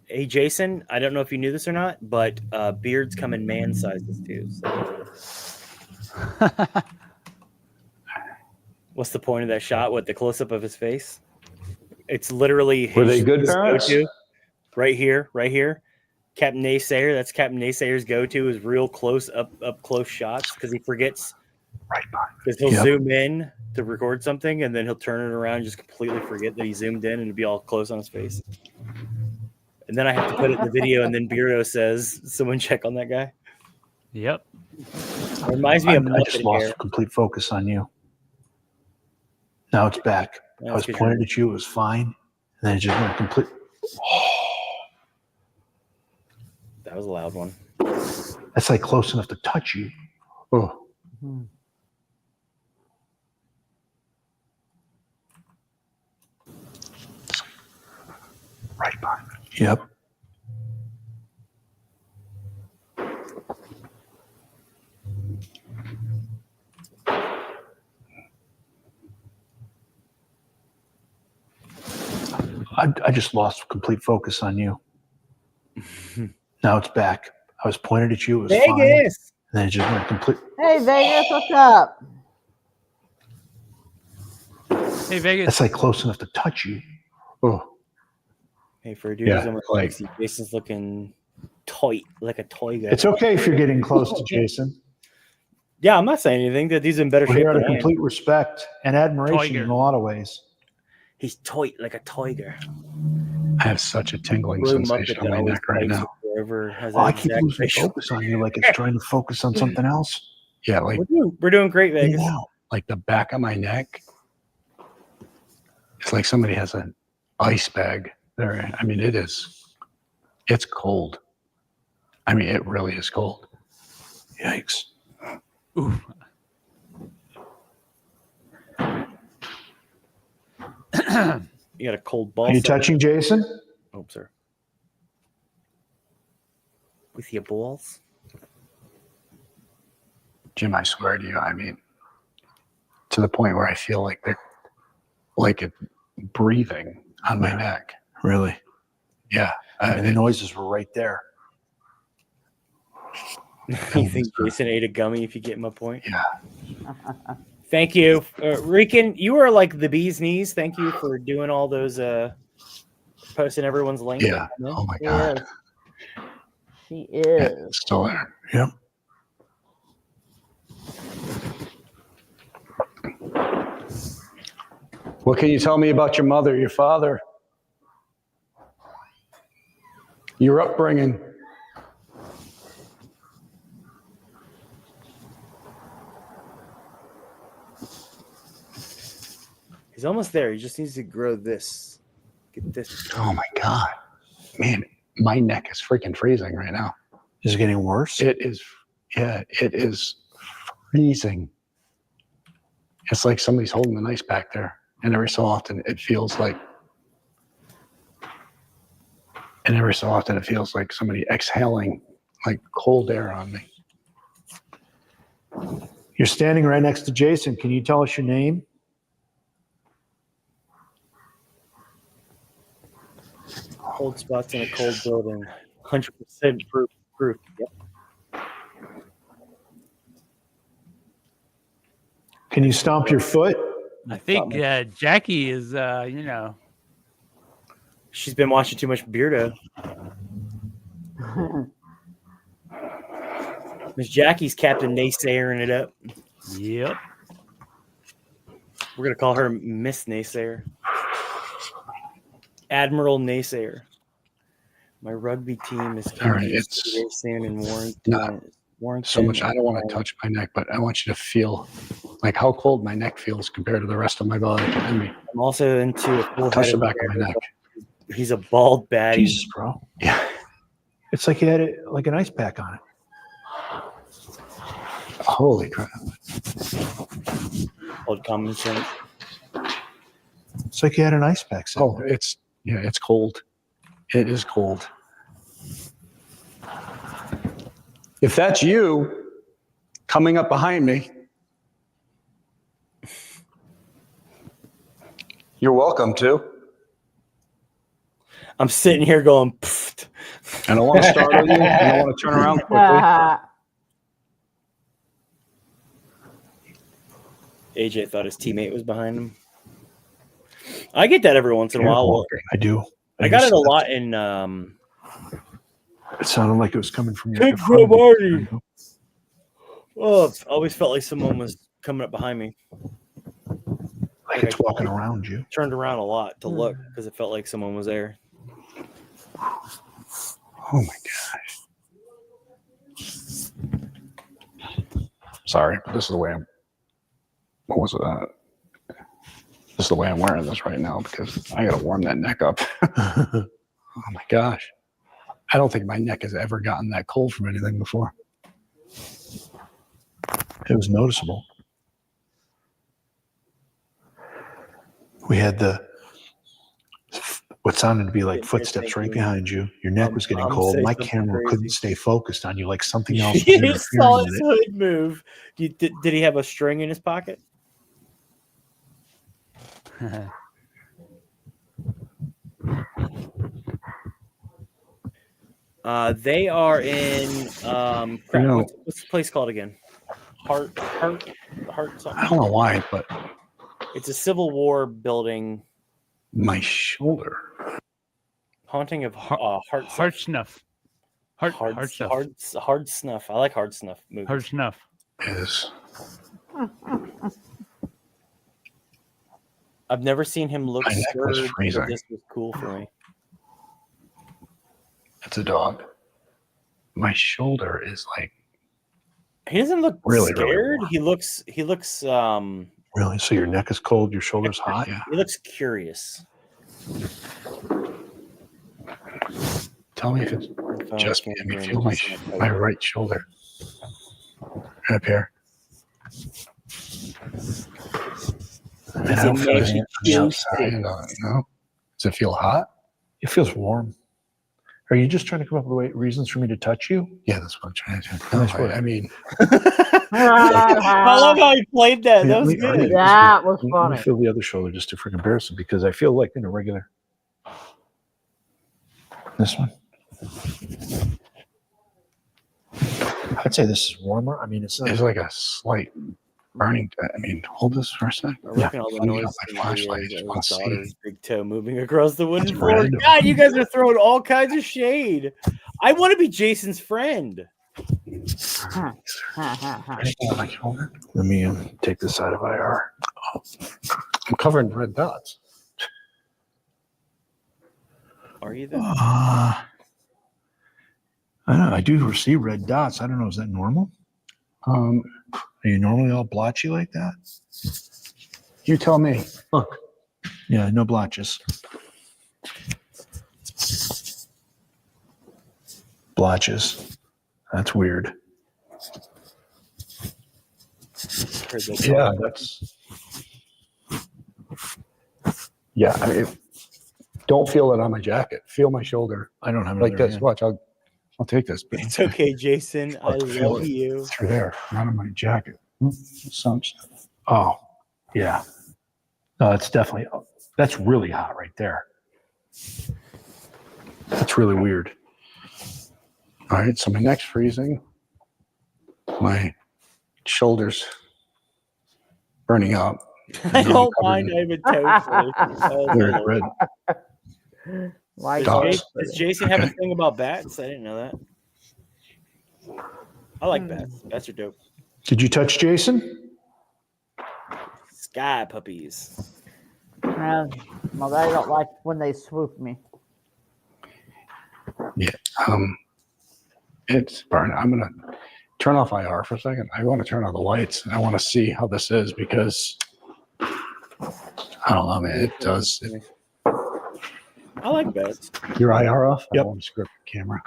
Hey Jason, I don't know if you knew this or not, but beards come in man sizes too. So. What's the point of that shot? What, the close up of his face? It's literally. Were they good parents? right here. Captain Naysayer. That's Captain Naysayer's go-to is real close up close shots because he forgets. Right behind. Because he'll zoom in to record something and then he'll turn it around and just completely forget that he zoomed in and it'll be all close on his face. And then I have to put it in the video and then Beardo says, "Someone check on that guy." Yep. It reminds me of I just Muppet lost hair. complete focus on you. Now it's back. I was pointed at you. It was fine. And then it just went complete. That was a loud one. That's like close enough to touch you. Oh. Right behind me. Yep. I just lost complete focus on you. Now it's back. I was pointed at you. It was fine. Vegas. And then it just went complete. Hey, Vegas, what's up? Hey, Vegas. That's like close enough to touch you. Oh. Hey, for a dude Yeah, who's almost like- 60, Jason's looking tight, like a toy guy. It's okay if you're getting close to Jason. Yeah, I'm not saying anything. That he's in better We're shape here out than of I am. complete respect and admiration Tiger. in a lot of ways. He's tight like a tiger. I have such a tingling Blue sensation Muppet on that my always neck right fights now. wherever has Well, an I keep exact losing facial- focus on you like it's trying to focus on something else. Yeah, like We're doing great, Get it Vegas. out. like the back of my neck. It's like somebody has an ice bag there. I mean, it's cold. I mean, it really is cold. Yikes. Ooh. You got a cold ball. Are you sack. touching Jason? Oh, sir. With your balls? Jim, I swear to you, I mean, to the point where I feel like they're like it breathing on my neck. Really? Yeah. I mean, the noises were right there. You think Jason ate a gummy if you get my point? Yeah. Thank you. Rican, you are like the bee's knees. Thank you for doing all those, posting everyone's link. Yeah. Oh my God. She Yeah, is. it's still there. Yep. What can you tell me about your mother, your father, your upbringing? He's almost there. He just needs to grow this. Get this. Oh my God. Man, my neck is freaking freezing right now. Is it getting worse? It is, yeah, it is freezing. It's like somebody's holding an ice pack there. And every so often it feels like somebody exhaling like cold air on me. You're standing right next to Jason. Can you tell us your name? Cold spots in a cold building. 100% proof. Yep. Can you stomp your foot? I think Jackie is, She's been watching too much Beardo. Miss Jackie's Captain Naysayering it up. Yep. We're going to call her Miss Naysayer. Admiral Naysayer. My rugby team is All right, it's racing in Warrington. not so much. I don't want to touch my neck, but I want you to feel like how cold my neck feels compared to the rest of my body. I mean, I'm also into a full touch the head back hair. of my neck. He's a bald baddie. Jesus, bro. Yeah. It's like you had it like an ice pack on it. Holy crap. Old common sense. It's like you had an ice pack. sitting Oh, there. it's cold. It is cold. If that's you coming up behind me, you're welcome to. I'm sitting here going, pfft. And I want to startle you, and I want to turn around quickly. AJ thought his teammate was behind him. I get that every once in a while. I do. I got it a lot in. It sounded like it was coming from your. Kids from Marty. Oh, it always felt like someone was coming up behind me. Like it's walking around you. Turned around a lot to look because it felt like someone was there. Oh my gosh. Sorry, but this is the way I'm. What was that? This is the way I'm wearing this right now because I gotta warm that neck up. Oh my gosh. I don't think my neck has ever gotten that cold from anything before. It was noticeable. We had what sounded to be like footsteps right behind you. Your neck was getting cold. My camera couldn't stay focused on you, like something else. You saw his hood move. Did he have a string in his pocket? They are in what's the place called again? Heart something. I don't know why, but it's a Civil War building. My shoulder. Haunting of Hard Snuff. Hard Snuff. I like Hard Snuff movies. Hard Snuff. Is. I've never seen him look scared. Freezing. This was cool for me. It's a dog. My shoulder is like. He doesn't look really scared. Really he looks. Really? So your neck is cold, your shoulder's hot? Yeah. He looks curious. Tell me if it's just me. I mean, feel my right shoulder. Right up here. I mean, I don't feel it on the outside. No? Does it feel hot? It feels warm. Are you just trying to come up with reasons for me to touch you? Yeah, that's what I'm trying to do. No, I mean... I love how he played that. That was good. That was funny. Let me feel the other shoulder just for comparison because I feel like in a regular... This one? I'd say this is warmer. I mean, it's like a slight burning. I mean, hold this for a second. I reckon all the noise my flashlight. Daughter's big toe moving across the wooden floor. God, you guys are throwing all kinds of shade. I want to be Jason's friend. Let me take this out of IR. Oh, I'm covered in red dots. Are you there? I don't know. I do see red dots. I don't know. Is that normal? Are you normally all blotchy like that? You tell me. Look. Yeah, no blotches. Blotches. That's weird. Yeah, that's. Yeah, I mean, don't feel it on my jacket. Feel my shoulder. I don't have it like this. Hand. Watch, I'll take this. It's okay, Jason. I love you. Through there, not on my jacket. Oh, yeah. No, that's definitely. That's really hot right there. That's really weird. All right, so my neck's freezing. My shoulders burning up. I don't mind. I have a toe red. Does Jason have a thing about bats? I didn't know that. I like bats. Bats are dope. Did you touch Jason? Sky puppies. Well, I don't like when they swoop me. Yeah. It's burning. I'm gonna turn off IR for a second. I want to turn on the lights. I want to see how this is because I don't know, man. It does. I like bats. Your IR off? Yep. I want to screw up the camera.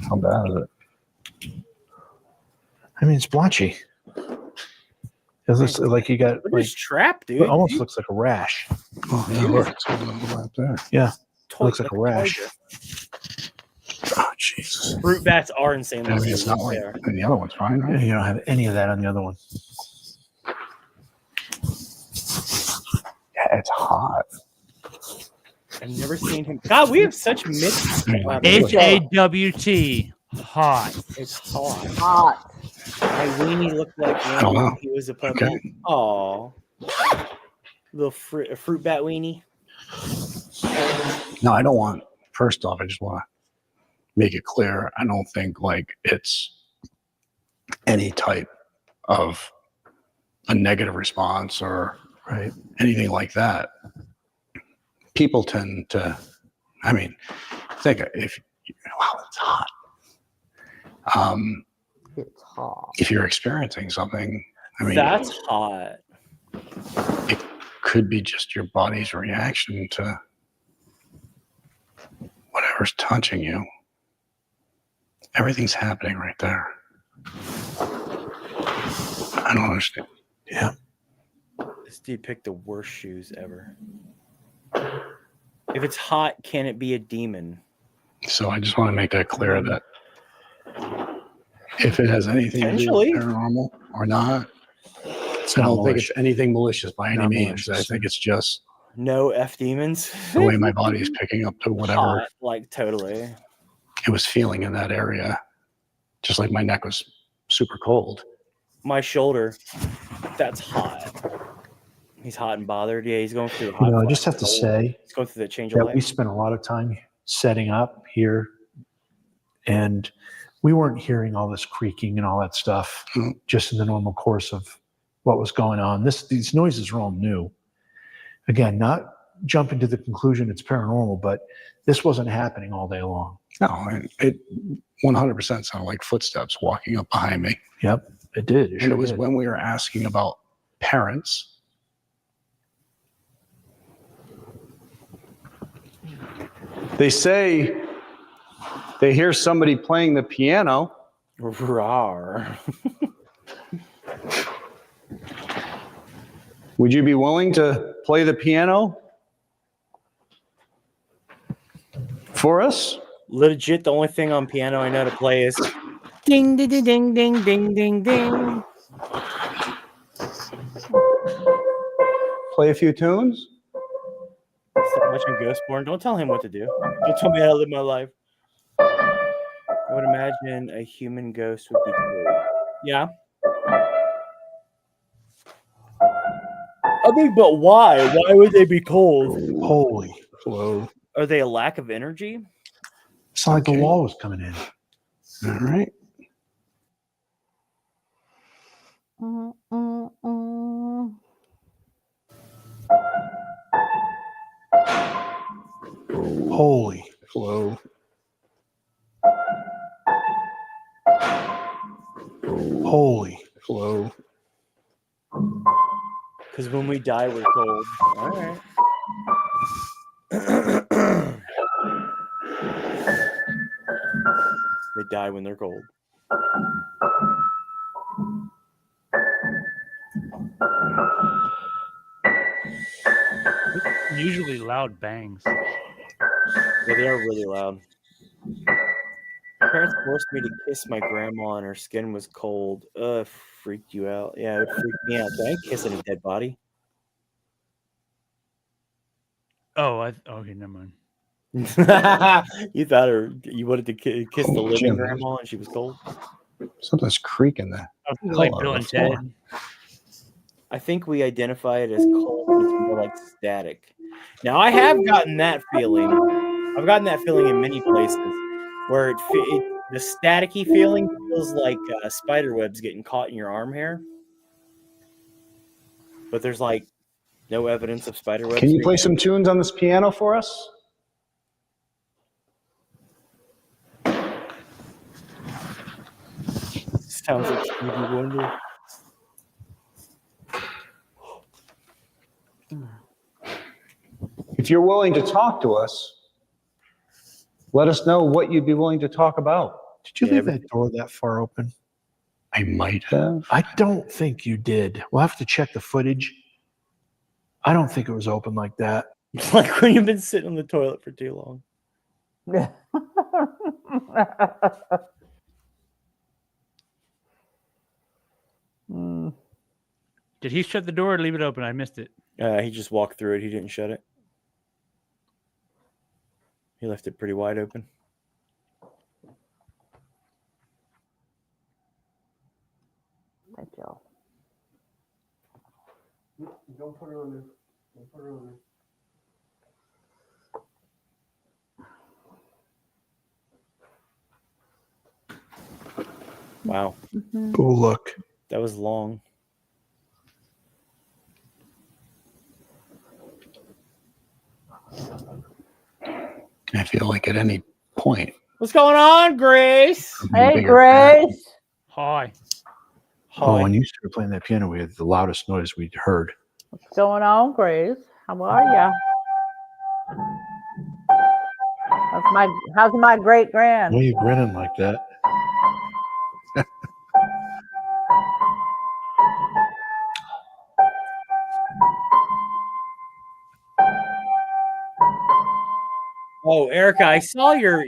How bad is it? I mean, it's blotchy. It looks like you got like trapped, dude. It almost looks like a rash. Oh, yeah, look, it's got a little up there. Yeah, it looks like a rash. Oh, Jesus. Fruit bats are insane. I mean, it's not like the other one's fine, right? Yeah, you don't have any of that on the other one. Yeah, it's hot. I've never seen him. God, we have such mixed. HAWT. Hot. It's hot. Hot. My weenie looked like when he was a puppy. Okay. Aw. Little fruit bat weenie. No, I don't want. First off, I just want to make it clear. I don't think like it's any type of a negative response or anything like that. People tend to. I mean, think if wow, it's hot. It's hot. If you're experiencing something, I mean, That's hot. It could be just your body's reaction to whatever's touching you. Everything's happening right there. I don't understand. Yeah. This dude picked the worst shoes ever. If it's hot, can it be a demon? So I just want to make that clear that if it has anything to do with paranormal or not, I don't think it's anything malicious by any means. I think it's just no F demons. The way my body is picking up to whatever Hot, like totally. It was feeling in that area. Just like my neck was super cold. My shoulder, that's hot. He's hot and bothered. Yeah, he's going through hot. I just have to say he's going through that change of that life. we spent a lot of time setting up here, and we weren't hearing all this creaking and all that stuff just in the normal course of what was going on. These noises are all new. Again, not jumping to the conclusion it's paranormal, but this wasn't happening all day long. No, it 100% sounded like footsteps walking up behind me. Yep, it did. And it was when we were asking about parents. They say they hear somebody playing the piano. Rawr. Would you be willing to play the piano for us? Legit, the only thing on piano I know to play is ding, ding, ding, ding, ding, ding, ding, ding. Play a few tunes? Stop watching Ghostborn. Don't tell him what to do. Don't tell me how to live my life. I would imagine a human ghost would be cool. Yeah. I mean, but why? Why would they be cold? Holy. Whoa. Are they a lack of energy? It's like the wall was coming in. All right. Holy. Hello. Holy. Hello. Because when we die, we're cold. All right. They die when they're cold. Usually loud bangs. Yeah, they are really loud. My parents forced me to kiss my grandma and her skin was cold. It freaked you out. Yeah, it would freak me out. Can I kiss a dead body? Oh, okay, never mind. You thought you wanted to kiss the living Jim. grandma and she was cold? Something's creaking there. Like Bill and Ted. I think we identify it as cold, but it's more like static. Now, I have gotten that feeling. I've gotten that feeling in many places where the staticky feeling feels like spider webs getting caught in your arm hair. But there's like no evidence of spider webs. Can you play some tunes on this piano for us? Sounds like Stevie Wonder. If you're willing to talk to us, let us know what you'd be willing to talk about. Did you leave that door that far open? I might have. I don't think you did. We'll have to check the footage. I don't think it was open like that. Like when you've been sitting on the toilet for too long. Did he shut the door or leave it open? I missed it. He just walked through it. He didn't shut it. He left it pretty wide open. Thank y'all. Don't put it on there. Wow, Go look. that was long. I feel like at any point. What's going on, Grace? Hey, Grace. Hi. Oh, when you started playing that piano, we had the loudest noise we'd heard. What's going on, Grace? How are ya? How's my great grand? Why are you grinning like that? Oh, Erica, I saw your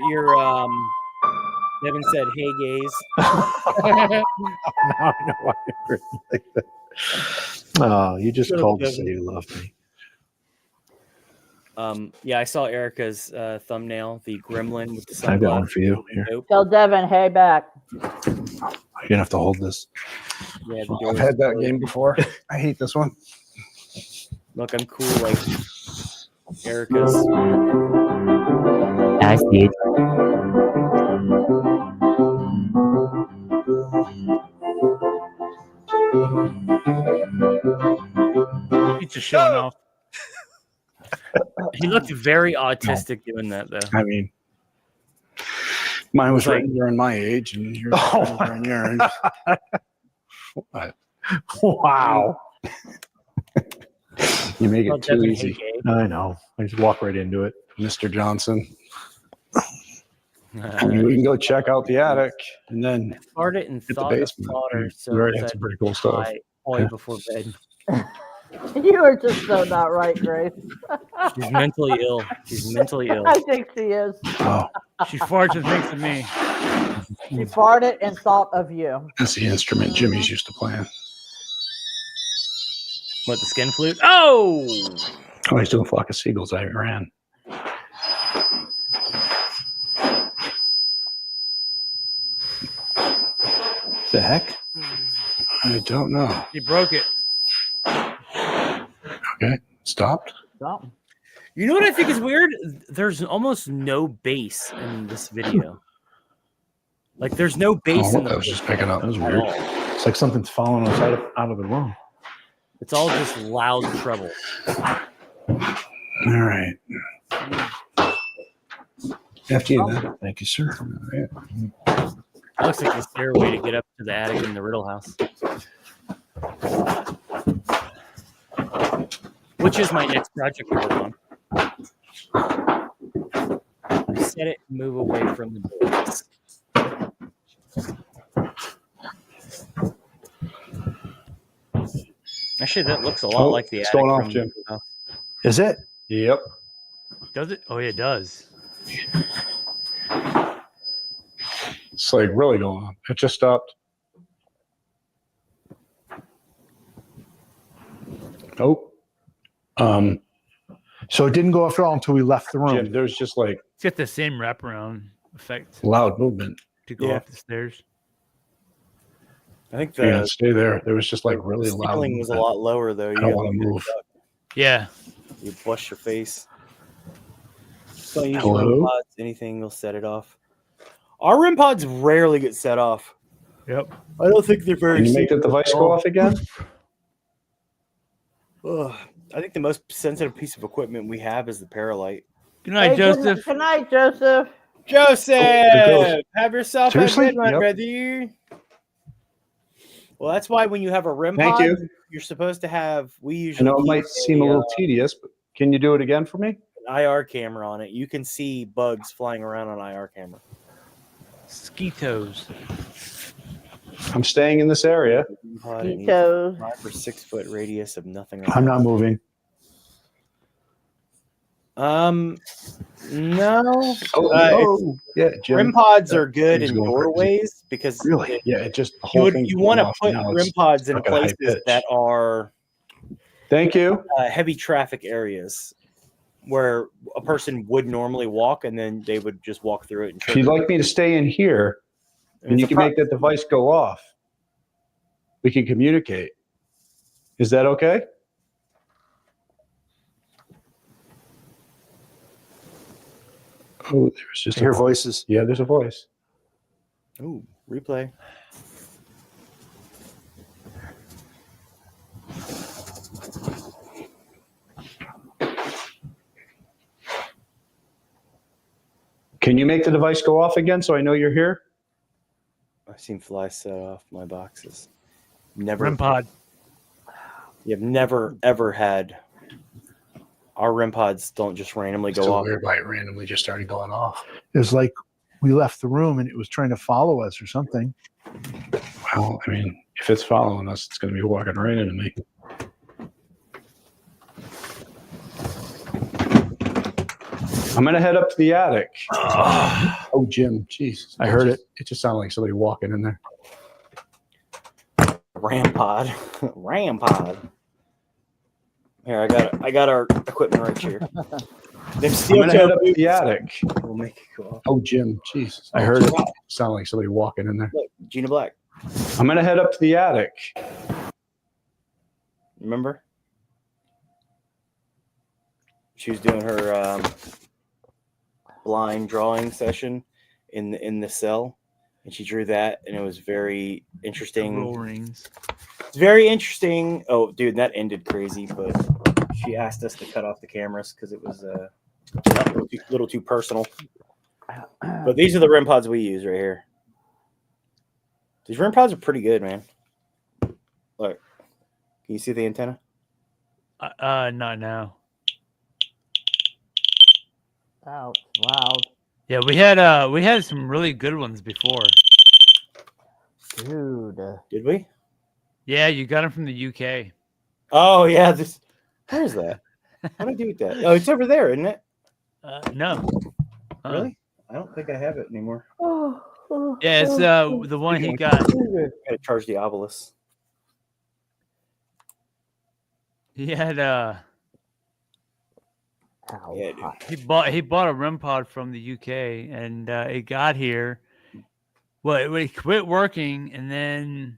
Devin said, "Hey, gays." Now I know why you're grinning like that. Oh, you just called to say you love me. Yeah, I saw Erica's thumbnail, the gremlin with the sunglasses. I got one for you. Here. Tell Devin, hey back. You're gonna have to hold this. Yeah, I've had that game before. I hate this one. Look, I'm cool like Erica's. I see it. He's just showing off. He looked very autistic doing that, though. I mean, mine was Like- written during my age, and yours was during yours. What? Wow. You make Oh, it too Devin, easy, hey, gay. I know. I just walk right into it. Mr. Johnson. We can go check out the attic, and then Farted and the thought of basement. fodder, so We already that had some pretty cool stuff. I before bed. You are just so not right, Grace. She's mentally ill. She's mentally ill. I think she is. oh, She farts and thinks of me. She farted and thought of you. that's the instrument Jimmy's used to playing. What, the skin flute? Oh! Oh, he's doing Flock of Seagulls. I ran. The heck? I don't know. He broke it. Okay, stopped. Something. You know what I think is weird? There's almost no bass in this video. Like, there's no bass Oh, in the I was just picking up. That was at weird. all. It's like something's following us out of the room. It's all just loud treble. All right. After you, then. Thank you, sir. All right. It looks like the stairway to get up to the attic in the Riddle house. Which is my next project to work on. Set it and move away from the doors. Actually, that looks a lot Oh, like the what's attic going on, from Jim? the house. Is it? Yep. Does it? Oh, yeah, it does. It's like really going on. It just stopped. Nope. So it didn't go after all until we left the room. Jim, there's just like It's got the same wraparound effect loud movement. to go Yeah. up the stairs. I think You're gonna the stay there. There was just like really loud. ceiling was a movement. lot lower, though. I don't want to move. Yeah. You blush your face. Don't use Hello? REM pods. Anything will set it off. Our REM pods rarely get set off. Yep. I don't think they're very. Can you make the device go off again? Ugh. I think the most sensitive piece of equipment we have is the Paralight. Good night, Joseph. Good night, Joseph. Joseph, goes. have yourself Seriously? a good one, Yep. brother. Well, that's why when you have a REM Thank pod, you. you're supposed to have. We I usually know it might use seem a little tedious, but can you do it again for me? an IR camera on it. You can see bugs flying around on IR camera. Skeetos. I'm staying in this area. Pod, it needs Tito's. a 5 or 6 foot radius of nothing. I'm not moving. No. Yeah, Jim. REM pods are good He's in going crazy. doorways because Really? Yeah, it just the you whole thing. want to put REM pods in stuck at a high places pitch. that are Thank you. heavy traffic areas where a person would normally walk and then they would just walk through it. And If you'd like me to stay in here, and you can make that device go off, we can communicate. Is that okay? Oh, there's just I hear voices. Yeah, there's a voice. Ooh, replay. Can you make the device go off again so I know you're here? I've seen flies set off my boxes. Never. REM pod. You've never ever had. Our REM pods don't just randomly It's go so off. weird why it randomly just started going off. It was like we left the room and it was trying to follow us or something. Well, I mean, if it's following us, it's going to be walking right into me. I'm going to head up to the attic. Oh, Jim, jeez. I heard it. It just sounded like somebody walking in there. RAM pod. RAM pod. Here, I got our equipment right here. Them I'm steel going to head toe up to the attic. will make it go off. Oh, Jim, jeez. I heard it. Sounded like somebody walking in there. Look, Gina Black. I'm going to head up to the attic. Remember? She was doing her blind drawing session in the cell, and she drew that, and it was very interesting. Roll rings. It's very interesting. Oh, dude, that ended crazy, but she asked us to cut off the cameras because it was a little too personal. But these are the REM pods we use right here. These REM pods are pretty good, man. Look, can you see the antenna? Not now. Ouch, loud. Yeah, we had some really good ones before. Dude. Did we? Yeah, you got them from the UK. Oh yeah, where's that? What do I do with that? Oh, it's over there, isn't it? No. Really? I don't think I have it anymore. Yeah, it's the one he got. Gotta charge the obelisk. He had Ow. Yeah, dude. he bought a REM pod from the UK, and it got here. Well, it quit working, and then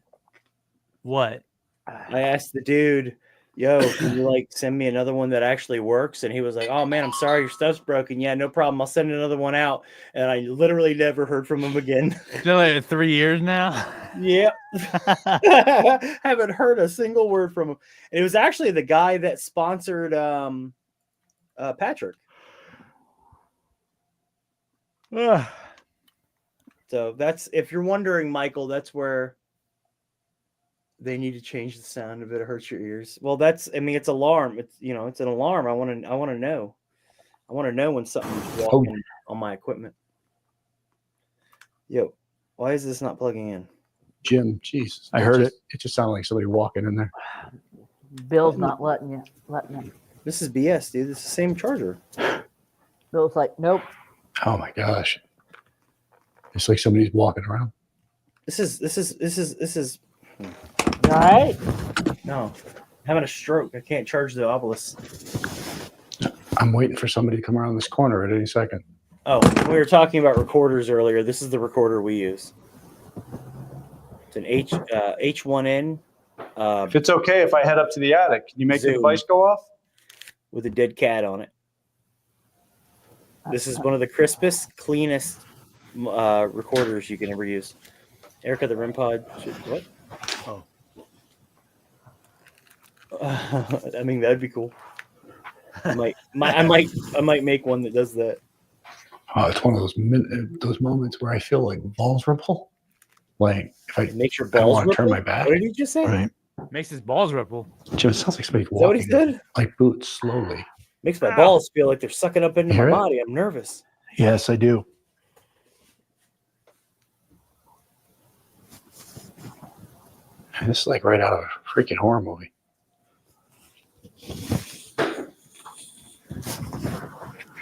what? I asked the dude, "Yo, can you like send me another one that actually works?" And he was like, "Oh man, I'm sorry, your stuff's broken. Yeah, no problem. I'll send another one out." And I literally never heard from him again. It's been like 3 years now. Yep. Haven't heard a single word from him. And it was actually the guy that sponsored Patrick. So that's, if you're wondering, Michael, that's where they need to change the sound of it. It hurts your ears. Well, that's, I mean, it's alarm. It's, you know, it's an alarm. I want to know. I want to know when something's walking on my equipment. Yo, why is this not plugging in? Jim, jeez. I heard it. It just sounded like somebody walking in there. Bill's not letting you. This is BS, dude. It's the same charger. Bill's like, nope. Oh my gosh. It's like somebody's walking around. This is All right. no, I'm having a stroke. I can't charge the obelisk. I'm waiting for somebody to come around this corner at any second. Oh, we were talking about recorders earlier. This is the recorder we use. It's an H1N. If it's okay if I head up to the attic, can you make the Zoom. device go off? With a dead cat on it. This is one of the crispest, cleanest recorders you can ever use. Erica, the REM pod. What? Oh. I mean, that'd be cool. I might make one that does that. Oh, it's one of those moments where I feel like vulnerable. Like if It makes your I don't balls want to turn ripple? my back. What did you just say? Right. Makes his balls ripple. Jim, it sounds like somebody's Is that what he walking said? like boots slowly. Makes my balls feel like they're sucking up into my Hear it? body. I'm nervous. Yes, I do. And this is like right out of a freaking horror movie.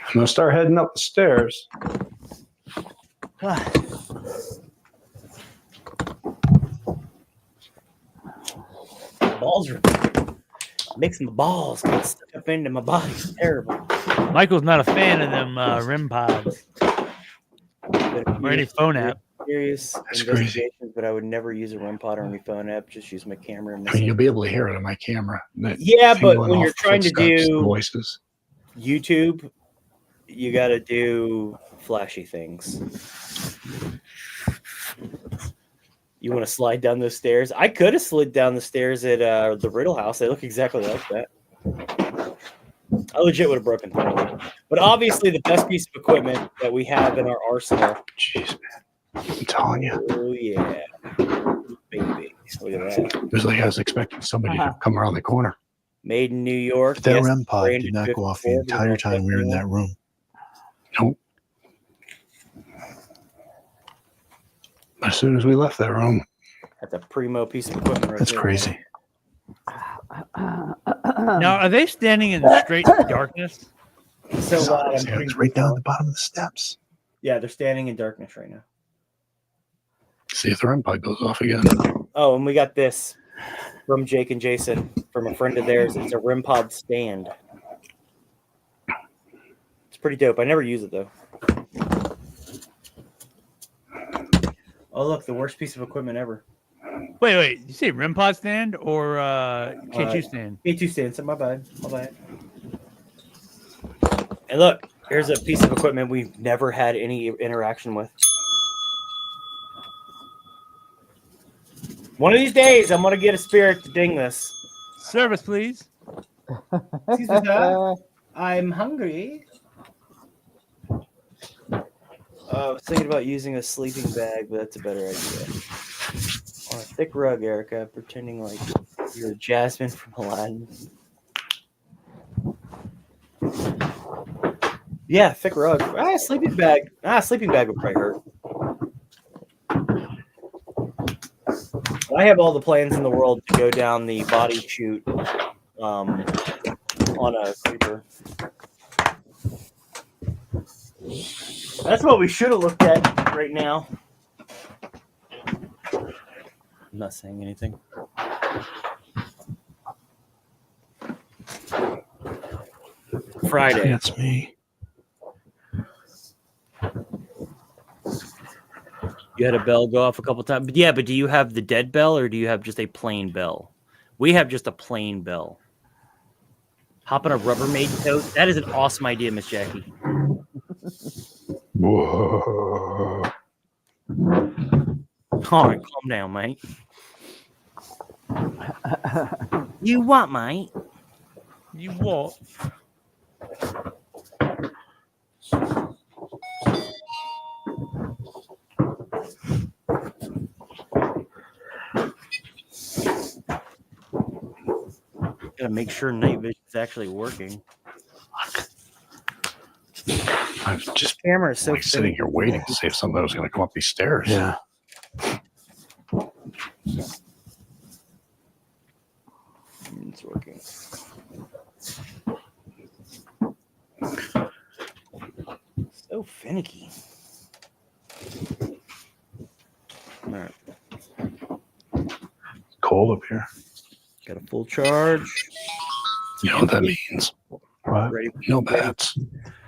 I'm gonna start heading up the stairs. Balls are makes my balls get stuck up into my body. It's terrible. Michael's not a fan of them REM pods or any phone app. Serious That's investigations, but I would never use a REM pod or any phone app. Just use my camera. And I mean, you'll be able to hear it on my camera. That Yeah, thing but going when you're off, trying to footsteps, do voices, YouTube, You got to do flashy things. You want to slide down those stairs? I could have slid down the stairs at the Riddle House. They look exactly like that. I legit would have broken through. But obviously, the best piece of equipment that we have in our arsenal. Jeez, man. I'm telling you. Oh, yeah. Baby. Look at that. It was like I was expecting somebody to come around the corner. Made in New York. But that yes, REM pod branded did not go off the 54, entire time we were in that room. Nope. As soon as we left that room. That's a primo piece of equipment right That's there. crazy. Now, are they standing in straight darkness? So loud. It was right down at the bottom of the steps. Yeah, they're standing in darkness right now. See if the REM pod goes off again. Oh, and we got this from Jake and Jason from a friend of theirs. It's a REM pod stand. It's pretty dope. I never use it though. Oh, look, the worst piece of equipment ever. Wait. You say REM pod stand or K2 stand? K2 stand. So my bad. And look, here's a piece of equipment we've never had any interaction with. One of these days, I'm going to get a spirit to ding this. Service, please. Excuse me, sir. I'm hungry. I was thinking about using a sleeping bag, but that's a better idea. On a thick rug, Erica, pretending like you're Jasmine from Aladdin. Yeah, thick rug. Sleeping bag. Sleeping bag would probably hurt. I have all the plans in the world to go down the body chute on a creeper. That's what we should have looked at right now. I'm not saying anything. Friday. That's me. You had a bell go off a couple times. But yeah, but do you have the dead bell or do you have just a plain bell? We have just a plain bell. Hop on a Rubbermaid tote. That is an awesome idea, Miss Jackie. Whoa. All right, calm down, mate. You what, mate? You what? Gotta make sure night vision is actually working. I'm just Camera is so like sitting here waiting to see if somebody was going to come up these stairs. Yeah. It's working. So finicky. All right. Cold up here. Got a full charge. You know what that means? What? Ready? No bats.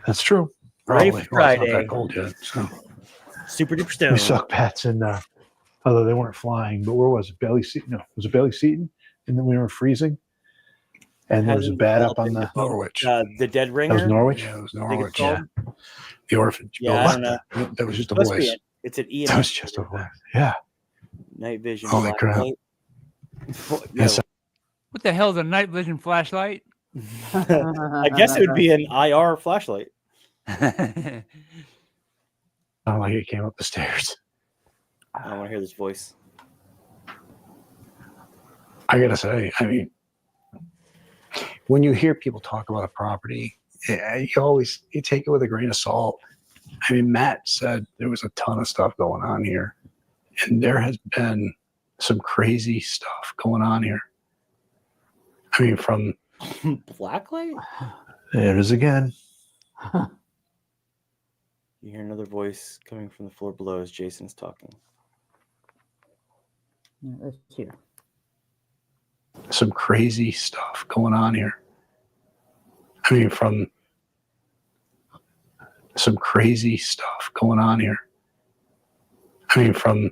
That's true. Ready Probably. for Well, it's not Friday. that cold yet. So. Super duper stone. We suck bats in, although they weren't flying, but where was it? Bailey Seaton? No, was it Bailey Seaton? And then we were freezing. And there was a bat up on the Norwich. The Dead Ringer. That was Norwich? Yeah, it was I think Norwich. it's called. The orphanage. Yeah, I don't know. That was just a Supposed to be voice. it. It's an EMF. That was just a voice. Yeah. Night vision. Holy crap. flashlight. Yes. What the hell is a night vision flashlight? I guess it would be an IR flashlight. Sounded like it came up the stairs. I want to hear this voice. I gotta say, I mean, when you hear people talk about a property, you take it with a grain of salt. I mean, Matt said there was a ton of stuff going on here, and there has been some crazy stuff going on here. I mean, from Blacklight? There it is again. You hear another voice coming from the floor below as Jason's talking. Let's hear. some crazy stuff going on here. I mean, from some crazy stuff going on here. I mean, from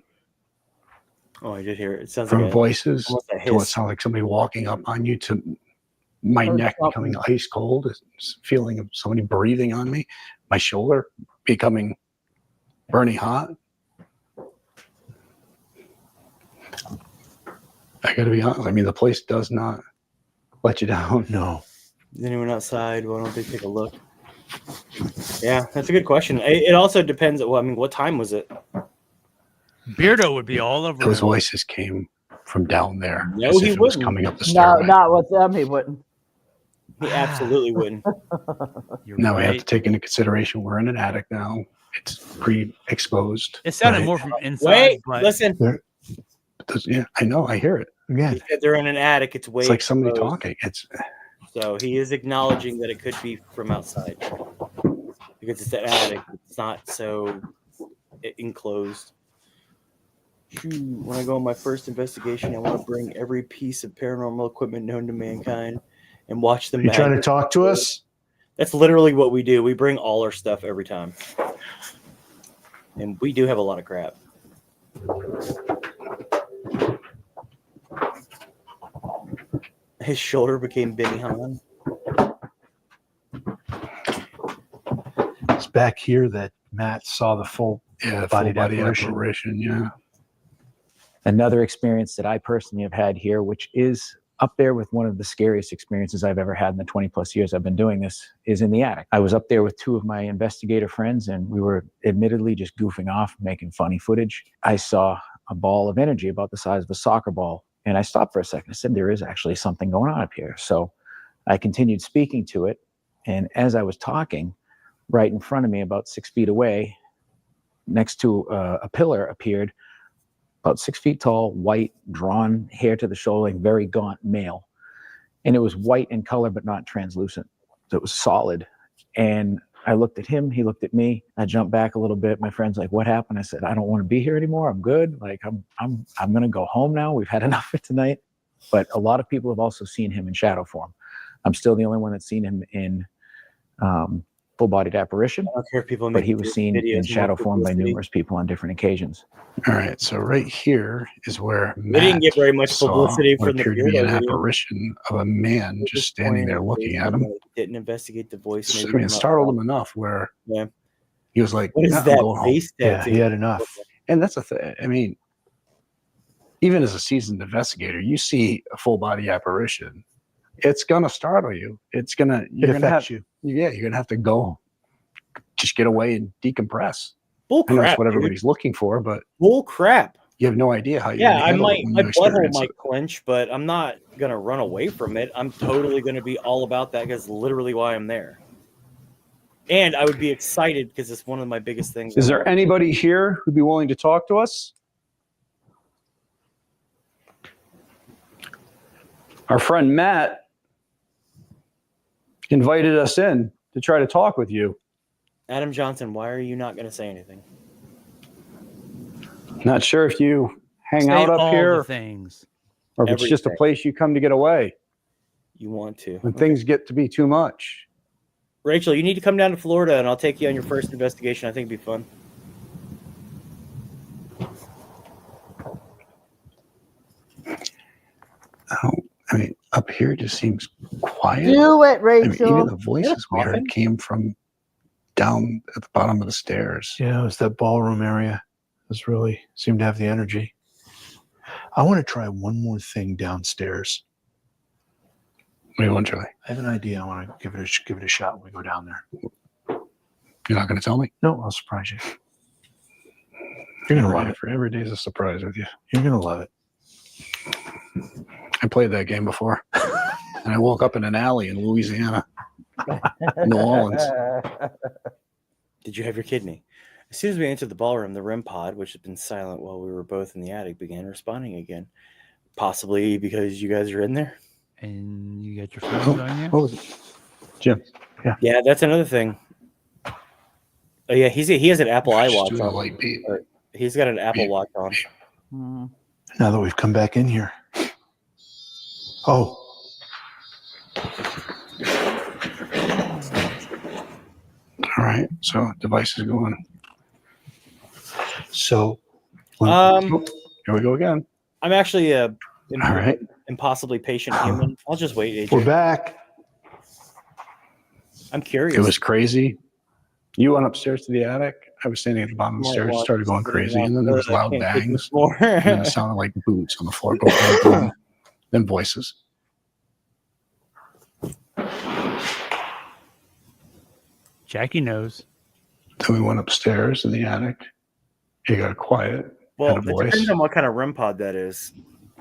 Oh, I did hear it. It sounds from like voices almost a to what hiss. sounds like somebody walking up on you to my Or neck something. becoming ice cold, feeling of somebody breathing on me, my shoulder becoming burning hot. I got to be honest. I mean, the place does not let you down. No. Is anyone outside? Why don't they take a look? Yeah, that's a good question. It also depends. Well, I mean, what time was it? Beardo would be all over Those him. voices came from down there. No, as he if it was wouldn't. coming up the No, stairway. not with them. He wouldn't. He absolutely wouldn't. You're Now we have right. to take into consideration we're in an attic now. It's pre-exposed. It sounded Right. more from inside. Wait, but listen. Yeah, I know. I hear it. Again, He said they're in an attic. It's way It's like somebody exposed. talking. It's So he is acknowledging that it could be from outside because it's an attic. It's not so enclosed. Shoot, when I go on my first investigation, I want to bring every piece of paranormal equipment known to mankind and watch them. you trying to talk to us? That's literally what we do. We bring all our stuff every time, and we do have a lot of crap. His shoulder became Benny Hann. It's back here that Matt saw the full full body apparition. apparition. Yeah. Another experience that I personally have had here, which is up there with one of the scariest experiences I've ever had in the 20 plus years I've been doing this, is in the attic. I was up there with two of my investigator friends, and we were admittedly just goofing off, making funny footage. I saw a ball of energy about the size of a soccer ball, and I stopped for a second. I said, there is actually something going on up here. So I continued speaking to it, and as I was talking, right in front of me, about 6 feet away, next to a pillar appeared about 6 feet tall, white, drawn hair to the shoulder, like very gaunt male. And it was white in color, but not translucent. So it was solid. And I looked at him, he looked at me. I jumped back a little bit. My friend's like, what happened? I said, I don't want to be here anymore. I'm good. Like, I'm going to go home now. We've had enough for tonight. But a lot of people have also seen him in shadow form. I'm still the only one that's seen him in full-bodied apparition, I don't care if people but make he was seen in shadow form by numerous people on different occasions. All right. So right here is where We didn't get very much saw publicity what from the appeared to be an Beardo video. apparition of a man just standing there looking at him. Didn't investigate the voice. I Maybe mean, it not. startled him enough where Yeah. he was like, What is "Yeah, I'm that going home." face Yeah, tattoo? he had enough. And that's the thing. I mean, even as a seasoned investigator, you see a full body apparition, it's gonna startle you. It's gonna It affects you. Yeah, you're gonna have to go, just get away and decompress. Bull I know that's crap, what dude. everybody's looking for, but Bull crap. you have no idea how you're Yeah, gonna I handle it might. when My you butthole experience might it. clench, but I'm not gonna run away from it. I'm totally gonna be all about that because literally why I'm there. And I would be excited because it's one of my biggest things. Is there anybody here who'd be willing to talk to us? Our friend Matt invited us in to try to talk with you. Adam Johnson? Why are you not gonna say anything? Not sure if you hang Say out up all here the things. or if it's just a Everything. place you come to get away You want to? when things get to be too much. Rachel, you need to come down to Florida, and I'll take you on your first investigation. I think it'd be fun. I mean, up here it just seems quiet. Do it, I mean, Rachel. even the voices we heard came from down at the bottom of the stairs. Yeah, it was that ballroom area. This really seemed to have the energy. I want to try one more thing downstairs. What do you want, Charlie? I have an idea. I want to give it a shot when we go down there. You're not going to tell me? No, I'll surprise you. You're gonna love it. For every day's a surprise with you. You're gonna love it. I played that game before, and I woke up in an alley in Louisiana, New Orleans. Did you have your kidney? As soon as we entered the ballroom, the REM pod, which had been silent while we were both in the attic, began responding again. Possibly because you guys are in there. And you got your phones on you? What was it? Jim. Yeah, that's another thing. Oh yeah, he has an Apple iWatch doing a on. light beat. He's got an Apple Watch on. Now that we've come back in here. Oh. All right, so device is going. So here we go again. I'm actually a All right. impossibly patient human. I'll just wait, AJ. we're back. I'm curious. It was crazy. You went upstairs to the attic. I was standing at the bottom of the stairs, started going crazy, and then there was loud bangs, and then it sounded like boots on the floor. Boom, boom, boom. Then voices. Jackie knows. Then we went upstairs in the attic. It got quiet. Well, had a it voice. depends on what kind of REM pod that is.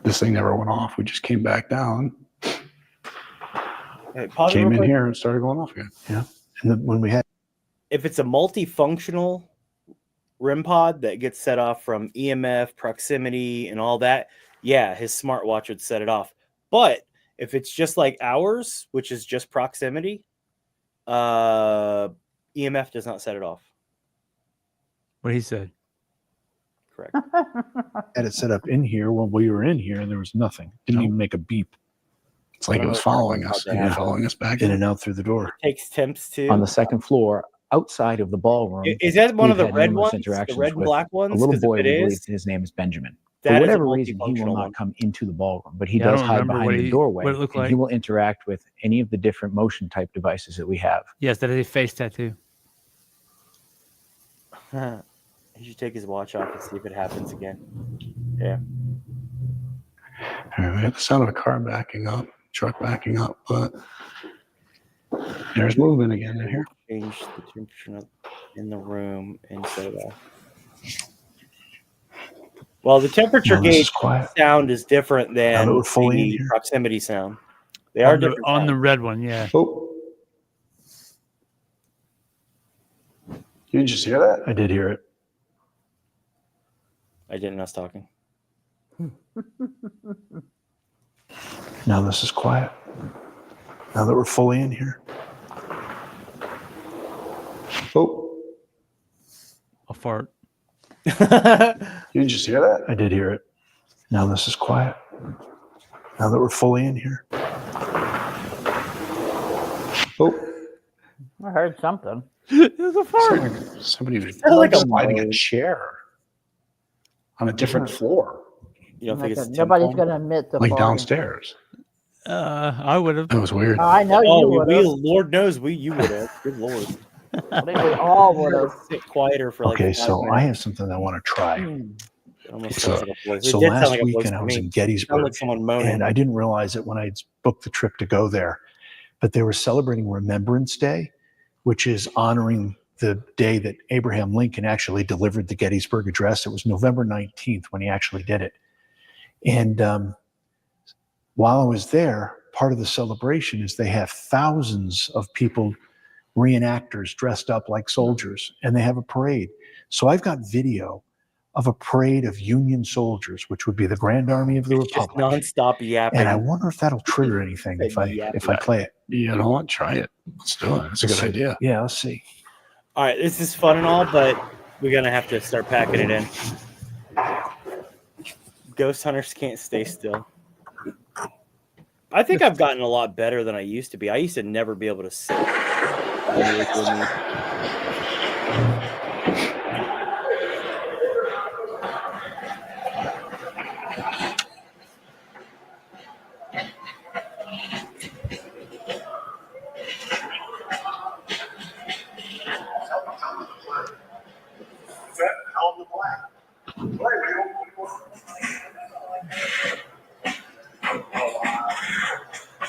This thing never went off. We just came back down, Hey, pause it came real in quick. here, and started going off again. Yeah. And then when we had If it's a multifunctional REM pod that gets set off from EMF, proximity, and all that, yeah, his smartwatch would set it off. But if it's just like ours, which is just proximity, EMF does not set it off. What he said. Correct. had it set up in here when we were in here, and there was nothing. Didn't even make a beep. It's like it was following us. Yeah. Following us back In and out through the door. Takes temps too. On the second floor, outside of the ballroom. Is that one of we've the had red numerous ones? The interactions red and with black ones? A little 'Cause if boy, it we believe is, his name is Benjamin. that For is a whatever reason, he multifunctional will not one. come into the ballroom, but he Yeah, I does don't hide remember behind what the he- doorway, what it looked and like. he will interact with any of the different motion type devices that we have. Yes, that is a face tattoo. He should take his watch off and see if it happens again. Yeah. All right, we had the sound of a car backing up, truck backing up, but there's movement again in here. Change the temperature in the room and set it off. Well, the temperature No, this is gauge quiet. sound is different Now that than we're fully in the here. proximity sound. They are On the, different. on the sounds. red one, yeah. Oh, you just hear that? I did hear it. I didn't know I was talking. Now this is quiet. Now that we're fully in here. Oh, A fart. you just hear that? I did hear it. Now this is quiet. Now that we're fully in here. Oh, I heard something. It was a fart. somebody was like a sliding a moan. chair on a different floor, You don't think it's Nobody's Tim going to admit the like farting. downstairs. I would have. That was weird. Oh, I know you Oh, would we, have. Lord knows you would have. Good Lord. I think we all would have. Sit quieter for like Okay, 5 so I minutes. have something I want to try. It almost So- sounds like a voice. It So did sound last like a voice weekend to I was me. in It sounded Gettysburg, like someone moaning. and I didn't realize it when I booked the trip to go there. But they were celebrating Remembrance Day, which is honoring the day that Abraham Lincoln actually delivered the Gettysburg Address. It was November 19th when he actually did it. And while I was there, part of the celebration is they have thousands of people, reenactors dressed up like soldiers, and they have a parade. So I've got video of a parade of Union soldiers, which would be the Grand Army of the It's just Republic. nonstop yapping. And I wonder if that'll trigger anything if I play it. You know what? Try it. Let's do it. It's a good idea. Yeah, let's see. All right, this is fun and all, but we're gonna have to start packing it in. Ghost hunters can't stay still. I think I've gotten a lot better than I used to be. I used to never be able to sit.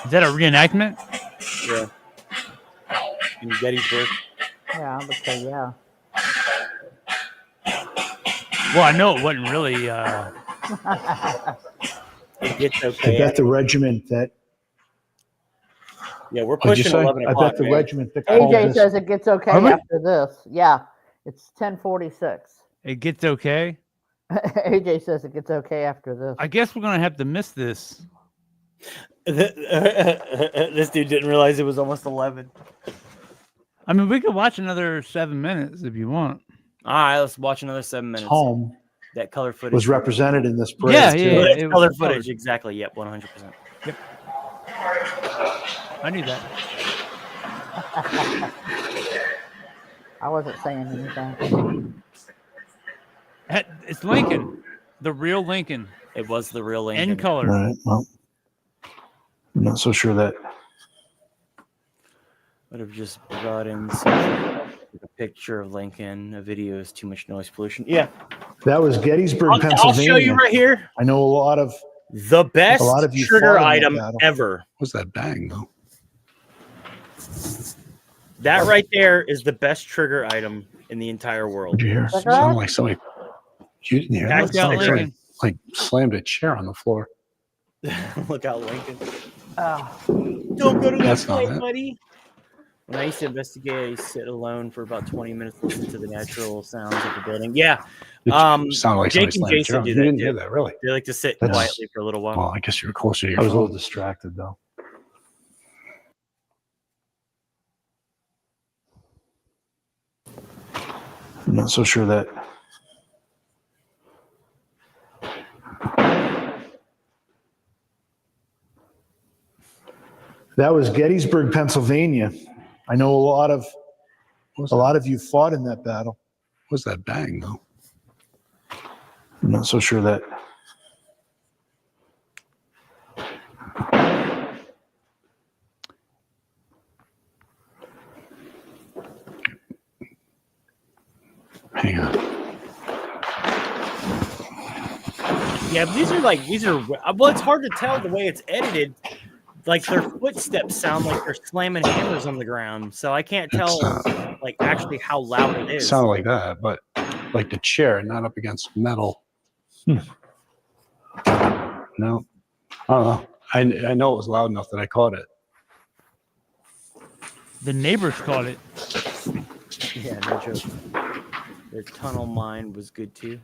Is that a reenactment? Yeah. In Gettysburg. Yeah, I would say yeah. Well, I know it wasn't really. It gets I okay. bet the regiment that Yeah, we're what'd you pushing say? 11 I o'clock. bet the man. regiment that called AJ this. says it gets okay Are we? after this. Yeah, it's 10:46. It gets okay. AJ says it gets okay after this. I guess we're gonna have to miss this. This dude didn't realize it was almost 11. I mean, we could watch another 7 minutes if you want. All right, let's watch another 7 minutes. Home That color footage was represented in this parade. Yeah, too. yeah, That's it color was footage, colored. exactly. Yep, 100%. I knew that. I wasn't saying anything. It's Lincoln, the real Lincoln, It was the real Lincoln. in color. Right. Well, I'm not so sure that Would have just brought in a picture of Lincoln. A video is too much noise pollution. Yeah. That was Gettysburg, I'll Pennsylvania. show you right here. I know a lot of best you trigger fought in that item battle. ever. What's that bang though? That right there is the best trigger item in the entire world. Did you hear? Sounded like somebody. You didn't hear that? Back out Sounded like Lincoln. somebody, like slammed a chair on the floor. Look out, Lincoln. Oh. Don't go to that That's not place, it. buddy. When I used to investigate, I used to sit alone for about 20 minutes, listen to the natural sounds of the building. Yeah. Sounded like Jake somebody and slammed a chair. Jason do You that. didn't too. hear that, really? They like to sit That's- quietly for a little while. Well, I guess you were closer to your I was a phone. little distracted though. I'm not so sure that. That was Gettysburg, Pennsylvania. I know a lot of you fought in that battle. What's that bang though? I'm not so sure that. Hang on. Yeah, but these are well, it's hard to tell the way it's edited. Like their footsteps sound like they're slamming hammers on the ground, so I can't tell like actually how loud it It is. sounded like that, but like the chair, not up against metal. No, I don't know. I know it was loud enough that I caught it. The neighbors caught it. Yeah, no joke. Their tunnel mine was good too.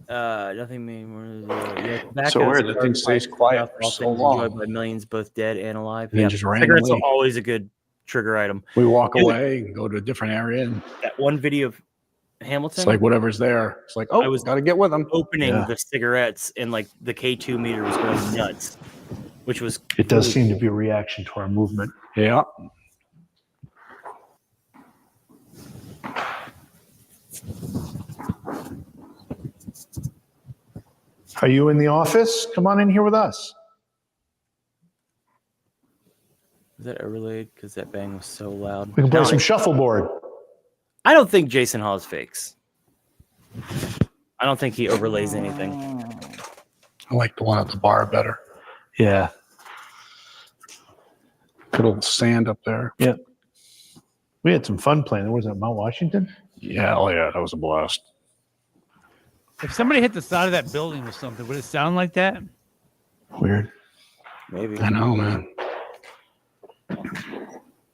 Nothing more. So weird, that thing stays quiet for so long. Enjoyed by millions, both dead and alive. And then just cigarettes randomly- are always a good trigger item. We walk Dude. away and go to a different area, and That one video of Hamilton. it's like whatever's there. It's like, oh, I was got to get with them. opening Yeah. the cigarettes, and like the K2 meter was going nuts, which was It does cool. seem to be a reaction to our movement. Yeah. Are you in the office? Come on in here with us. Is that overlaid? Because that bang was so loud. We can play No, some shuffleboard. I don't think Jason Hawes fakes. I don't think he overlays anything. I like the one at the bar better. Yeah. Put a little sand up there. Yeah. We had some fun playing. There was at Mount Washington. Yeah, oh yeah, that was a blast. If somebody hit the side of that building with something, would it sound like that? Weird. Maybe. I know, man.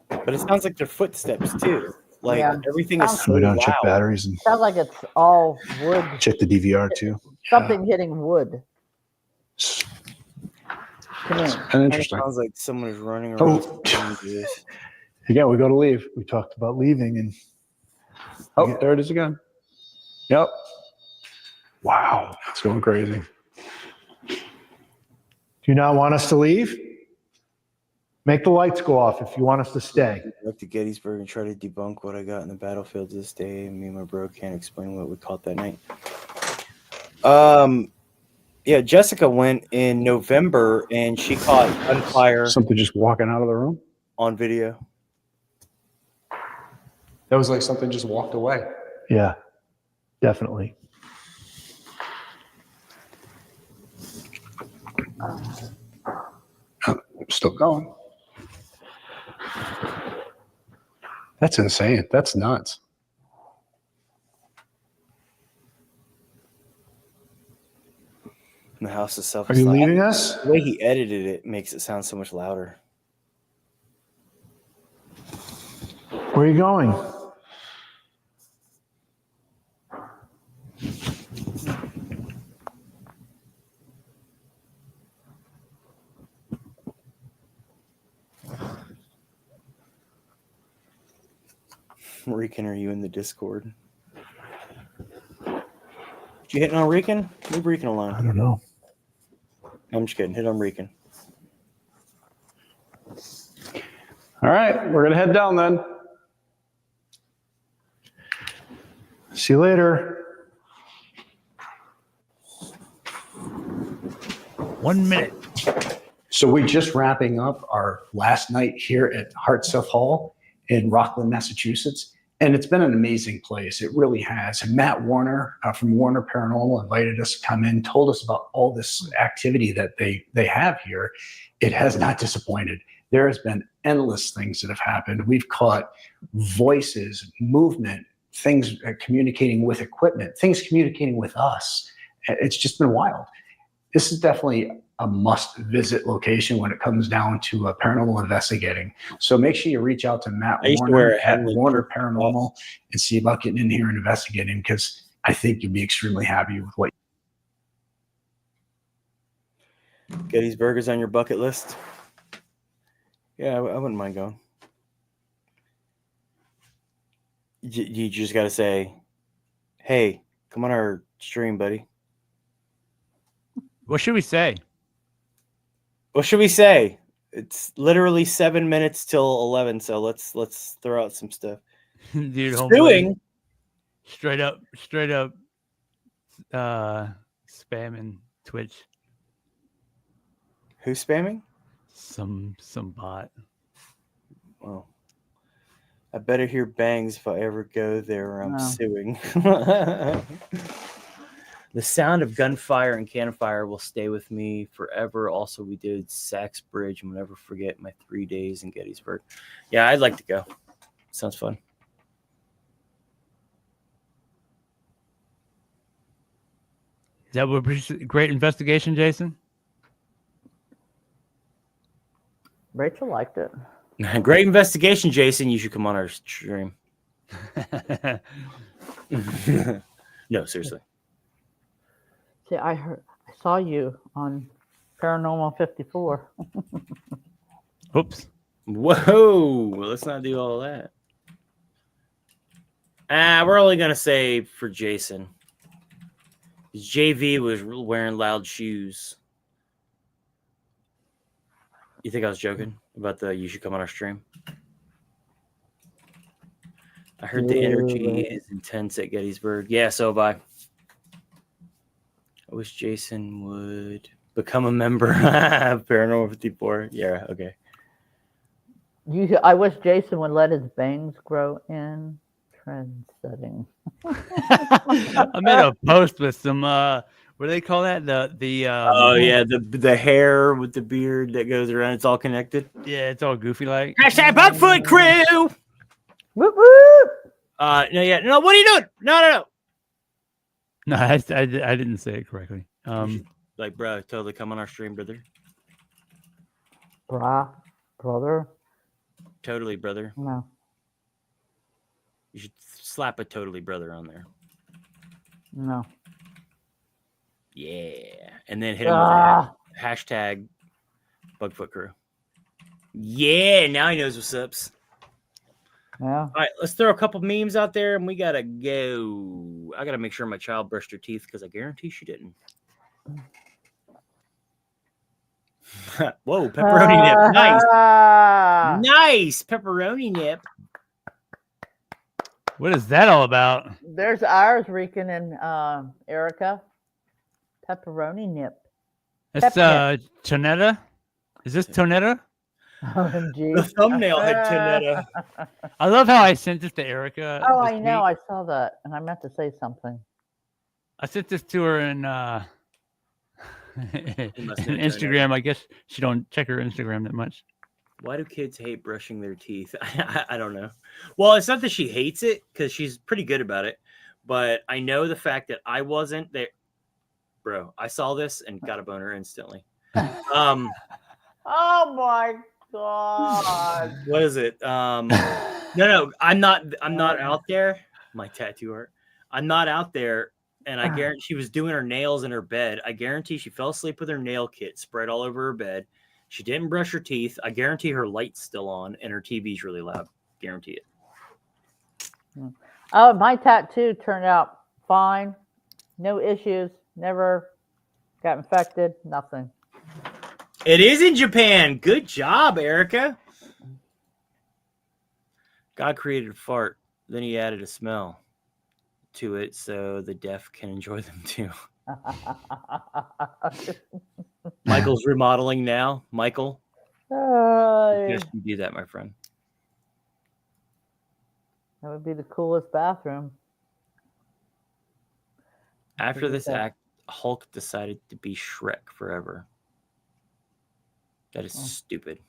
But it sounds like their footsteps too. Like Yeah. everything is so Go down, check loud. batteries, and Sounds like it's all wood. check the DVR too. Something hitting wood. Come in. And interesting. Sounds like someone is running Oh. around. Again, we go to leave. We talked about leaving, and Oh, there it is again. Yep. Wow, it's going crazy. do you not want us to leave? Make the lights go off if you want us to stay. I went to Gettysburg and try to debunk what I got in the battlefield to this day. Me and my bro can't explain what we caught that night. Yeah, Jessica went in November and she caught gunfire Something just walking out of the room. on video. That was like something just walked away. Yeah, definitely. Still going. That's insane. That's nuts. And the house itself. Are is you loud. leaving us? The way he edited it makes it sound so much louder. Where are you going? Rican, are you in the Discord? Did you hit on Rican? Leave Rican I alone. don't know. I'm just kidding. Hit on Rican. All right, we're gonna head down then. See you later. 1 minute. So we're just wrapping up our last night here at Hartsuff Hall in Rockland, Massachusetts. And it's been an amazing place. It really has. And Matt Warner from Warner Paranormal invited us to come in, told us about all this activity that they have here. It has not disappointed. There has been endless things that have happened. We've caught voices, movement, things communicating with equipment, things communicating with us. It's just been wild. This is definitely a must-visit location when it comes down to paranormal investigating. So make sure you reach out to Matt Warner at Warner Paranormal and see about getting in here and investigating, because I think you'll be extremely happy with what. Gettysburg is on your bucket list? Yeah, I wouldn't mind going. You just got to say, hey, come on our stream, buddy. What should we say? What should we say? It's literally 7 minutes till 11, so let's throw out some stuff. Dude, Stewing. Straight up spamming Twitch. Who's spamming? Some bot. Well, I better hear bangs if I ever go there or I'm suing. The sound of gunfire and cannon fire will stay with me forever. Also, we did Sachs Bridge, and we'll never forget my 3 days in Gettysburg. Yeah, I'd like to go. Sounds fun. Is that what great investigation, Jason? Rachel liked it. Great investigation, Jason. You should come on our stream. No, seriously. See, I saw you on Paranormal 54. Oops. Whoa. Well, let's not do all that. We're only going to say for Jason. JV was wearing loud shoes. You think I was joking about the you should come on our stream? I heard the energy is intense at Gettysburg. Yeah, so have I. I wish Jason would become a member of Paranormal 54. Yeah, okay. I wish Jason would let his bangs grow in. Trend setting. I made a post with some what do they call that? The hair with the beard that goes around. It's all connected. Yeah, it's all goofy like. Hashtag Bugfoot Crew. Whoop whoop. No. What are you doing? No. No, I didn't say it correctly. Like, bro, totally come on our stream, brother. Brother. Totally, brother. No. You should slap a totally brother on there. No. Yeah. And then hit him with hashtag Bugfoot Crew. Yeah, now he knows what's ups. Yeah. All right, let's throw a couple memes out there and we gotta go. I gotta make sure my child brushed her teeth because I guarantee she didn't. Whoa, pepperoni nip. Nice. Nice pepperoni nip. What is that all about? There's ours, Rican and Erica. Pepperoni nip. That's Tonetta. Is this Tonetta? OMG. The thumbnail had Tonetta. I love how I sent this to Erica. Oh, I know. I saw that, and I meant to say something. I sent this to her in Instagram. I guess she don't check her Instagram that much. Why do kids hate brushing their teeth? I don't know. Well, it's not that she hates it because she's pretty good about it. But I know the fact that I wasn't there. Bro, I saw this and got a boner instantly. Oh my God. What is it? No, I'm not out there. My tattoo art. I'm not out there. And I guarantee she was doing her nails in her bed. I guarantee she fell asleep with her nail kit spread all over her bed. She didn't brush her teeth. I guarantee her light's still on and her TV's really loud. Guarantee it. Oh, my tattoo turned out fine. No issues. Never got infected. Nothing. It is in Japan. Good job, Erica. God created a fart. Then he added a smell to it so the deaf can enjoy them too. Michael's remodeling now. Michael, That yes, you do that, my friend. would be the coolest bathroom. After this act, Hulk decided to be Shrek forever. That is stupid.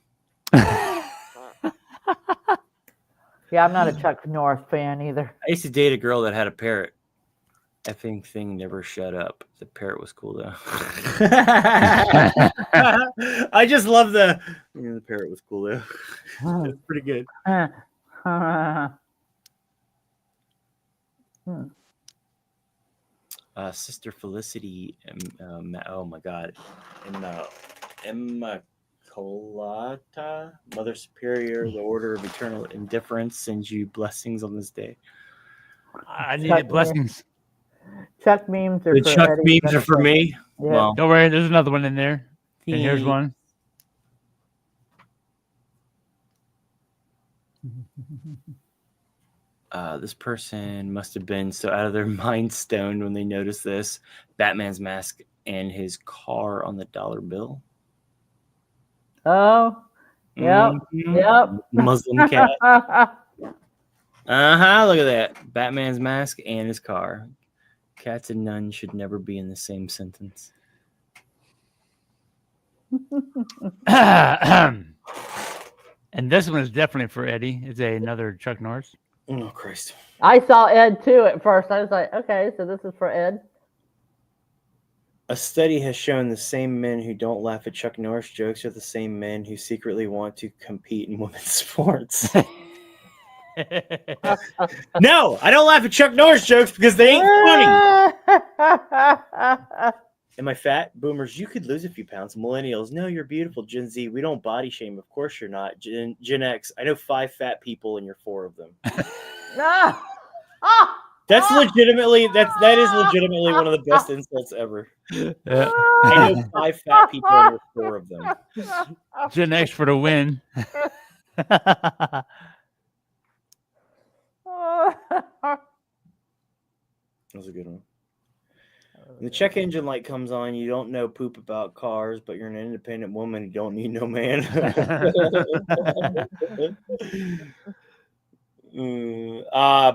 Yeah, I'm not a Chuck Norris fan either. I used to date a girl that had a parrot. Effing thing never shut up. The parrot was cool though. I just love the parrot was cool though. That's pretty good. Sister Felicity, oh my God, Emma Colata, Mother Superior, the Order of Eternal Indifference sends you blessings on this day. I needed blessings. Chuck memes are The for Chuck Eddie memes are for me. Yeah. Well, Don't worry, there's another one in there. And here's one. This person must have been so out of their mind stoned when they noticed this. Batman's mask and his car on the dollar bill. Oh, yep, yep. Muslim cat. Look at that. Batman's mask and his car. Cats and nuns should never be in the same sentence. And this one is definitely for Eddie. It's another Chuck Norris. Oh, Christ. I saw Ed too at first. I was like, okay, so this is for Ed. A study has shown the same men who don't laugh at Chuck Norris jokes are the same men who secretly want to compete in women's sports. No, I don't laugh at Chuck Norris jokes because they ain't funny. Am I fat? Boomers, you could lose a few pounds. Millennials, no, you're beautiful. Gen Z, we don't body shame. Of course you're not. Gen X, I know 5 fat people and you're 4 of them. That is legitimately one of the best insults ever. I know 5 fat people and you're 4 of them. Gen X for the win. That was a good one. When the check engine light comes on, you don't know poop about cars, but you're an independent woman who don't need no man.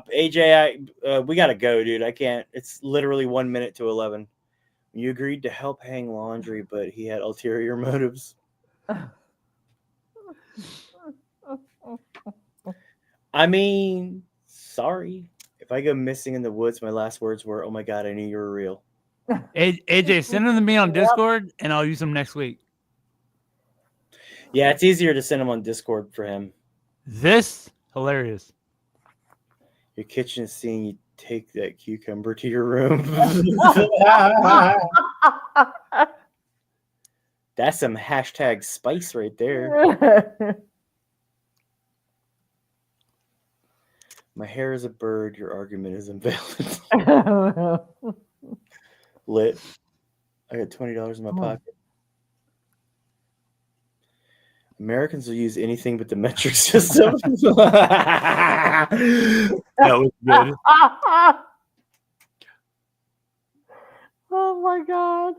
AJ, we gotta go, dude. I can't. It's literally 1 minute to 11. You agreed to help hang laundry, but he had ulterior motives. I mean, sorry. If I go missing in the woods, my last words were, "Oh my God, I knew you were real." AJ, send them to me on Discord, and I'll use them next week. Yeah, it's easier to send them on Discord for him. This hilarious. Your kitchen is seeing you take that cucumber to your room. That's some hashtag spice right there. My hair is a bird. Your argument is invalid. Lit. I got $20 in my pocket. Americans will use anything but the metric system. That was good. Oh my God.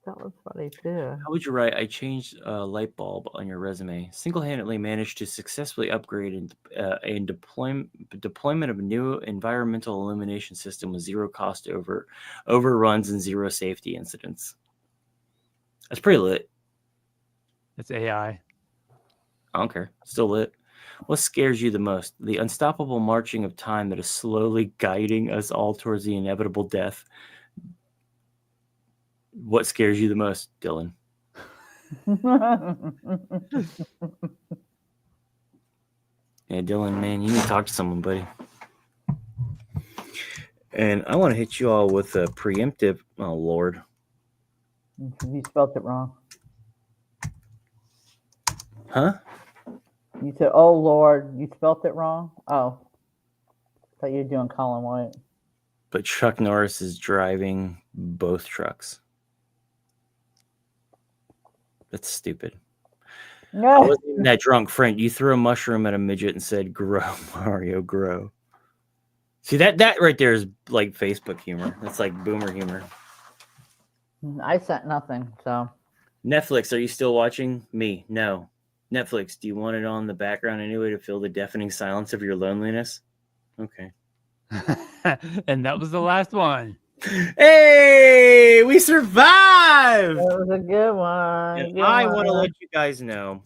That was funny too. How would you write? I changed a light bulb on your resume. Single-handedly managed to successfully upgrade and deployment of a new environmental illumination system with 0 cost overruns and 0 safety incidents. That's pretty lit. It's AI. I don't care. Still lit. What scares you the most? The unstoppable marching of time that is slowly guiding us all towards the inevitable death. What scares you the most, Dylan? Yeah, Dylan, man, you need to talk to someone, buddy. And I want to hit you all with a preemptive. Oh, Lord. You spelled it wrong. Huh? You said, oh, Lord, you spelled it wrong? Oh. I thought you were doing Colin White. But Chuck Norris is driving both trucks. That's stupid. No. I wasn't even that drunk, friend. You threw a mushroom at a midget and said, "Grow, Mario, grow." See that right there is like Facebook humor. That's like boomer humor. I sent nothing, so. Netflix, are you still watching? Me, no. Netflix, do you want it on the background anyway to fill the deafening silence of your loneliness? Okay. And that was the last one. Hey, we survived! That was a good one. And Good I one. want to let you guys know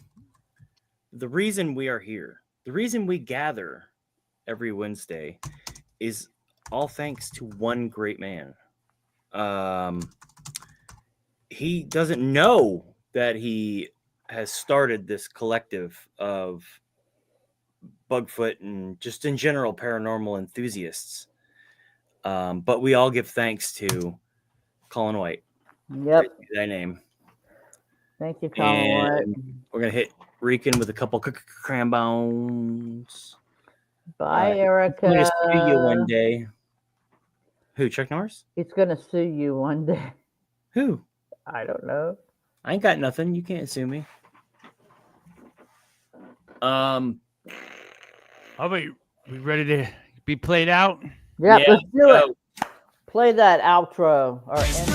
the reason we are here, the reason we gather every Wednesday is all thanks to one great man. He doesn't know that he has started this collective of Bugfoot and just in general paranormal enthusiasts. But we all give thanks to Colin White. Yep. That name. Thank you, Colin White. We're going to hit Rican with a couple crambones. Bye, Erica. I'm going to sue you one day. Who, Chuck Norris? He's going to sue you one day. Who? I don't know. I ain't got nothing. You can't sue me. How about you? We ready to be played out? Yep, let's do it. Play that outro or intro.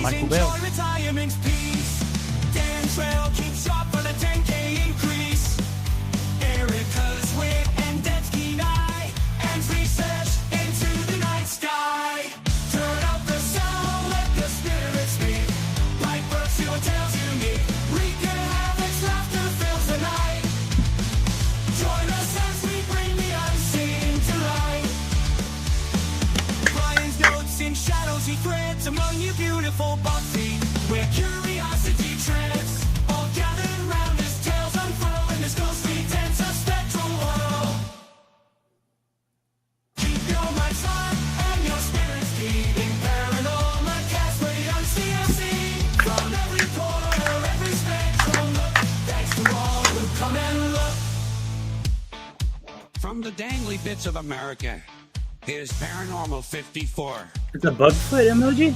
Michael Bell. Retirement piece. Dan Trail keeps sharp for the 10K increase. Erica's wit and Dead's keen eye and research into the night sky. Turn up the sound, let the spirit speak. Like birds who tells you me. We can have its laughter fills the night. Join us as we bring the unseen to light. Brian's notes in shadows he threads among you beautiful boxy, where curiosity treads, all gathered around as tales unfurl in this ghostly tense of spectral world. Keep your minds hot and your spirits keeping Paranormacast, where the unseen from every corner, every spectrum look. Thanks to all who come and look. From the dangly bits of America, here's Paranormal 54. It's a Bugfoot emoji?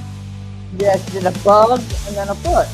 Yes, did a bug and then a foot.